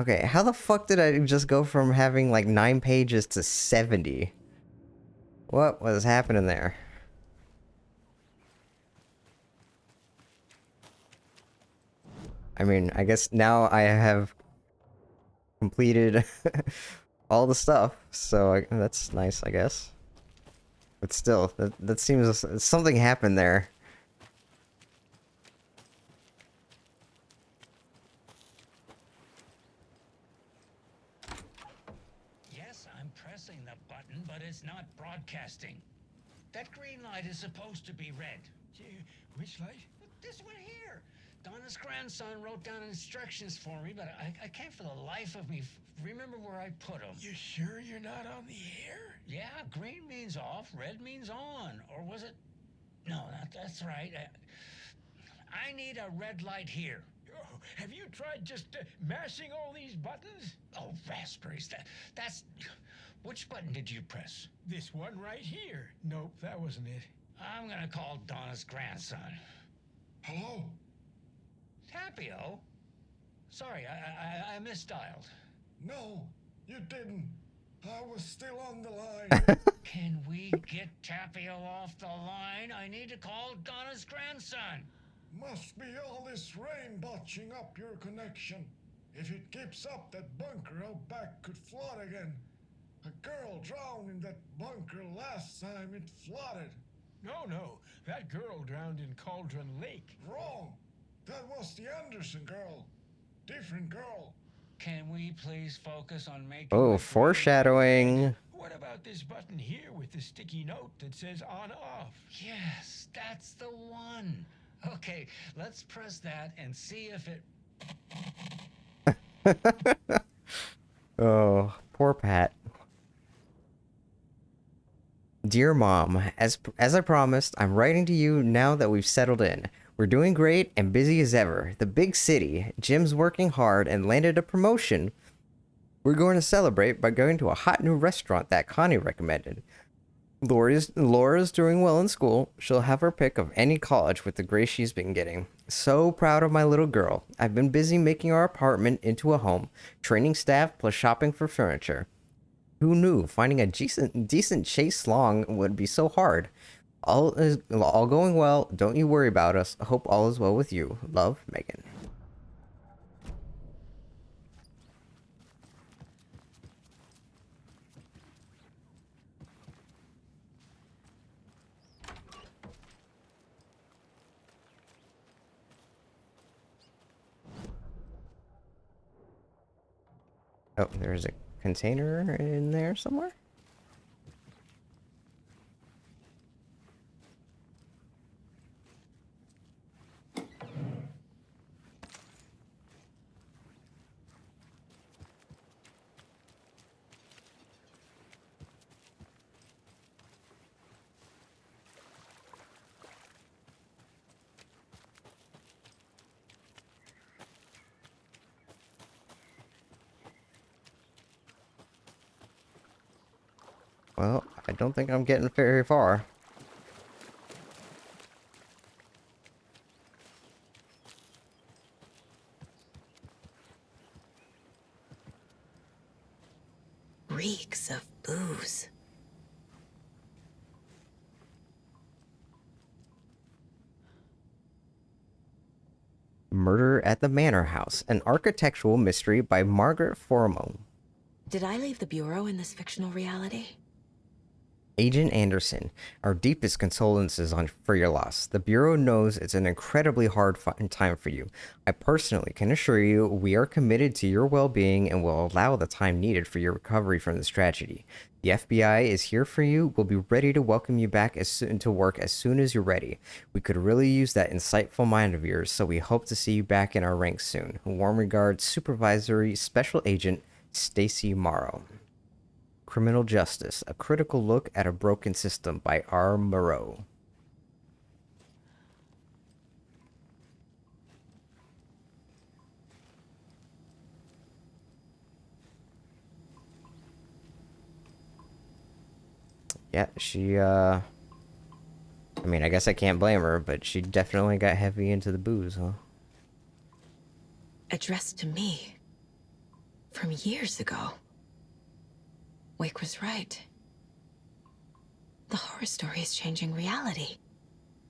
Okay, how the fuck did I just go from having like 9 pages to 70? What was happening there? I mean, I guess now I have completed all the stuff, so that's nice, I guess. But still, that seems something happened there. Yes, I'm pressing the button, but it's not broadcasting. That green light is supposed to be red. Which light? This one here. Donna's grandson wrote down instructions for me, but I can't for the life of me remember where I put them. You sure you're not on the air? Yeah, green means off, red means on. Or was it? No, that's right. I need a red light here. Oh, have you tried just mashing all these buttons? Oh, raspberries. That's... Which button did you press? This one right here. Nope, that wasn't it. I'm gonna call Donna's grandson. Hello? Tapio? Sorry, I misdialed. No, you didn't. I was still on the line. Can we get Tapio off the line? I need to call Donna's grandson. Must be all this rain botching up your connection. If it keeps up, that bunker out back could flood again. A girl drowned in that bunker last time it flooded. No, that girl drowned in Cauldron Lake. Wrong. That was the Anderson girl. Different girl. Can we please focus on making... Oh, foreshadowing. What about this button here with the sticky note that says on/off? Yes, that's the one. Okay, let's press that and see if it... Oh, poor Pat. Dear Mom, as I promised, I'm writing to you now that we've settled in. We're doing great and busy as ever. The big city. Jim's working hard and landed a promotion. We're going to celebrate by going to a hot new restaurant that Connie recommended. Laura's doing well in school. She'll have her pick of any college with the grades she's been getting. So proud of my little girl. I've been busy making our apartment into a home, training staff plus shopping for furniture. Who knew finding a decent chase long would be so hard? All going well. Don't you worry about us. I hope all is well with you. Love, Megan. Oh, there's a container in there somewhere? Well, I don't think I'm getting very far. Reeks of booze. Murder at the Manor House, an architectural mystery by Margaret Formo. Did I leave the Bureau in this fictional reality? Agent Anderson, our deepest condolences for your loss. The Bureau knows it's an incredibly hard time for you. I personally can assure you we are committed to your well-being and will allow the time needed for your recovery from this tragedy. The FBI is here for you. We'll be ready to welcome you back to work as soon as you're ready. We could really use that insightful mind of yours, so we hope to see you back in our ranks soon. Warm regards, Supervisory Special Agent Stacy Morrow. Criminal Justice, a critical look at a broken system by R. Moreau. Yeah, she, I mean, I guess I can't blame her, but she definitely got heavy into the booze, huh? Addressed to me. From years ago. Wake was right. The horror story is changing reality,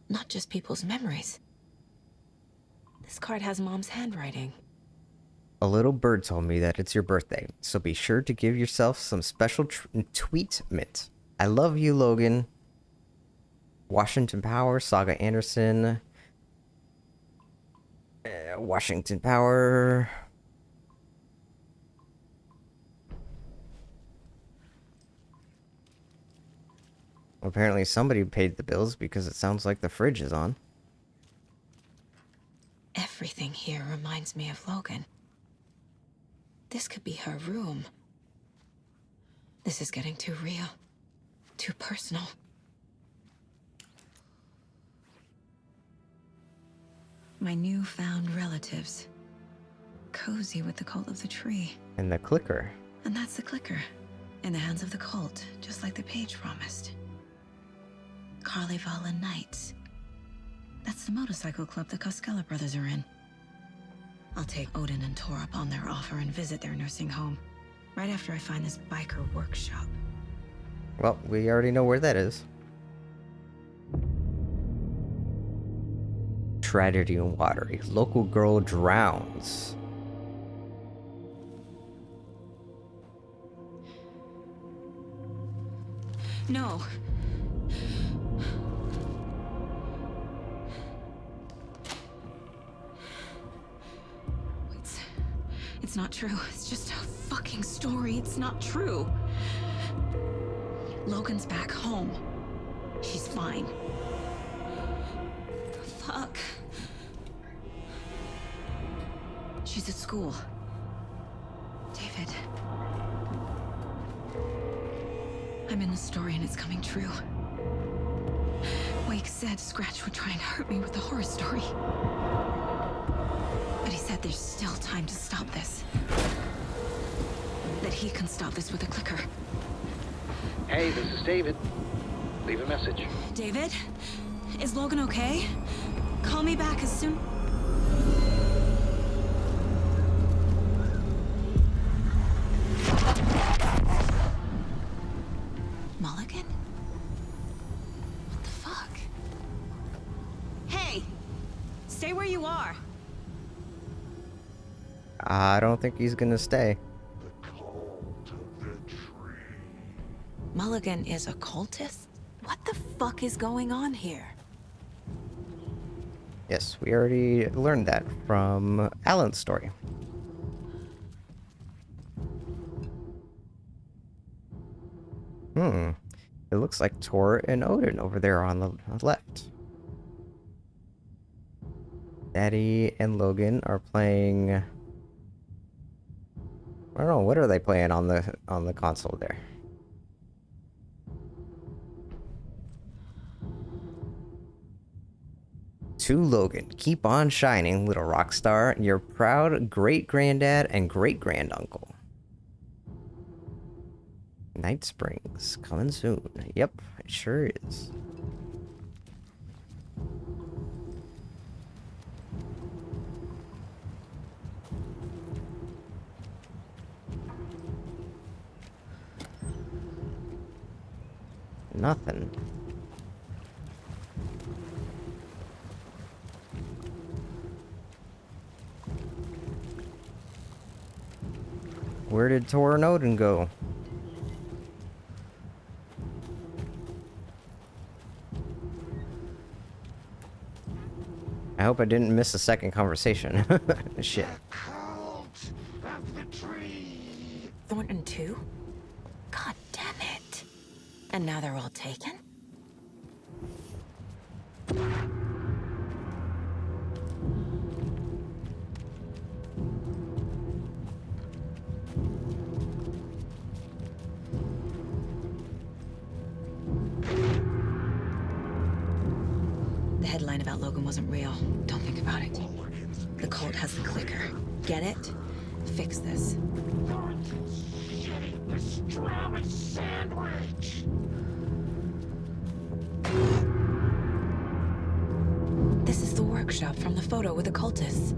not just people's memories. This card has Mom's handwriting. A little bird told me that it's your birthday, so be sure to give yourself some special tweetment. I love you, Logan. Washington Power, Saga Anderson. Washington Power. Apparently somebody paid the bills because it sounds like the fridge is on. Everything here reminds me of Logan. This could be her room. This is getting too real. Too personal. My newfound relatives. Cozy with the cult of the tree. And the clicker. And that's the clicker. In the hands of the cult, just like the page promised. Carleyvala Knights. That's the motorcycle club the Koskela brothers are in. I'll take Odin and Tor up on their offer and visit their nursing home. Right after I find this biker workshop. Well, we already know where that is. Tragedy in Watery. Local girl drowns. No. It's not true. It's just a fucking story. It's not true. Logan's back home. She's fine. Fuck. She's at school. David. I'm in the story and it's coming true. Wake said Scratch would try and hurt me with the horror story. But he said there's still time to stop this. That he can stop this with a clicker. Hey, this is David. Leave a message. David? Is Logan okay? Call me back as soon... Mulligan? What the fuck? Hey! Stay where you are! I don't think he's gonna stay. Mulligan is a cultist? What the fuck is going on here? Yes, we already learned that from Alan's story. It looks like Tor and Odin over there on the left. Daddy and Logan are playing... I don't know, what are they playing on the console there? To Logan, keep on shining, little rock star. Your proud great-granddad and great-granduncle. Night Springs, coming soon. Yep, it sure is. Nothing. Where did Tor and Odin go? I hope I didn't miss a second conversation. Shit. Thornton too? God damn it. And now they're all taken? The headline about Logan wasn't real. Don't think about it. The cult has the clicker. Get it? Fix this. Pastrami sandwich! This is the workshop from the photo with the cultists.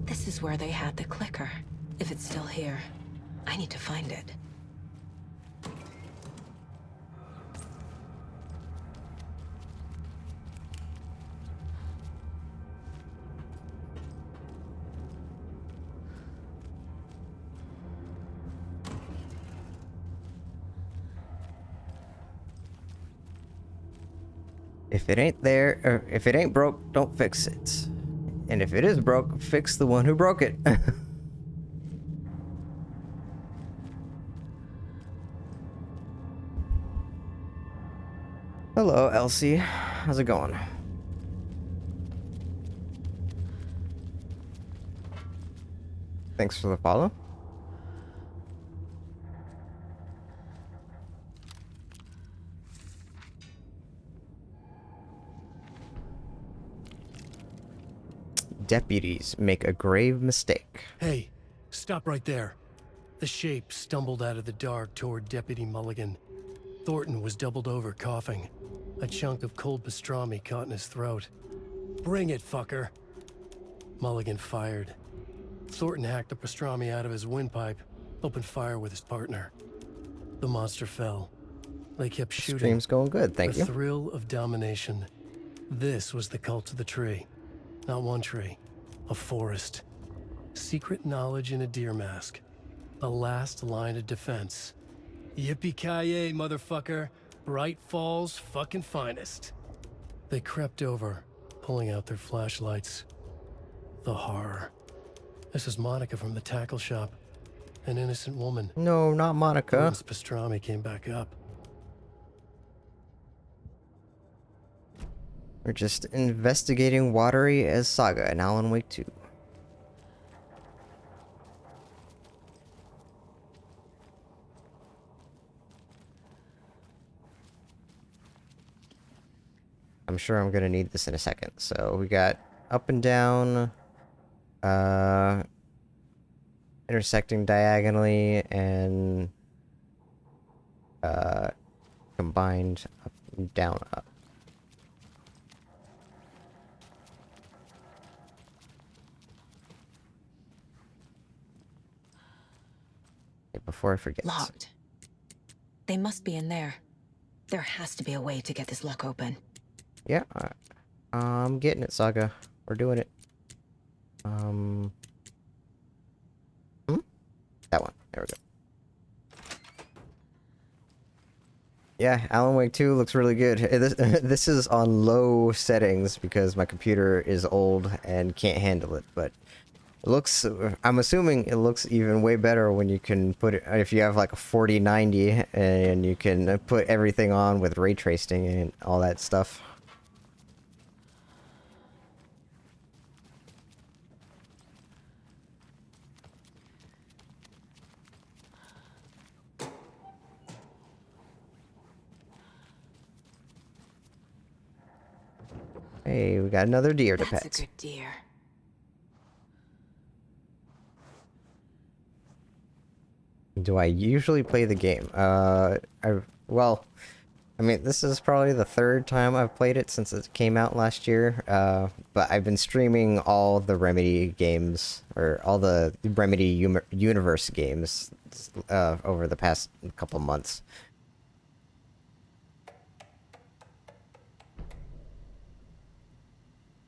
This is where they had the clicker. If it's still here, I need to find it. If it ain't there, or if it ain't broke, don't fix it. And if it is broke, fix the one who broke it. Hello, Elsie. How's it going? Thanks for the follow. Deputies make a grave mistake. Hey, stop right there. The shape stumbled out of the dark toward Deputy Mulligan. Thornton was doubled over, coughing. A chunk of cold pastrami caught in his throat. Bring it, fucker. Mulligan fired. Thornton hacked the pastrami out of his windpipe, opened fire with his partner. The monster fell. They kept shooting. Stream's going good, thank you. The thrill of domination. This was the cult of the tree. Not one tree, a forest. Secret knowledge in a deer mask. The last line of defense. Yippee-ki-yay, motherfucker. Bright Falls' fucking finest. They crept over, pulling out their flashlights. The horror. This is Monica from the tackle shop. An innocent woman. No, not Monica. Gordon's pastrami came back up. We're just investigating Watery as Saga in Alan Wake 2. I'm sure I'm gonna need this in a second. So we got up and down, intersecting diagonally, and combined up and down up. Okay, before I forget. Locked. They must be in there. There has to be a way to get this lock open. Yeah, I'm getting it, Saga. We're doing it. That one. There we go. Yeah, Alan Wake 2 looks really good. This is on low settings because my computer is old and can't handle it, but it looks, I'm assuming it looks even way better when you can put it, if you have like a 4090 and you can put everything on with ray tracing and all that stuff. Hey, we got another deer to pet. That's a good deer. Do I usually play the game? Well, I mean, this is probably the third time I've played it since it came out last year. But I've been streaming all the Remedy games, or all the Remedy Universe games, over the past couple months.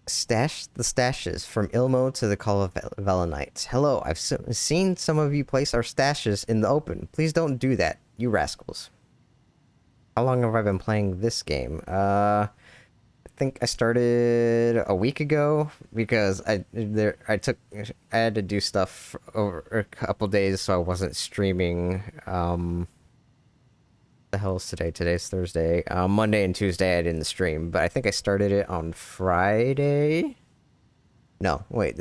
Stash the stashes from Ilmo to the Call of Velenites. Hello, I've seen some of you place our stashes in the open. Please don't do that, you rascals. How long have I been playing this game? I think I started a week ago because I had to do stuff over a couple days, so I wasn't streaming. The hell is today? Today's Thursday. Monday and Tuesday I didn't stream, but I think I started it on Friday. No, wait, I think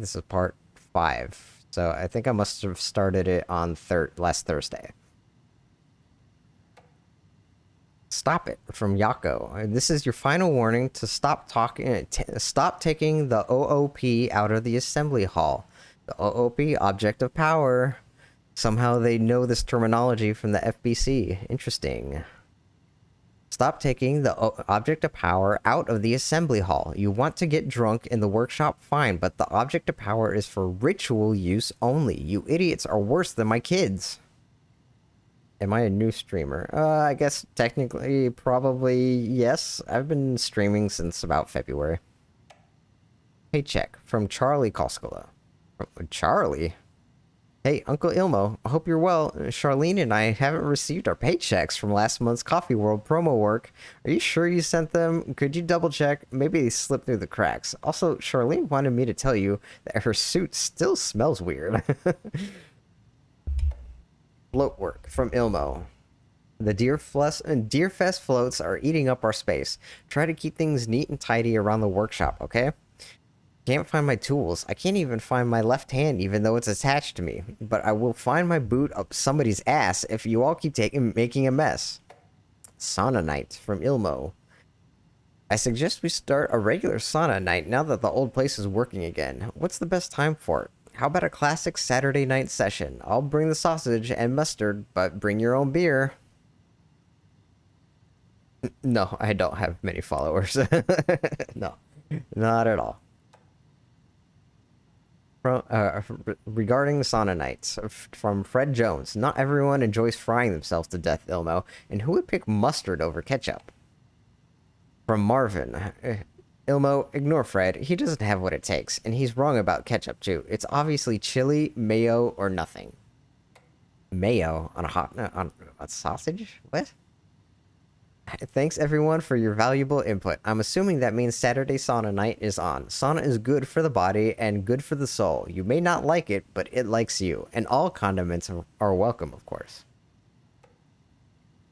this is part 5. So I think I must have started it on last Thursday. Stop it, from Yako. This is your final warning to stop talking. Stop taking the OOP out of the assembly hall. The OOP, object of power. Somehow they know this terminology from the FBC. Interesting. Stop taking the object of power out of the assembly hall. You want to get drunk in the workshop? Fine, but the object of power is for ritual use only. You idiots are worse than my kids. Am I a new streamer? I guess technically, probably yes. I've been streaming since about February. Paycheck from Charlie Koskela. Charlie? Hey, Uncle Ilmo, I hope you're well. Charlene and I haven't received our paychecks from last month's Coffee World promo work. Are you sure you sent them? Could you double check? Maybe they slipped through the cracks. Also, Charlene wanted me to tell you that her suit still smells weird. Float work from Ilmo. The Deer Fest floats are eating up our space. Try to keep things neat and tidy around the workshop, okay? Can't find my tools. I can't even find my left hand even though it's attached to me. But I will find my boot up somebody's ass if you all keep making a mess. Sauna night from Ilmo. I suggest we start a regular sauna night now that the old place is working again. What's the best time for it? How about a classic Saturday night session? I'll bring the sausage and mustard, but bring your own beer. No, I don't have many followers. No, not at all. Regarding the sauna nights, from Fred Jones. Not everyone enjoys frying themselves to death, Ilmo, and who would pick mustard over ketchup? From Marvin. Ilmo, ignore Fred. He doesn't have what it takes, and he's wrong about ketchup too. It's obviously chili, mayo, or nothing. Mayo on a sausage? What? Thanks everyone for your valuable input. I'm assuming that means Saturday sauna night is on. Sauna is good for the body and good for the soul. You may not like it, but it likes you. And all condiments are welcome, of course.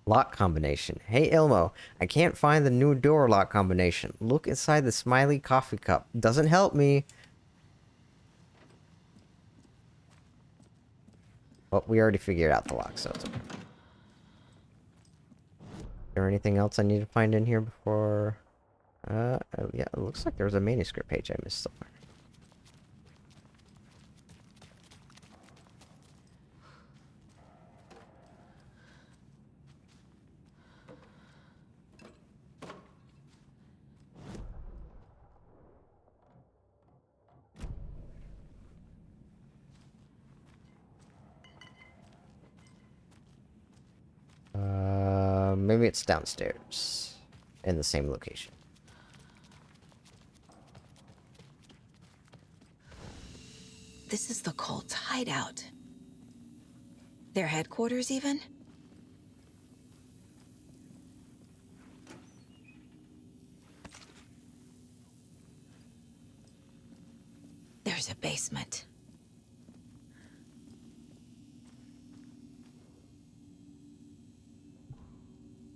Lock combination. Hey Ilmo, I can't find the new door lock combination. Look inside the smiley coffee cup. Doesn't help me. Well, we already figured out the lock, so it's okay. there anything else I need to find in here before? Yeah, it looks like there's a manuscript page I missed somewhere. Maybe it's downstairs in the same location. This is the cult's hideout. Their headquarters, even? There's a basement.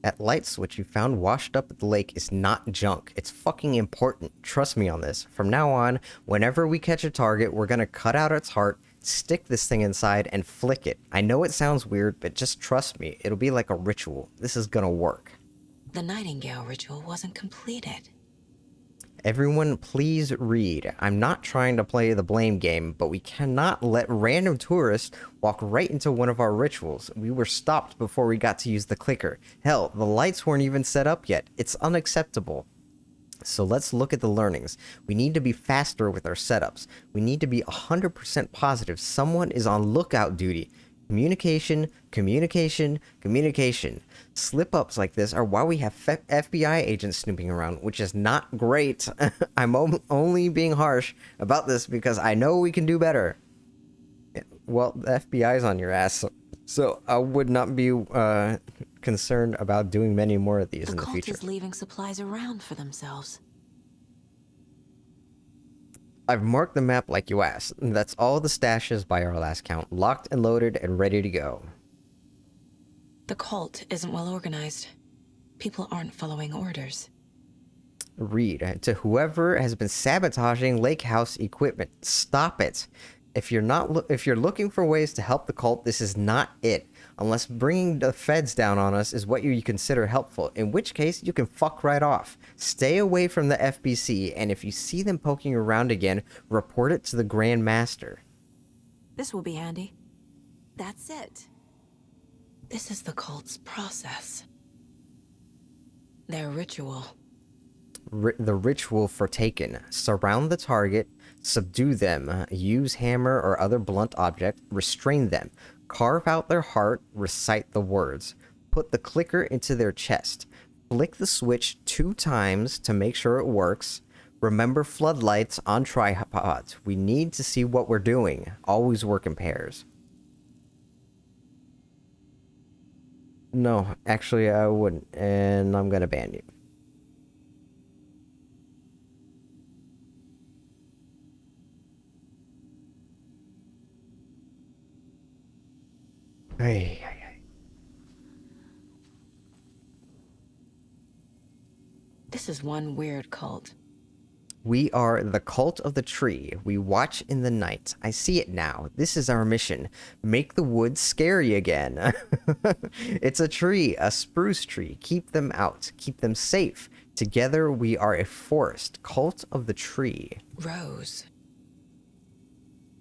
That light switch you found washed up at the lake is not junk. It's fucking important. Trust me on this. From now on, whenever we catch a target, we're gonna cut out its heart, stick this thing inside, and flick it. I know it sounds weird, but just trust me. It'll be like a ritual. This is gonna work. The Nightingale ritual wasn't completed. Everyone, please read. I'm not trying to play the blame game, but we cannot let random tourists walk right into one of our rituals. We were stopped before we got to use the clicker. Hell, the lights weren't even set up yet. It's unacceptable. So let's look at the learnings. We need to be faster with our setups. We need to be 100% positive someone is on lookout duty. Communication, communication, communication. Slip-ups like this are why we have FBI agents snooping around, which is not great. I'm only being harsh about this because I know we can do better. Well, the FBI's on your ass, so I would not be concerned about doing many more of these in the future. The cult is leaving supplies around for themselves. I've marked the map like you asked. That's all the stashes by our last count, locked and loaded and ready to go. The cult isn't well organized. People aren't following orders. Read to whoever has been sabotaging Lake House equipment. Stop it. If you're looking for ways to help the cult, this is not it. Unless bringing the feds down on us is what you consider helpful, in which case you can fuck right off. Stay away from the FBC, and if you see them poking around again, report it to the Grand Master. This will be handy. That's it. This is the cult's process. Their ritual. The ritual for Taken. Surround the target, subdue them, use hammer or other blunt object, restrain them, carve out their heart, recite the words, put the clicker into their chest, flick the switch 2 times to make sure it works, remember floodlights on tripods. We need to see what we're doing. Always work in pairs. No, actually I wouldn't, and I'm gonna ban you. Hey. This is one weird cult. We are the cult of the tree. We watch in the night. I see it now. This is our mission. Make the woods scary again. It's a tree, a spruce tree. Keep them out. Keep them safe. Together we are a forest. Cult of the tree. Rose.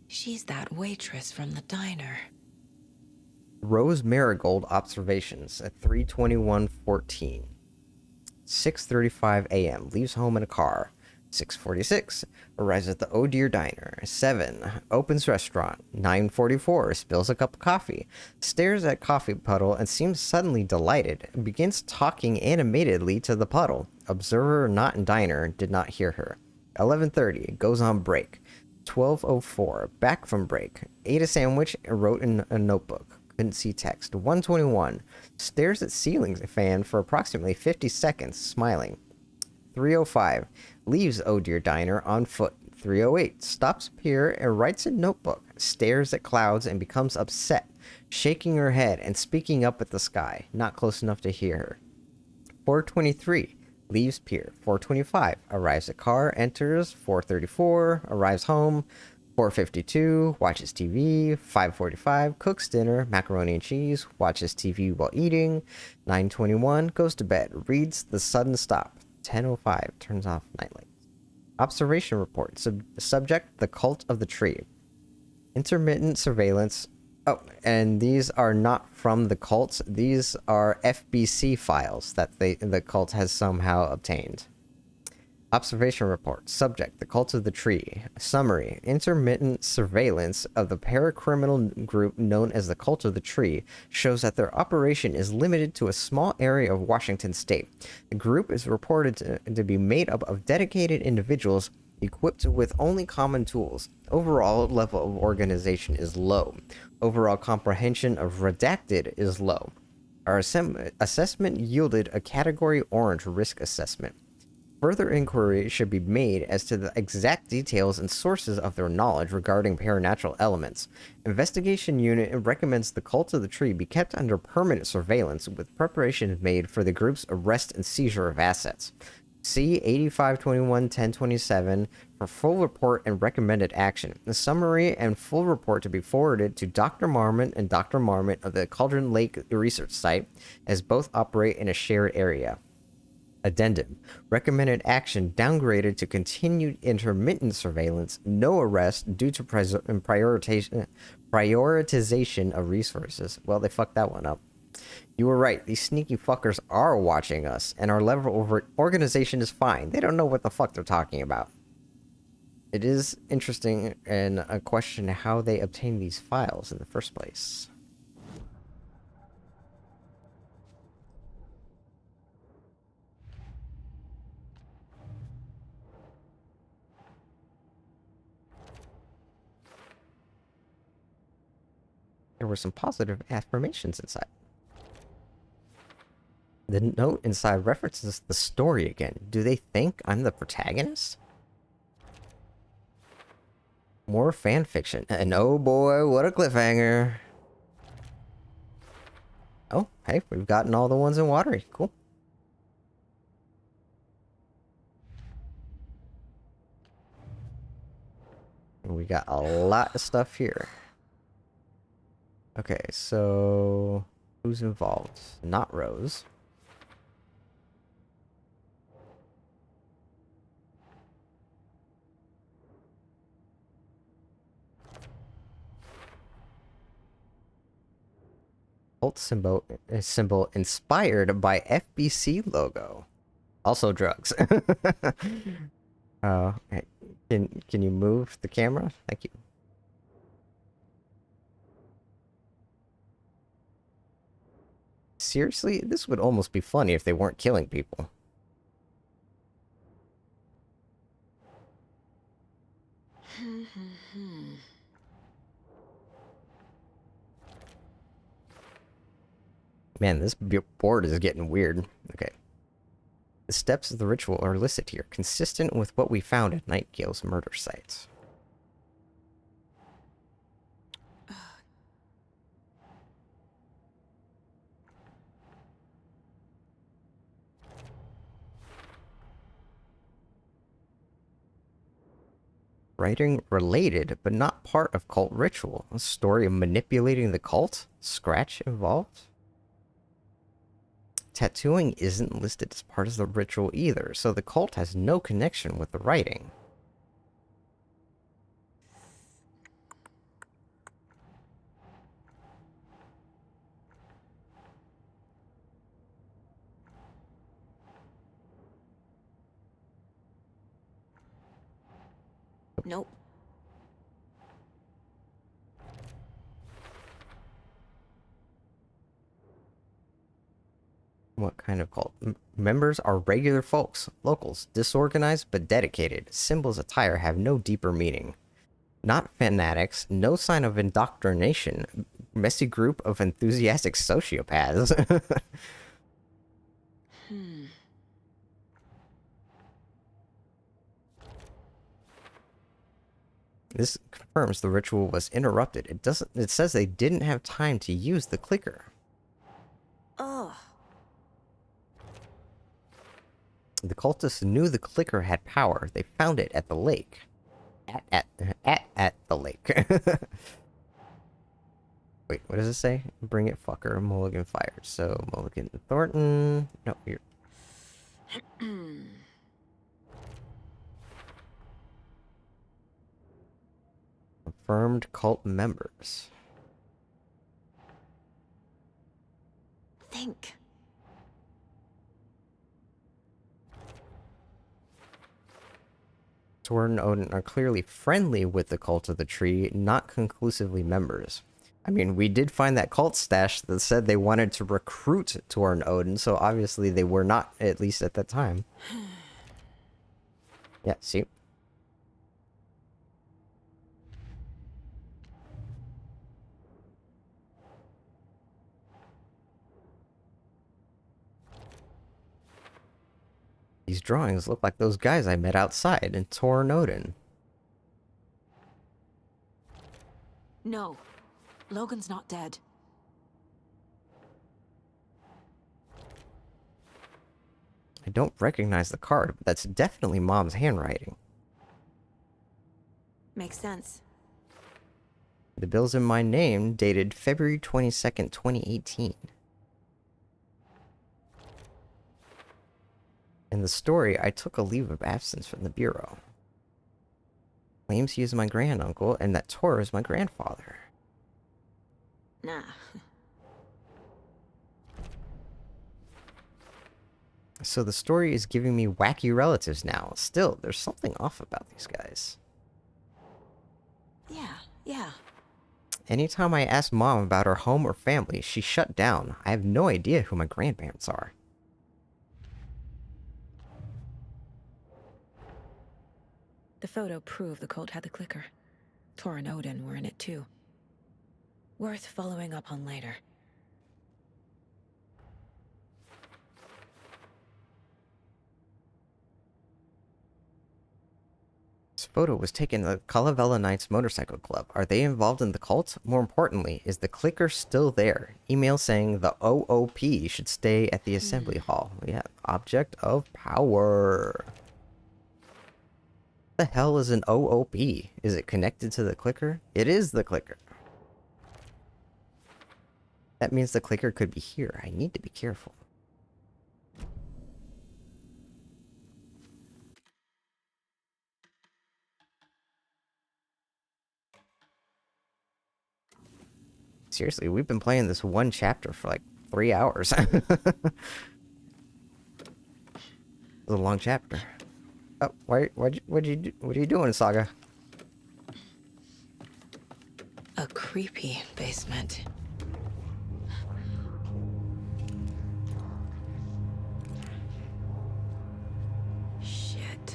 She's that waitress from the diner. Rose Marigold observations at 3:21:14. 6:35 a.m. Leaves home in a car. 6:46 arrives at the Oh Dear Diner. 7 opens restaurant. 9:44 spills a cup of coffee. Stares at coffee puddle and seems suddenly delighted. Begins talking animatedly to the puddle. Observer not in diner did not hear her. 11:30 goes on break. 12:04 back from break. Ate a sandwich and wrote in a notebook. Couldn't see text. 1:21 stares at ceiling fan for approximately 50 seconds, smiling. 3:05 leaves Oh Dear Diner on foot. 3:08 stops pier and writes in notebook. Stares at clouds and becomes upset, shaking her head and speaking up at the sky. Not close enough to hear her. 4:23 leaves pier. 4:25 arrives at car, enters. 4:34 arrives home. 4:52, watches TV. 5:45, cooks dinner, macaroni and cheese, watches TV while eating. 9:21, goes to bed, reads The Sudden Stop. 10:05, turns off nightlights. Observation report. Subject, the cult of the tree. Intermittent surveillance. Oh, and these are not from the cults. These are FBC files that the cult has somehow obtained. Observation report. Subject, the cult of the tree. Summary. Intermittent surveillance of the paracriminal group known as the cult of the tree shows that their operation is limited to a small area of Washington state. The group is reported to be made up of dedicated individuals equipped with only common tools. Overall level of organization is low. Overall comprehension of redacted is low. Our assessment yielded a category orange risk assessment. Further inquiry should be made as to the exact details and sources of their knowledge regarding paranatural elements. Investigation Unit recommends the cult of the tree be kept under permanent surveillance with preparations made for the group's arrest and seizure of assets. See 8521-1027 for full report and recommended action. The summary and full report to be forwarded to Dr. Marmot and Dr. Marmot of the Cauldron Lake Research Site, as both operate in a shared area. Addendum. Recommended action downgraded to continued intermittent surveillance, no arrest due to prioritization of resources. Well, they fucked that one up. You were right. These sneaky fuckers are watching us, and our level of organization is fine. They don't know what the fuck they're talking about. It is interesting and a question how they obtained these files in the first place. There were some positive affirmations inside. The note inside references the story again. Do they think I'm the protagonist? More fan fiction. And oh boy, what a cliffhanger. Oh, hey, we've gotten all the ones in Watery. Cool. We got a lot of stuff here. Okay, so who's involved? Not Rose. Cult symbol inspired by FBC logo. Also drugs. Hey, can you move the camera? Thank you. Seriously, this would almost be funny if they weren't killing people. Man, this board is getting weird. Okay. The steps of the ritual are listed here, consistent with what we found at Nightgale's murder site. Writing related, but not part of cult ritual. A story of manipulating the cult? Scratch involved? Tattooing isn't listed as part of the ritual either, so the cult has no connection with the writing. Nope. What kind of cult? Members are regular folks, locals, disorganized but dedicated. Symbols attire have no deeper meaning. Not fanatics, no sign of indoctrination. Messy group of enthusiastic sociopaths. This confirms the ritual was interrupted. It says they didn't have time to use the clicker. Ugh. The cultists knew the clicker had power. They found it at the lake. at the lake. Wait, what does it say? Bring it, fucker. Mulligan fired. So Mulligan Thornton. No, you're. Confirmed cult members. Think. Torn and Odin are clearly friendly with the Cult of the Tree, not conclusively members. I mean, we did find that cult stash that said they wanted to recruit Torn and Odin, so obviously they were not, at least at that time. Yeah, see? These drawings look like those guys I met outside in Torn Odin. No, Logan's not dead. I don't recognize the card, but that's definitely Mom's handwriting. Makes sense. The bill's in my name, dated February 22nd, 2018. In the story, I took a leave of absence from the Bureau. Claims he is my granduncle and that Tor is my grandfather. Nah. So the story is giving me wacky relatives now. Still, there's something off about these guys. Yeah. Anytime I ask Mom about her home or family, she shut down. I have no idea who my grandparents are. The photo proved the cult had the clicker. Tor and Odin were in it too. Worth following up on later. This photo was taken at the Calavella Knights Motorcycle Club. Are they involved in the cult? More importantly, is the clicker still there? Email saying the OOP should stay at the assembly hall. Yeah, object of power. What the hell is an OOP? Is it connected to the clicker? It is the clicker. That means the clicker could be here. I need to be careful. Seriously, we've been playing this one chapter for like 3 hours. It was a long chapter. Oh, what are you doing, Saga? A creepy basement. Shit.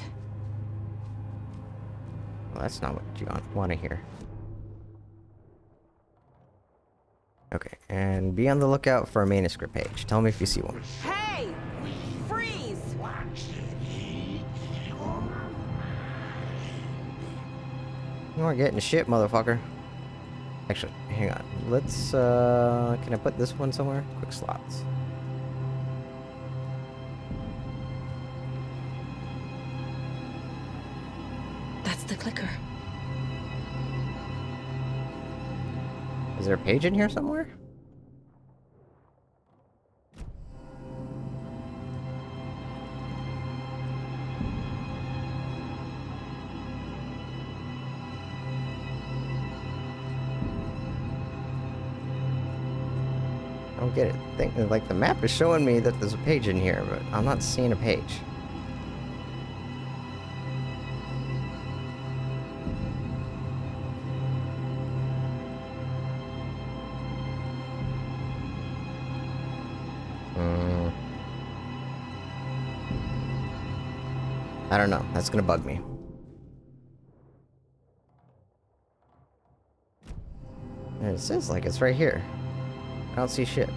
Well, that's not what you want to hear. Okay, and be on the lookout for a manuscript page. Tell me if you see one. Hey! Freeze! You aren't getting shit, motherfucker. Actually, hang on. Let's, can I put this one somewhere? Quick slots. That's the clicker. Is there a page in here somewhere? I don't get it. Like, the map is showing me that there's a page in here, but I'm not seeing a page. I don't know. That's gonna bug me. And it says like it's right here. I don't see shit.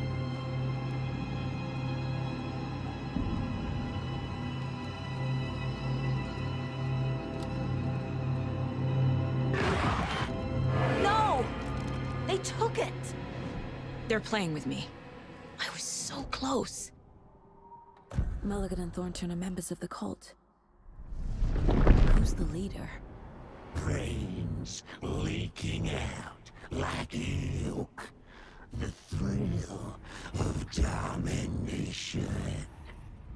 No! They took it! They're playing with me. I was so close. Mulligan and Thornton are members of the cult. Who's the leader? Brains leaking out like ilk. The thrill of domination.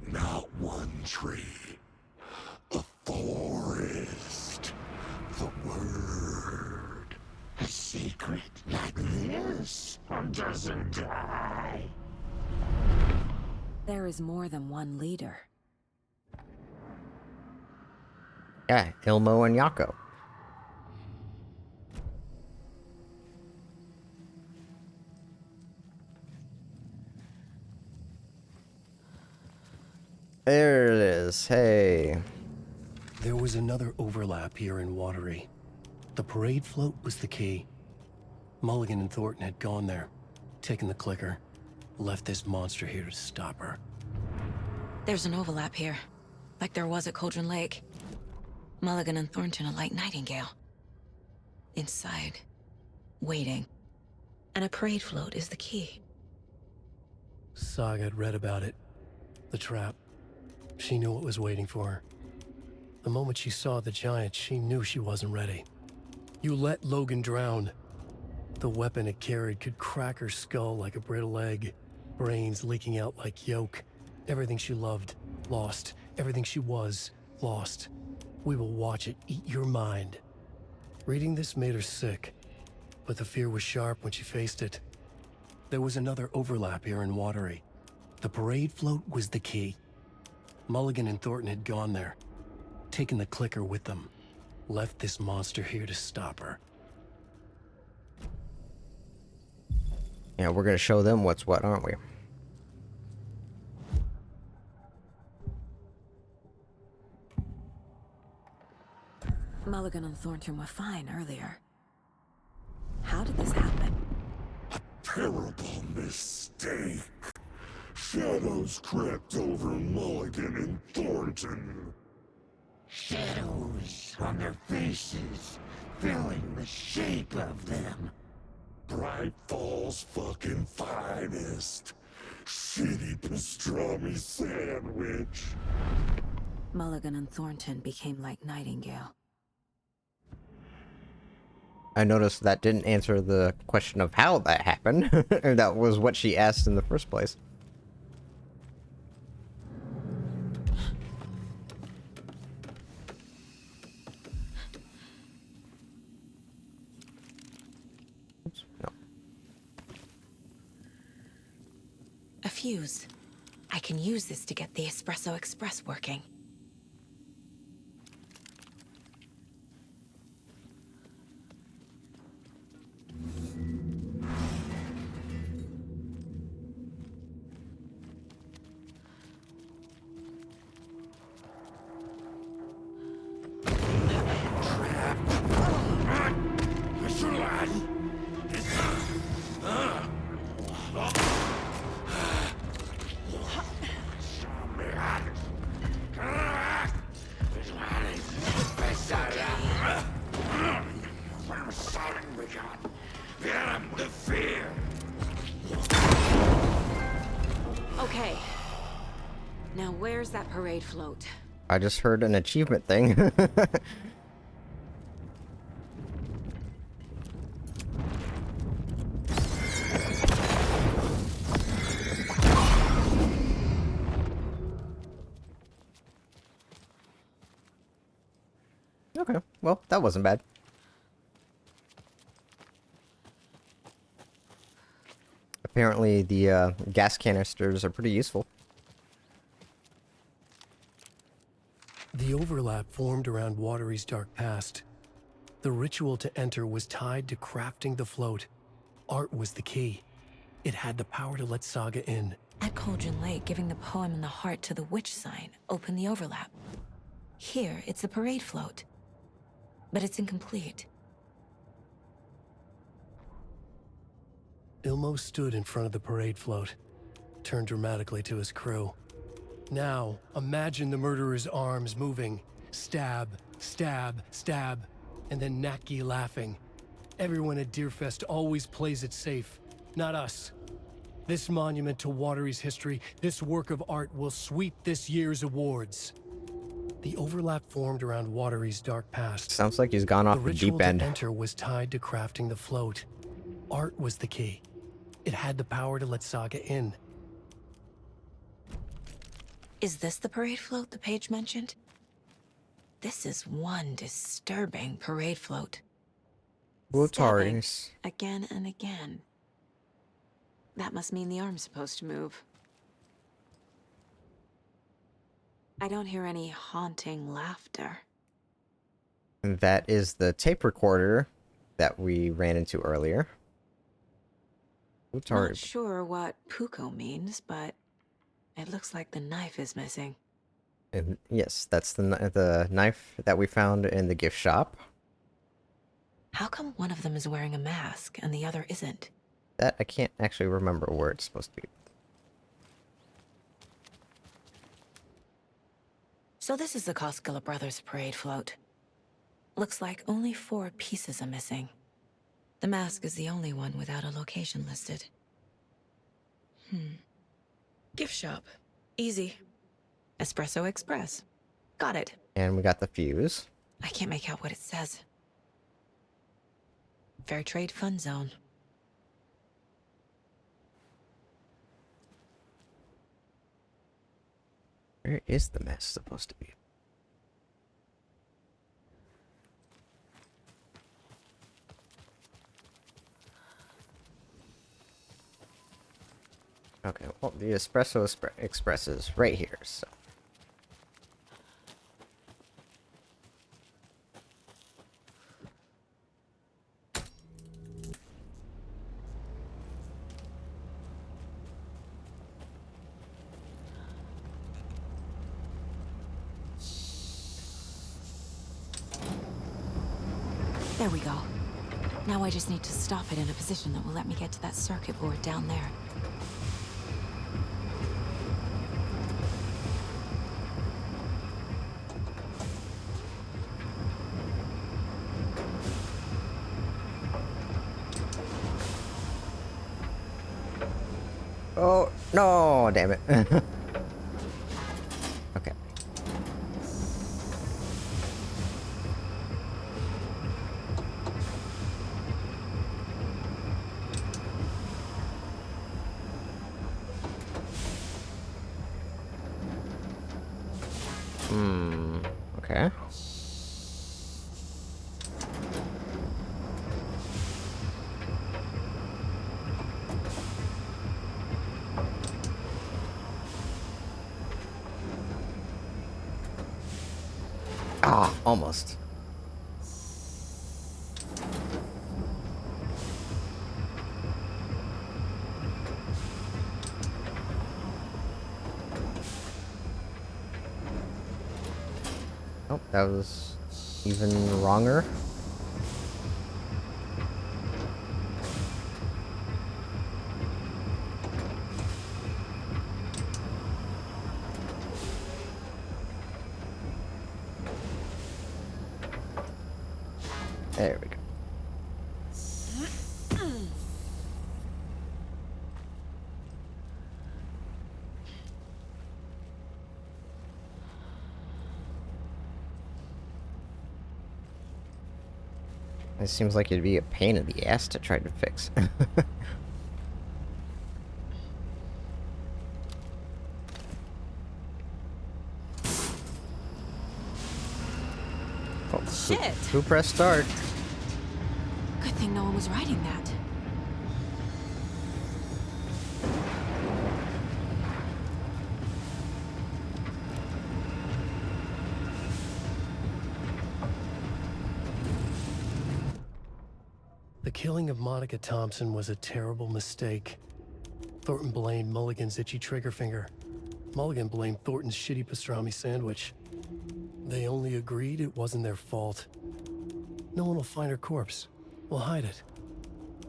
Not one tree. A forest. The word. A secret like this doesn't die. There is more than one leader. Yeah, Ilmo and Yako. There it is. Hey. There was another overlap here in Watery. The parade float was the key. Mulligan and Thornton had gone there, taken the clicker, left this monster here to stop her. There's an overlap here, like there was at Cauldron Lake. Mulligan and Thornton are like Nightingale. Inside, waiting. And a parade float is the key. Saga had read about it. The trap. She knew what was waiting for her. The moment she saw the giant, she knew she wasn't ready. You let Logan drown. The weapon it carried could crack her skull like a brittle egg. Brains leaking out like yolk. Everything she loved, lost. Everything she was, lost. We will watch it eat your mind. Reading this made her sick, but the fear was sharp when she faced it. There was another overlap here in Watery. The parade float was the key. Mulligan and Thornton had gone there, taken the clicker with them, left this monster here to stop her. Yeah, we're gonna show them what's what, aren't we? Mulligan and Thornton were fine earlier. How did this happen? Terrible mistake. Shadows crept over Mulligan and Thornton. Shadows on their faces, filling the shape of them. Bright Falls fucking finest. Shitty pastrami sandwich. Mulligan and Thornton became like Nightingale. I noticed that didn't answer the question of how that happened. That was what she asked in the first place. A fuse. I can use this to get the Espresso Express working. Okay. Now where's that parade float? I just heard an achievement thing. Okay, well, that wasn't bad. Apparently the gas canisters are pretty useful. The overlap formed around Watery's dark past. The ritual to enter was tied to crafting the float. Art was the key. It had the power to let Saga in. At Cauldron Lake, giving the poem and the heart to the witch sign opened the overlap. Here, it's the parade float. But it's incomplete. Ilmo stood in front of the parade float, turned dramatically to his crew. Now, imagine the murderer's arms moving. Stab, stab, stab, and then Natki laughing. Everyone at Deerfest always plays it safe, not us. This monument to Watery's history, this work of art will sweep this year's awards. The overlap formed around Watery's dark past. Sounds like he's gone off the ritual deep end. to enter was tied to crafting the float. Art was the key. It had the power to let Saga in. Is this the parade float the page mentioned? This is one disturbing parade float. Wutaris. Again and again. That must mean the arm's supposed to move. I don't hear any haunting laughter. And that is the tape recorder that we ran into earlier. Not sure what Puko means, but it looks like the knife is missing. And yes, that's the knife that we found in the gift shop. How come one of them is wearing a mask and the other isn't? That I can't actually remember where it's supposed to be. So this is the Koskela Brothers parade float. Looks like only 4 pieces are missing. The mask is the only one without a location listed. Gift shop. Easy. Espresso Express. Got it. And we got the fuse. I can't make out what it says. Fair Trade Fun Zone. Where is the mask supposed to be? Okay, well, the Espresso Express is right here, so. There we go. Now I just need to stop it in a position that will let me get to that circuit board down there. Oh, no, damn it. Okay. Okay. Ah, almost. Oh, that was even wronger. There we go. It seems like it'd be a pain in the ass to try to fix. Oh, Shit! Who pressed start? Good thing no one was riding that. The killing of Monica Thompson was a terrible mistake. Thornton blamed Mulligan's itchy trigger finger. Mulligan blamed Thornton's shitty pastrami sandwich. They only agreed it wasn't their fault. No one will find her corpse. We'll hide it.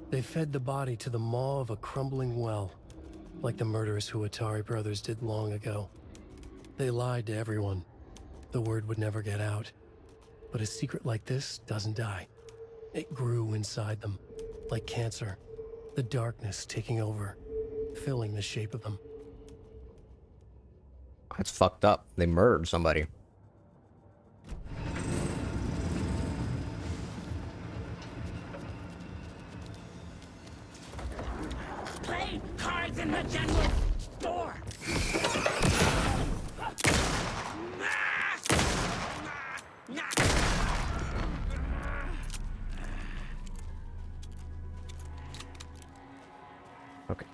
They fed the body to the maw of a crumbling well, like the murderous Huatari brothers did long ago. They lied to everyone. The word would never get out. But a secret like this doesn't die. It grew inside them, like cancer, the darkness taking over, filling the shape of them. That's fucked up. They murdered somebody. in the general store. Okay.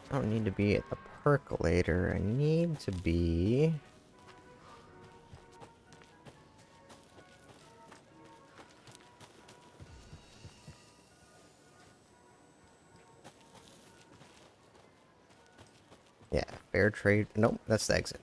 I don't need to be at the percolator. I need to be... Yeah, fair trade. Nope, that's the exit.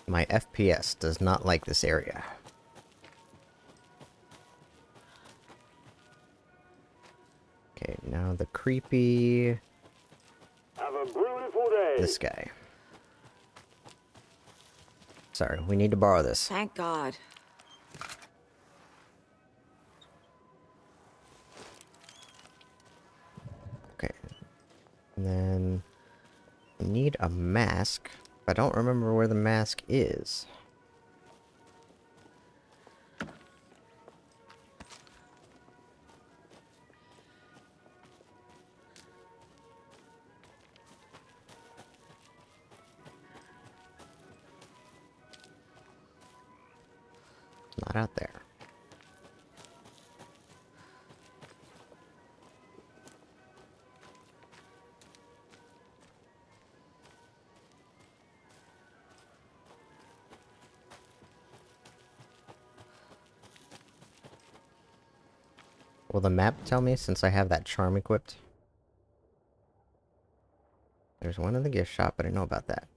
My FPS does not like this area. Okay, now the creepy... Have a beautiful day. This guy. Sorry, we need to borrow this. Thank God. Okay. And then... I need a mask. I don't remember where the mask is. Not out there. Will the map tell me since I have that charm equipped? There's one in the gift shop, but I know about that.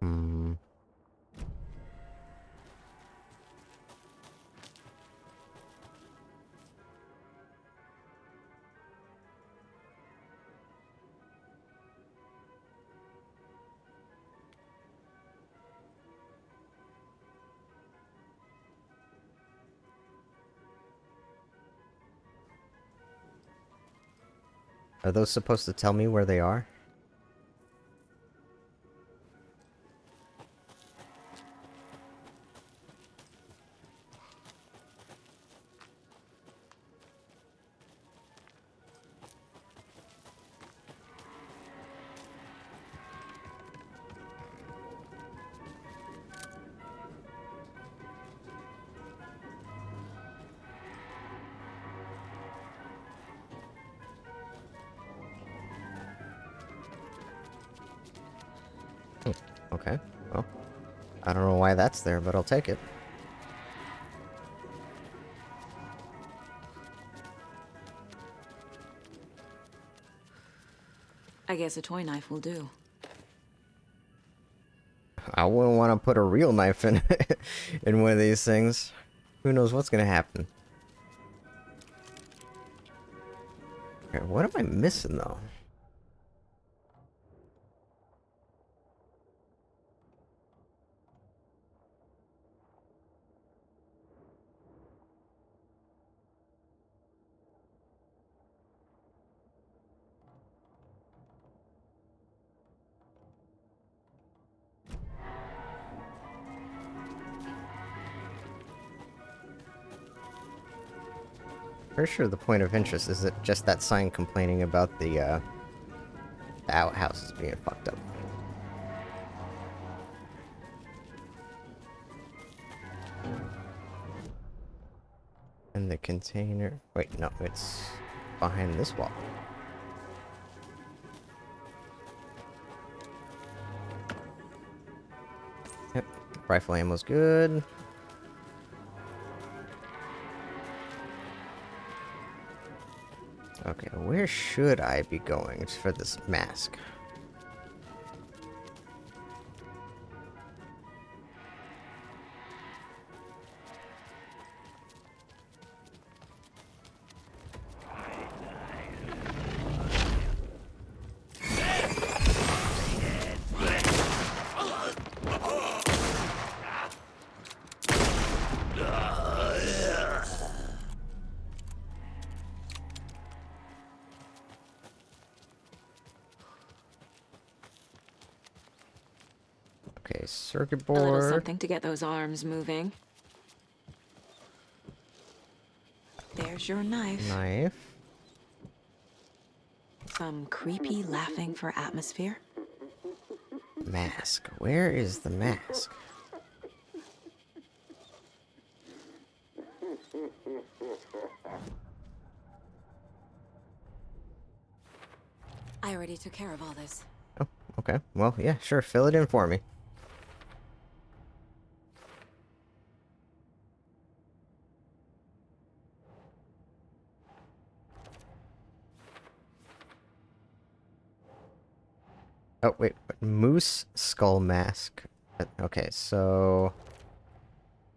Hmm. Are those supposed to tell me where they are? Okay, well, I don't know why that's there, but I'll take it. I guess a toy knife will do. I wouldn't want to put a real knife in in one of these things. Who knows what's gonna happen? Okay, what am I missing though? Pretty sure the point of interest is that just that sign complaining about the outhouses being fucked up. And the container... Wait, no, it's behind this wall. Yep, rifle ammo's good. Okay, where should I be going for this mask? circuit A little board. something to get those arms moving. There's your knife. Knife. Some creepy laughing for atmosphere. Mask. Where is the mask? I already took care of all this. Oh, okay. Well, yeah, sure. Fill it in for me. Oh, wait. Moose skull mask. Okay, so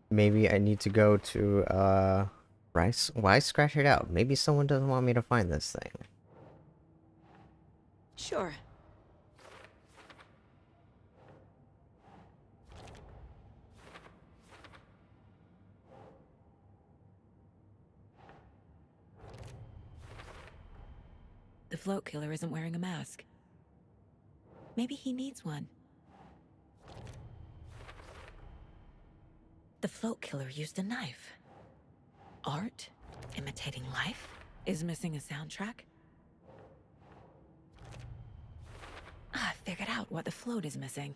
maybe I need to go to, Rice. Why scratch it out? Maybe someone doesn't want me to find this thing. Sure. The float killer isn't wearing a mask. Maybe he needs one. The float killer used a knife. Art, imitating life, is missing a soundtrack. I figured out what the float is missing.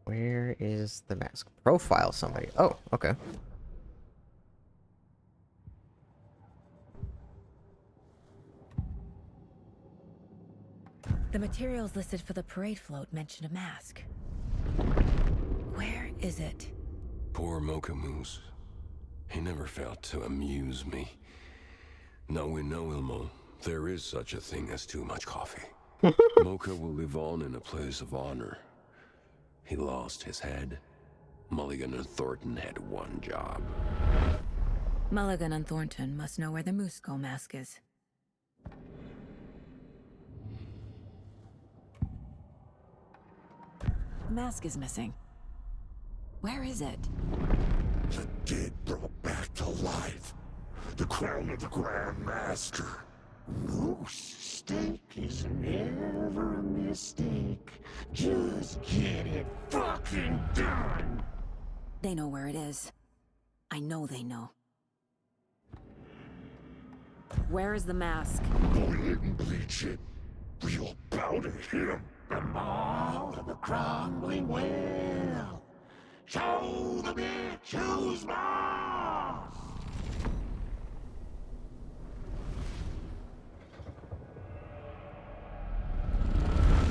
Where is the mask? Profile somebody. Oh, okay. The materials listed for the parade float mention a mask. Where is it? Poor Mocha Moose. He never failed to amuse me. Now we know, Ilmo, there is such a thing as too much coffee. Mocha will live on in a place of honor. He lost his head. Mulligan and Thornton had one job. Mulligan and Thornton must know where the Moose Skull mask is. The mask is missing. Where is it? The dead brought back to life. The crown of the Grand Master. Moose steak is never a mistake. Just get it fucking done. They know where it is. I know they know. Where is the mask? Go ahead and bleach it. Real bout to hit him. The maw of the crumbling well. Show the bitch who's boss.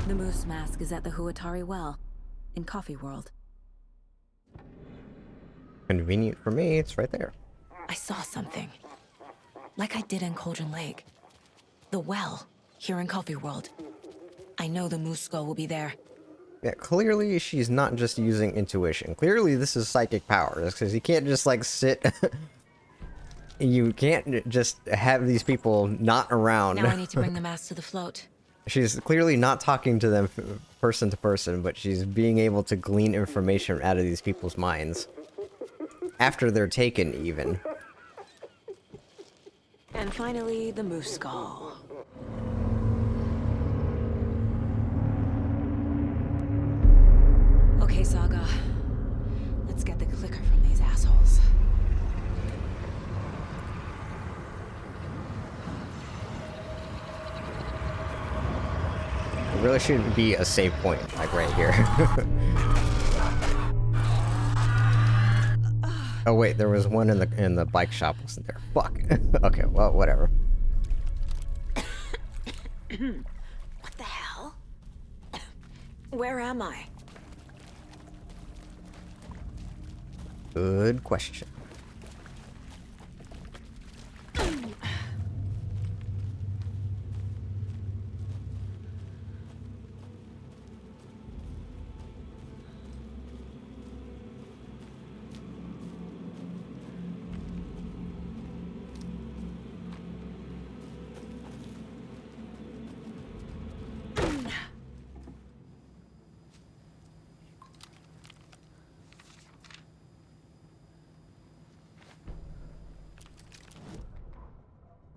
The moose mask is at the Huatari Well, in Coffee World. Convenient for me, it's right there. I saw something. Like I did in Cauldron Lake. The well, here in Coffee World. I know the moose skull will be there. Yeah, clearly she's not just using intuition. Clearly this is psychic powers, because you can't just, like, sit... you can't just have these people not around. Now I need to bring the mask to the float. She's clearly not talking to them person to person, but she's being able to glean information out of these people's minds. After they're taken, even. And finally, the moose skull. Okay, Saga. Let's get the clicker from these assholes. It really shouldn't be a save point, like right here. Oh wait, there was one in the bike shop, wasn't there? Fuck. Okay, well, whatever. What the hell? Where am I? Good question.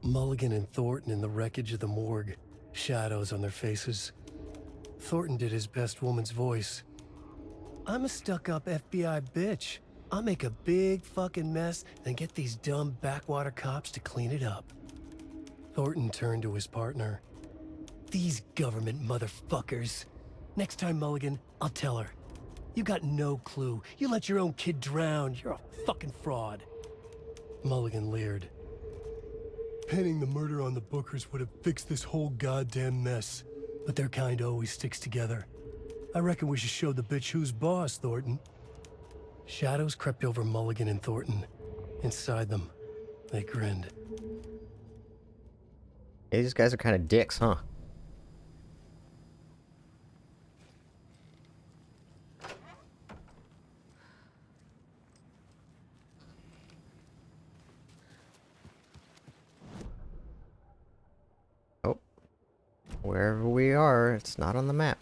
Mulligan and Thornton in the wreckage of the morgue. Shadows on their faces. Thornton did his best woman's voice. I'm a stuck-up FBI bitch. I'll make a big fucking mess, then get these dumb backwater cops to clean it up. Thornton turned to his partner. These government motherfuckers. Next time, Mulligan, I'll tell her. You got no clue. You let your own kid drown. You're a fucking fraud. Mulligan leered. Pinning the murder on the Bookers would have fixed this whole goddamn mess. But their kind always sticks together. I reckon we should show the bitch who's boss, Thornton. Shadows crept over Mulligan and Thornton. Inside them, they grinned. Hey, these guys are kind of dicks, huh? Oh. Wherever we are, it's not on the map.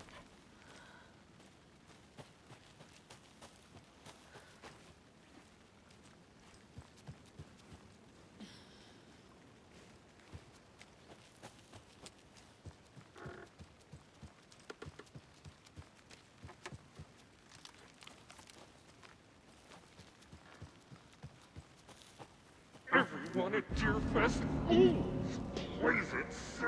Everyone at Deerfest always plays it safe.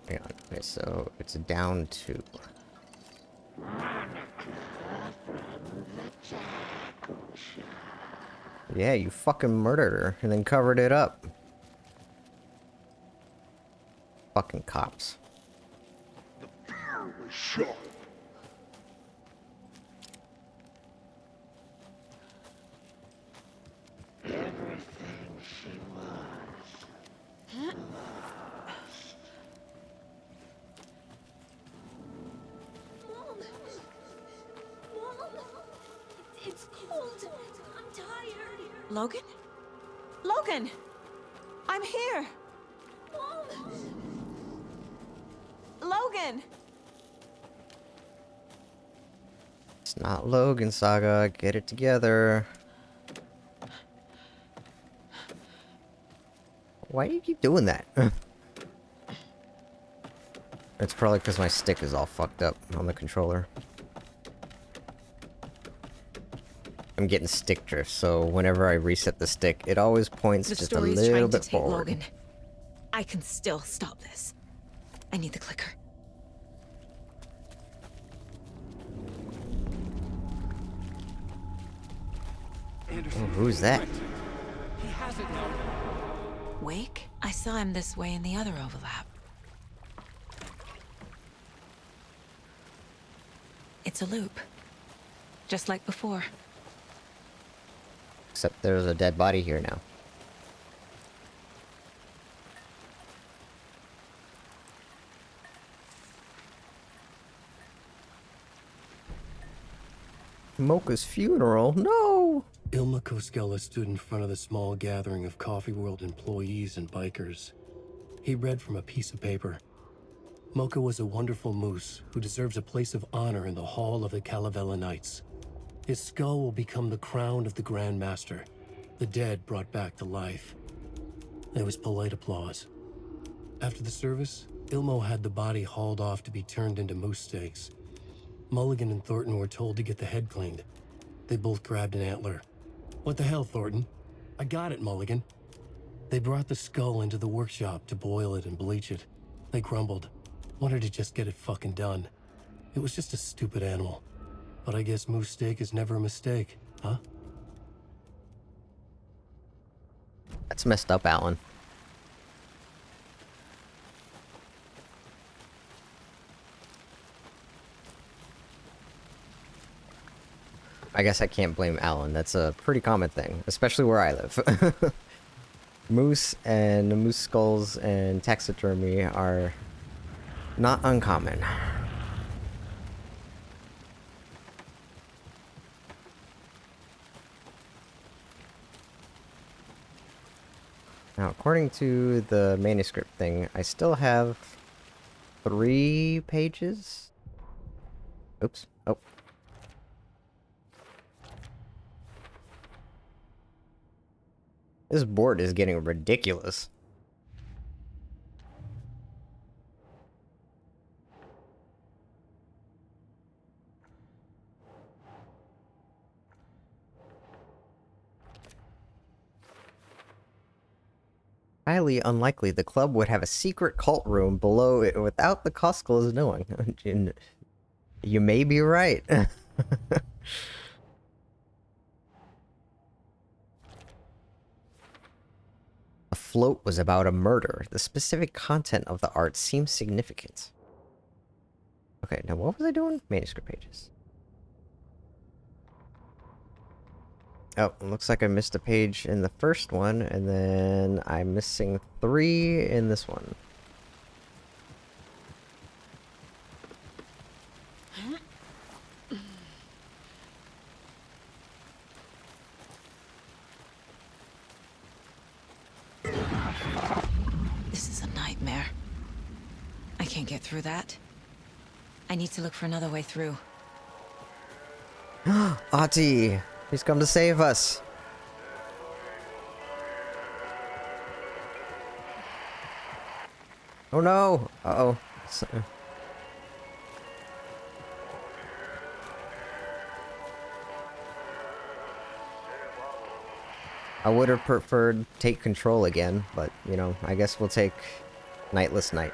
Hang on. Okay, so it's down to. Yeah, you fucking murdered her and then covered it up. Fucking cops. The beer was sharp. Everything she was. It's cold. I'm tired. Logan? Logan! I'm here! Mom! Logan! It's not Logan, Saga. Get it together. Why do you keep doing that? It's probably because my stick is all fucked up on the controller. I'm getting stick drift, so whenever I reset the stick, it always points just a little bit forward. Logan. I can still stop this. I need the clicker. Oh, who's that? He has it now. Wake? I saw him this way in the other overlap. It's a loop. Just like before. Except there's a dead body here now. Mocha's funeral? No! Ilma Koskela stood in front of the small gathering of Coffee World employees and bikers. He read from a piece of paper. Mocha was a wonderful moose who deserves a place of honor in the hall of the Calavella Knights. His skull will become the crown of the Grand Master, the dead brought back to life. There was polite applause. After the service, Ilmo had the body hauled off to be turned into moose steaks. Mulligan and Thornton were told to get the head cleaned. They both grabbed an antler. What the hell, Thornton? I got it, Mulligan. They brought the skull into the workshop to boil it and bleach it. They grumbled. Wanted to just get it fucking done. It was just a stupid animal. But I guess moose steak is never a mistake, huh? That's messed up, Alan. I guess I can't blame Alan. That's a pretty common thing, especially where I live. Moose and moose skulls and taxidermy are not uncommon. Now, according to the manuscript thing, I still have 3 pages. Oops. Oh. This board is getting ridiculous. highly unlikely the club would have a secret cult room below it without the Koskels knowing. And you may be right. A float was about a murder. The specific content of the art seems significant. Okay, now what was I doing? Manuscript pages. Oh, it looks like I missed a page in the first one, and then I'm missing 3 in this one. This is a nightmare. I can't get through that. I need to look for another way through. Ahti! He's come to save us! Oh no! Uh-oh. I would have preferred take control again, but, you know, I guess we'll take Nightless Night.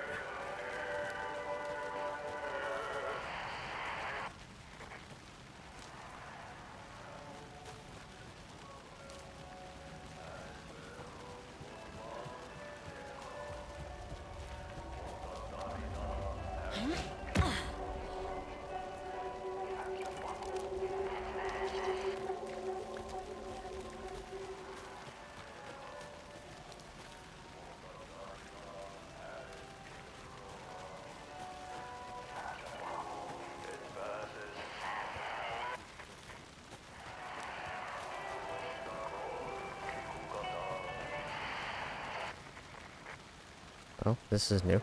Oh, this is new.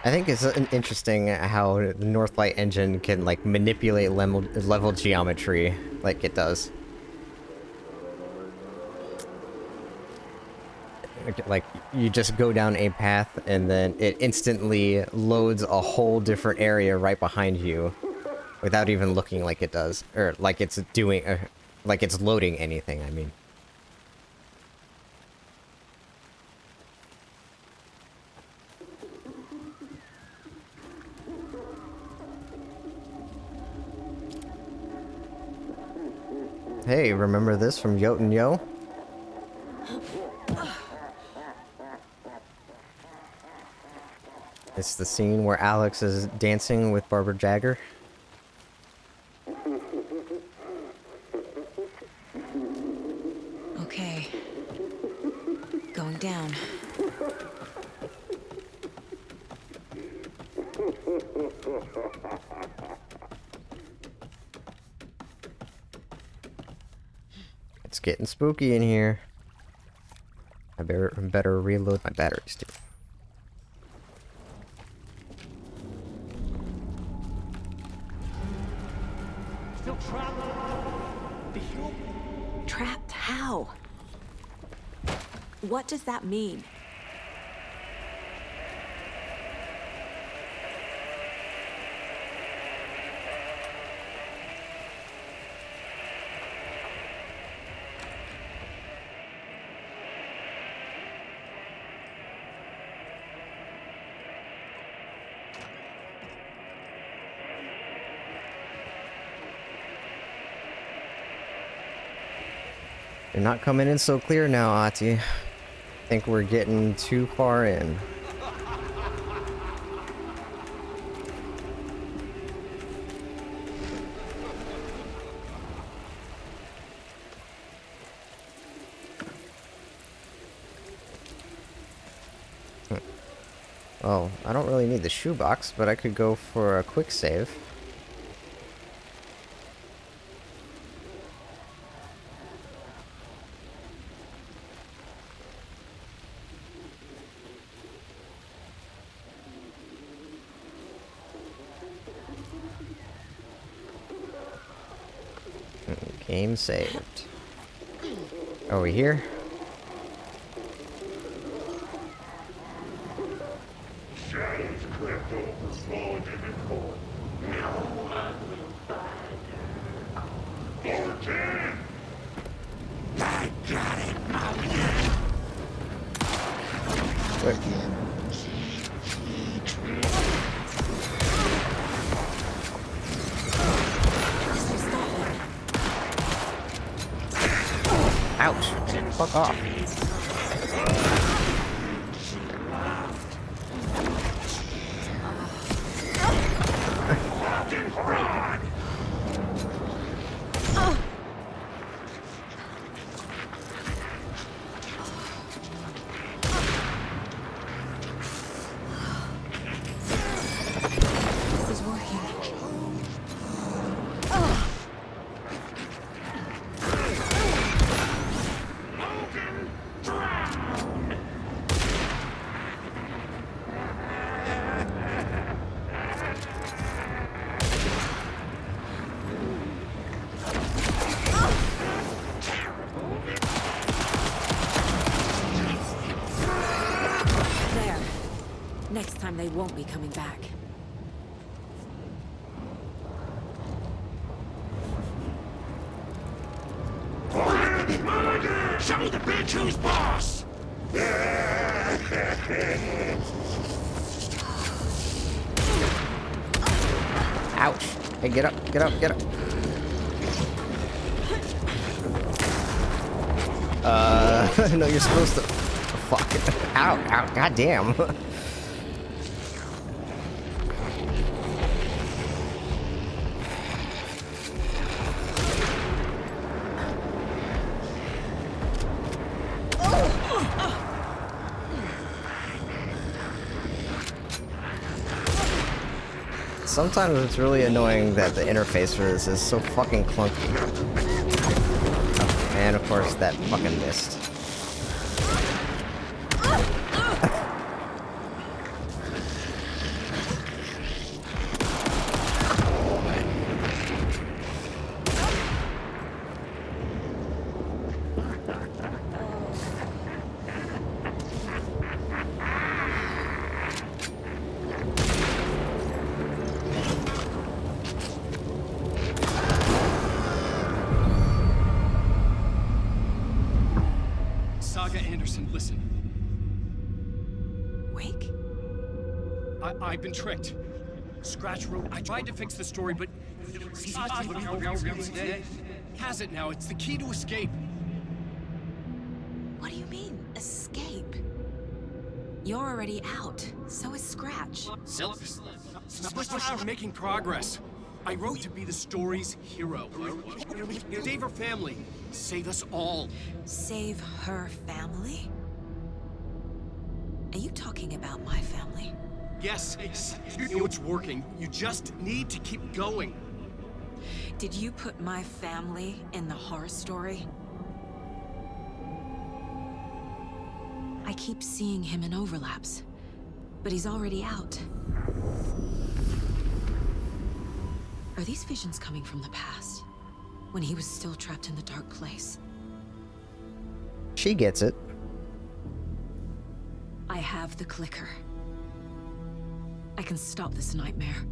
I think it's interesting how the Northlight engine can, like, manipulate level geometry like it does. Like, you just go down a path, and then it instantly loads a whole different area right behind you without even looking like it does. Or, like it's doing, like it's loading anything, I mean. Hey, remember this from Yoten Yo? It's the scene where Alex is dancing with Barbara Jagger. Okay. Going down. It's getting spooky in here. I better reload my batteries too. Still trapped. Trapped how? What does that mean? You're not coming in so clear now, Ahti. I think we're getting too far in. Oh, I don't really need the shoebox, but I could go for a quick save. Game saved. Are we here? Ouch. Fuck off. This is working. There. Next time they won't be coming back. Show the bitch who's boss! Ouch. Hey, get up, get up, get up. No, you're supposed to. Fuck. Ow, ow, goddamn. Sometimes it's really annoying that the interface for this is so fucking clunky. And of course, that fucking missed. Saga Anderson, listen. Wake? I've been tricked. Scratch wrote. I tried to fix the story, but has it now. It's the key to escape. What do you mean, escape? You're already out. So is Scratch. We're making progress. I wrote to be the story's hero. Save her family. Save us all. Save her family? Are you talking about my family? Yes, you know it's working. You just need to keep going. Did you put my family in the horror story? I keep seeing him in overlaps, but he's already out. Are these visions coming from the past, when he was still trapped in the dark place? She gets it. I have the clicker. I can stop this nightmare.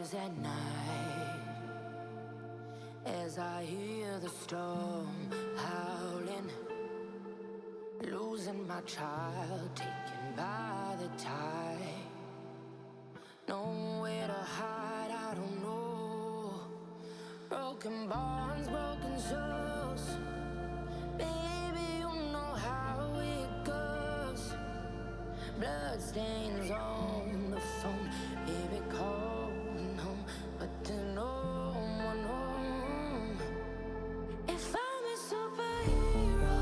hours at night as I hear the storm howling, losing my child, taken by the tide. Nowhere to hide, I don't know. Broken bonds, broken souls. Baby, you know how it goes. Blood stains on the phone. Baby, calling home, but there's no one home. If I'm a superhero,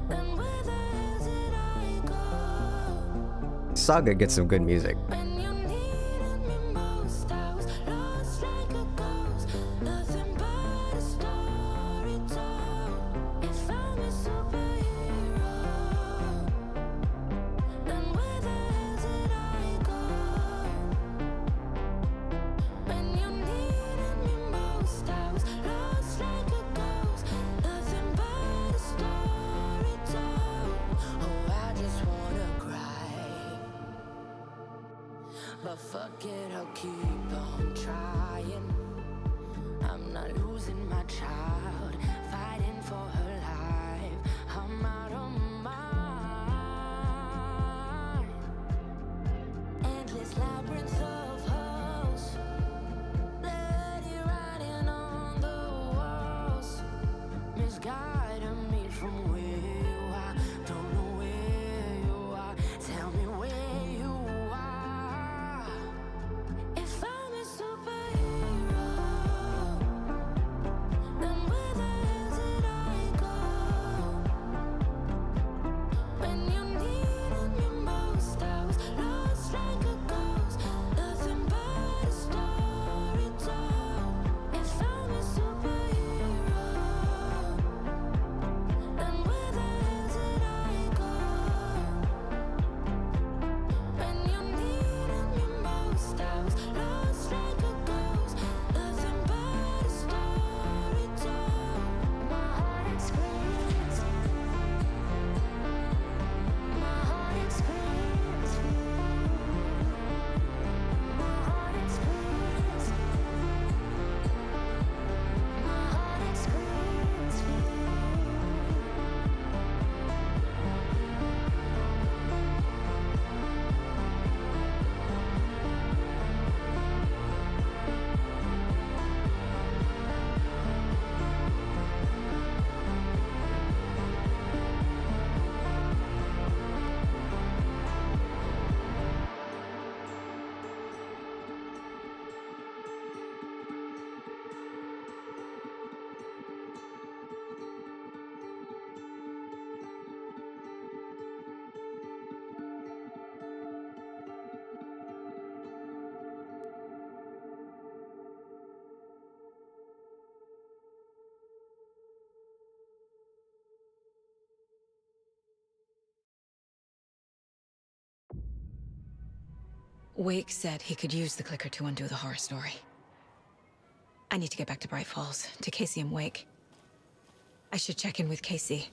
then where the hell did I go? Saga gets some good music. When you needed me most, I was lost like a ghost. Nothing but a story told. If I'm a superhero, then where the hell did I go? When you needed me most, I was lost like a ghost. Nothing but a story told. Oh, I just wanna cry, but fuck it, I'll keep on trying. I'm not losing my child, fighting for her life. I'm out of mind. Endless labyrinth of holes, bloody writing on the walls, misguiding me from where you are. Don't know where you are. Tell me where you are. If I'm a superhero, then where the hell did I go? When you needed me most, I was lost like a ghost. Nothing but a story told. If I'm a superhero, then where the hell did I go? When you needed me most, I was lost like a ghost. Nothing but a story told. My heart screams. My heart screams. My heart screams. My heart screams. Wake said he could use the clicker to undo the horror story. I need to get back to Bright Falls, to Casey and Wake. I should check in with Casey.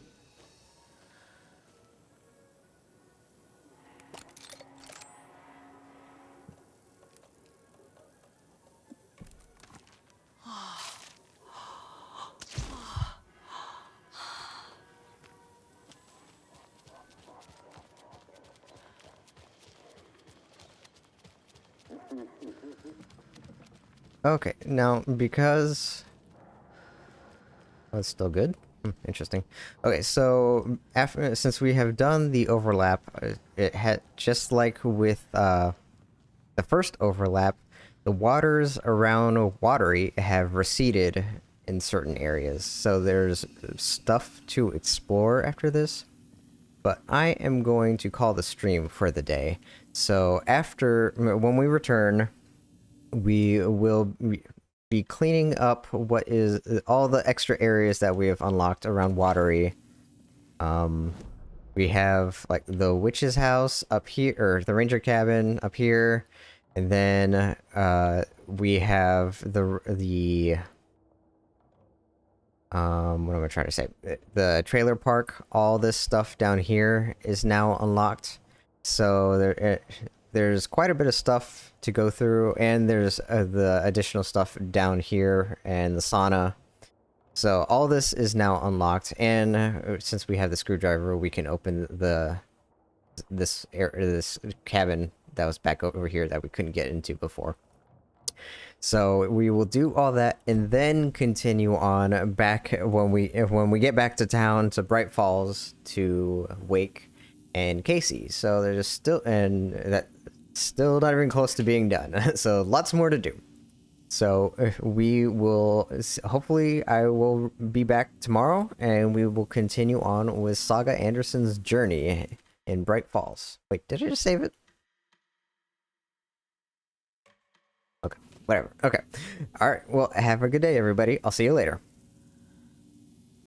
Okay, now because oh, it's still good. Interesting. Okay, so since we have done the overlap, it had just like with the first overlap, the waters around Watery have receded in certain areas, so there's stuff to explore after this. But I am going to call the stream for the day. So when we return, we will be cleaning up what is all the extra areas that we have unlocked around Watery. We have like the witch's house up here, or the ranger cabin up here, and then we have the what am I trying to say? The trailer park. All this stuff down here is now unlocked. So there's quite a bit of stuff to go through, and there's the additional stuff down here and the sauna. So all this is now unlocked, and since we have the screwdriver, we can open this cabin that was back over here that we couldn't get into before. So we will do all that and then continue on back when we get back to town, to Bright Falls, to Wake and Casey. So they're just still, and that still not even close to being done. So lots more to do. So we will, hopefully I will be back tomorrow, and we will continue on with Saga Anderson's journey in Bright Falls. Wait, did I just save it? Okay, whatever. Okay. All right. Well, have a good day, everybody. I'll see you later.